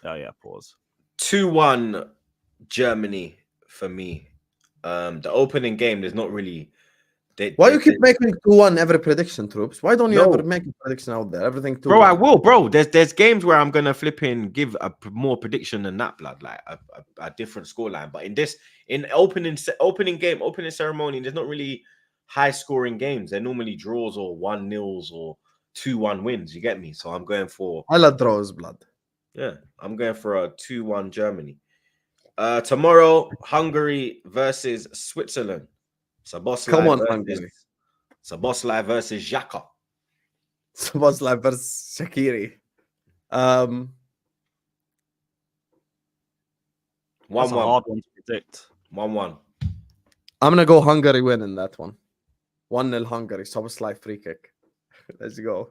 Oh yeah, pause. 2-1 Germany for me. The opening game, there's not really. Why you keep making 2-1 every prediction, Troops? Why don't you No. ever make a prediction out there? Everything 2-1. Bro, I will, bro. There's games where I'm gonna flip in, give a more prediction than that, blood, like a different scoreline. But in opening ceremony, there's not really high scoring games. They're normally draws or 1-0s or 2-1 wins. You get me? So I'm going for I love draws, blood. yeah, I'm going for a 2-1 Germany. Tomorrow, Hungary versus Switzerland. Come on, Hungary. Szoboszlai versus Xhaka. Szoboszlai versus Shaqiri. That's a 1-1. hard one to predict. 1-1. I'm gonna go Hungary win in that one. 1-0 Hungary. Szoboszlai free kick. Let's go.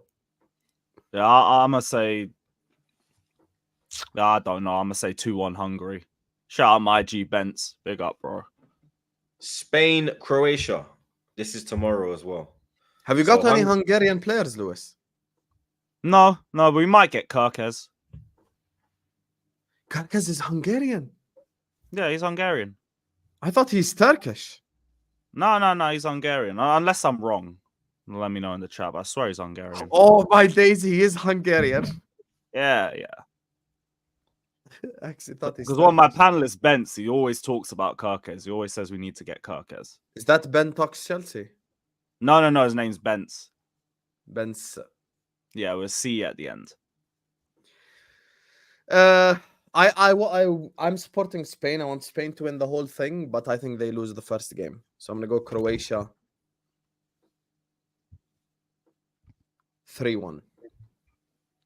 Yeah, I'm gonna say. I don't know. I'm gonna say 2-1 Hungary. Shout out my G Bents. Big up, bro. Spain, Croatia. This is tomorrow as well. Have you got any Hungarian players, Lewis? No, but we might get Kirkez. Kirkez is Hungarian. Yeah, he's Hungarian. I thought he's Turkish. No, he's Hungarian. Unless I'm wrong. Let me know in the chat. But I swear he's Hungarian. Oh, my days, he is Hungarian. Yeah. I actually thought he's Because one of my panelists, Bents, he always talks about Kirkez. He always says we need to get Kirkez. Is that Ben Talks Chelsea? No. His name's Bents. Ben's. Yeah, with C at the end. I'm supporting Spain. I want Spain to win the whole thing, but I think they lose the first game. So I'm gonna go Croatia. 3-1.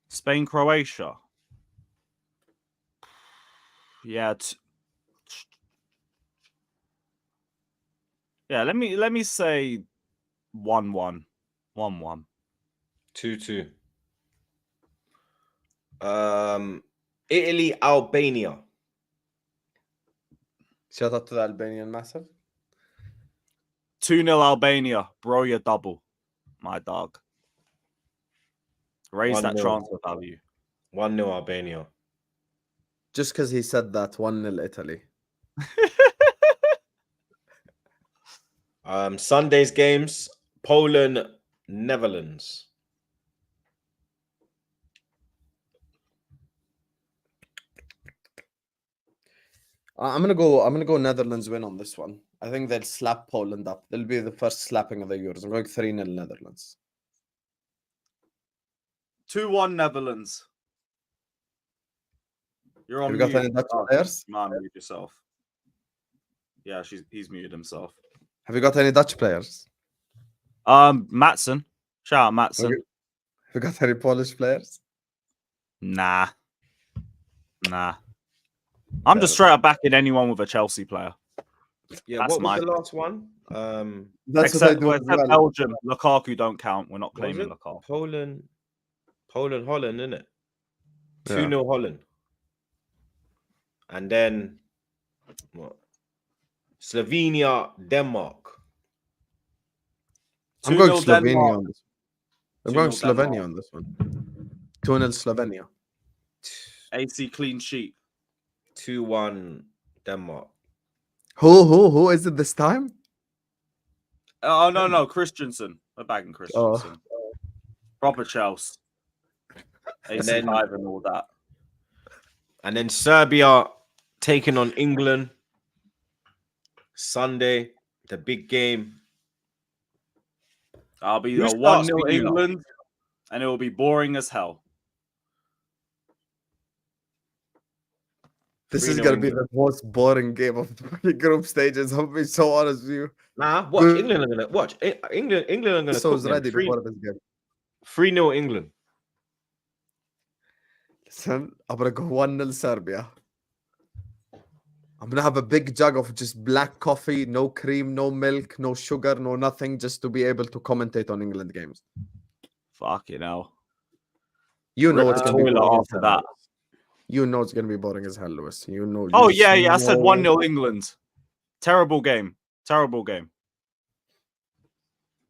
Spain, Croatia. Yeah. Let me say 1-1. 1-1. 2-2. Italy, Albania. Shout out to the Albanian massive. 2-0 Albania. Bro, you're double. My dog. Raise that 1-0. transfer value. 1-0 Albania. Just because he said that, 1-0 Italy. Sunday's games, Poland, Netherlands. I'm gonna go Netherlands win on this one. I think they'll slap Poland up. They'll be the first slapping of the Euros. I'm going 3-0 Netherlands. 2-1 Netherlands. You're on Have you got mute. any Dutch players? Man, mute yourself. Yeah, he's muted himself. Have you got any Dutch players? Matson. Shout out Matson. Okay. Have you got any Polish players? Nah. I'm just straight up backing anyone with a Chelsea player. Yeah, That's what was my- the last one? That's what I Except do as well. Belgium. Lukaku don't count. We're not What was claiming it? Lukaku. Holland, isn't it? Yeah. 2-0 Holland. And then what? Slovenia, Denmark. I'm going 2-0 Slovenia Denmark. on this. I'm going 2-0 Slovenia Denmark. on this one. 2-0 Slovenia. AC clean sheet. 2-1 Denmark. Who is it this time? Oh, no. Christensen. We're bagging Christensen. Proper Chelsea. AC 5 and all that. And then Serbia taking on England. Sunday, the big game. I'll be Who a starts 1-0 for you lot? England, and it will be boring as hell. This 3-0 is gonna be England. the most boring game of the fucking group stages. I'll be so honest with you. Nah, watch. Good. England are gonna watch. England are gonna So cook was them. ready before this game. 3-0 England. Listen, I'm gonna go 1-0 Serbia. I'm gonna have a big jug of just black coffee, no cream, no milk, no sugar, no nothing, just to be able to commentate on England games. Fucking hell. You know it's gonna be Toilet boring as after hell. that. You know it's gonna be boring as hell, Lewis. You know. Oh, you yeah. I said know- 1-0 England. Terrible game. Terrible game.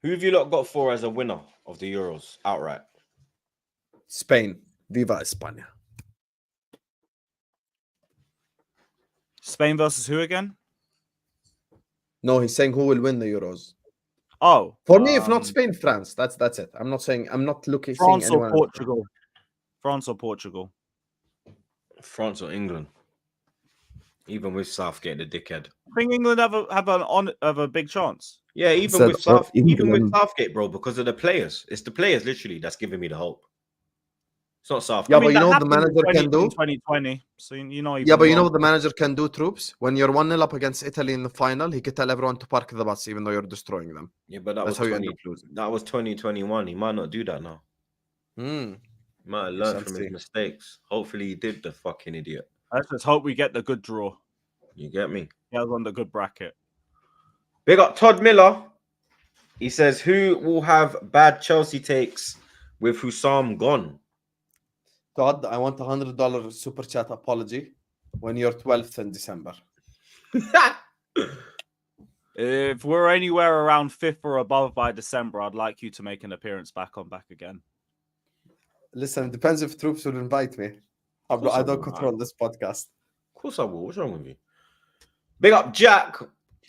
Who have you lot got for as a winner of the Euros outright? Spain. Viva España. Spain versus who again? No, he's saying who will win the Euros. Oh. For me, if not Spain, France. That's it. I'm not looking France seeing or anyone else. Portugal. France or Portugal. France or England? Even with Southgate, the dickhead. I think England have a big chance. Yeah, even Said with England. Southgate, bro, because of the players. It's the players literally that's giving me the hope. It's not Southgate. Yeah, but you that know what the happened in manager can do? 2020. So you know. Yeah, but you know what the manager can do, troops? When you're 1-0 up against Italy in the final, he could tell everyone to park the bus, even though you're destroying them. Yeah, but That's how you end up losing. That was 2021. He might not do that now. He might have learned from his mistakes. Hopefully, he did, the fucking idiot. Let's just hope we get the good draw. You get me? He was on the good bracket. Big up Todd Miller. He says, who will have bad Chelsea takes with Husam gone? Todd, I want $100 super chat apology when you're 12th in December. If we're anywhere around 5th or above by December, I'd like you to make an appearance back again. Listen, it depends if troops will invite me. I don't control this podcast. Of course I will. What's wrong with you? Big up Jack.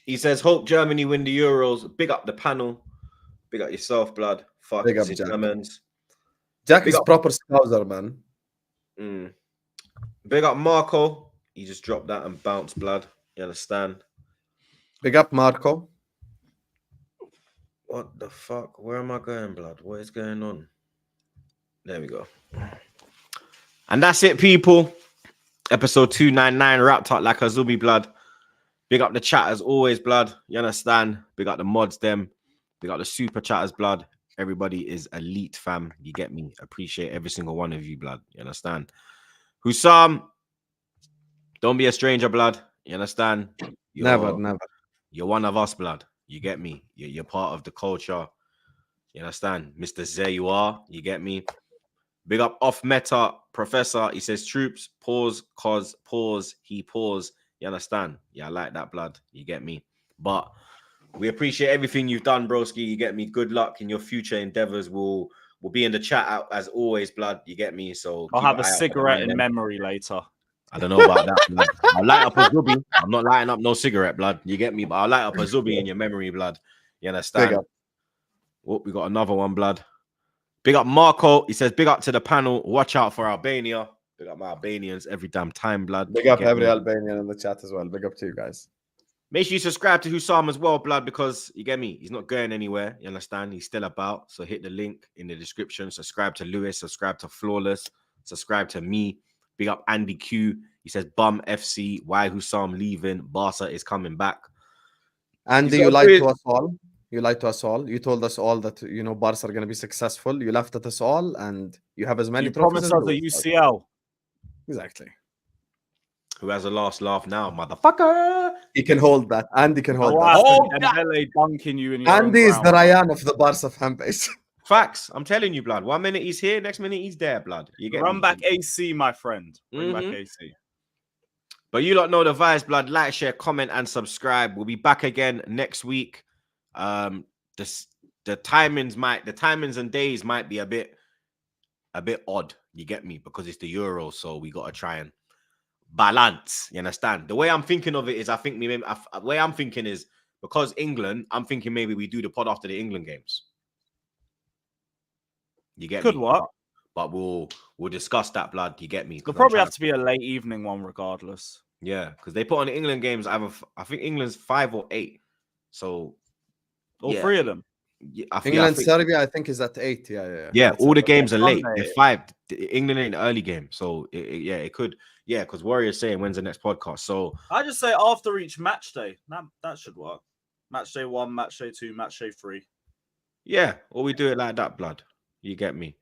He says, hope Germany win the Euros. Big up the panel. Big up yourself, blood. Fuck Big up Jack. Jack Big is up. proper scouser, man. Big up Marco. He just dropped that and bounced, blood. You understand? Big up Marco. What the fuck? Where am I going, blood? What is going on? There we go. And that's it, people. Episode 299 wrapped up like a Zubi, blood. Big up the chat as always, blood. You understand? Big up the mods, them. Big up the super chatters, blood. Everybody is elite, fam. You get me? Appreciate every single one of you, blood. You understand? Husam, don't be a stranger, blood. You understand? Never. You're one of us, blood. You get me? You're part of the culture. You understand? Mr. Zay, you are. You get me? Big up off meta professor. He says troops, pause, cause, pause, he pause. You understand? Yeah, I like that, blood. You get me? But we appreciate everything you've done, broski. You get me? Good luck in your future endeavors. We'll be in the chat out as always, blood. You get me? So I'll have a cigarette in memory later. I don't know about that, blood. I'll light up a zubi. I'm not lighting up no cigarette, blood. You get me? But I'll light up a zubi in your memory, blood. You understand? Oh, we got another one, blood. Big up Marco. He says, big up to the panel. Watch out for Albania. Big up my Albanians every damn time, blood. Big up every Albanian in the chat as well. Big up to you guys. Make sure you subscribe to Husam as well, blood, because you get me. He's not going anywhere. You understand? He's still about. So hit the link in the description. Subscribe to Lewis. Subscribe to Flawless. Subscribe to me. Big up Andy Q. He says, bum FC. Why Husam leaving? Barca is coming back. Andy, you lied to us all. You lied to us all. You told us all that, you know, Barca are going to be successful. You laughed at us all, and you have as many You trophies promised us a UCL. Exactly. Who has a last laugh now, motherfucker? He can hold that. Andy can hold that. Oh, Dembele dunking you in your Andy is the Ryan of the Barca fan base. Facts. I'm telling you, blood. 1 minute he's here, next minute he's there, blood. You get Run back AC, my friend. Bring back AC. But you lot know the vibes, blood. Like, share, comment, and subscribe. We'll be back again next week. The timings and days might be a bit odd. You get me? Because it's the Euros, so we gotta try and balance. You understand? The way I'm thinking of it is, the way I'm thinking is, because England, I'm thinking maybe we do the pod after the England games. You get me? Could work. But we'll discuss that, blood. You get me? It'll probably have to be a late evening one, regardless. Yeah, because they put on the England games. I think England's 5 or 8. So all three of them. Yeah, England, Serbia, I think is at 8. Yeah. Yeah, all the games are late. They're 5. England ain't the early game, so it could. Yeah, because Warrior's saying when's the next podcast. So I just say after each match day. That should work. Match day 1, match day 2, match day 3. yeah, or we do it like that, blood. You get me?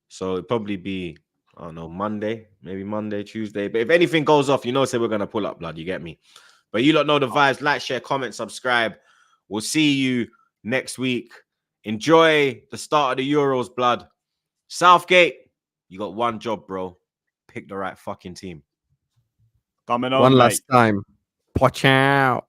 So it'd probably be, I don't know, Monday, maybe Monday, Tuesday. But if anything goes off, say we're gonna pull up, blood. You get me? But you lot know the vibes. Like, share, comment, subscribe. We'll see you next week. Enjoy the start of the Euros, blood. Southgate, you got one job, bro. Pick the right fucking team. Coming on, One mate. last time. Watch out.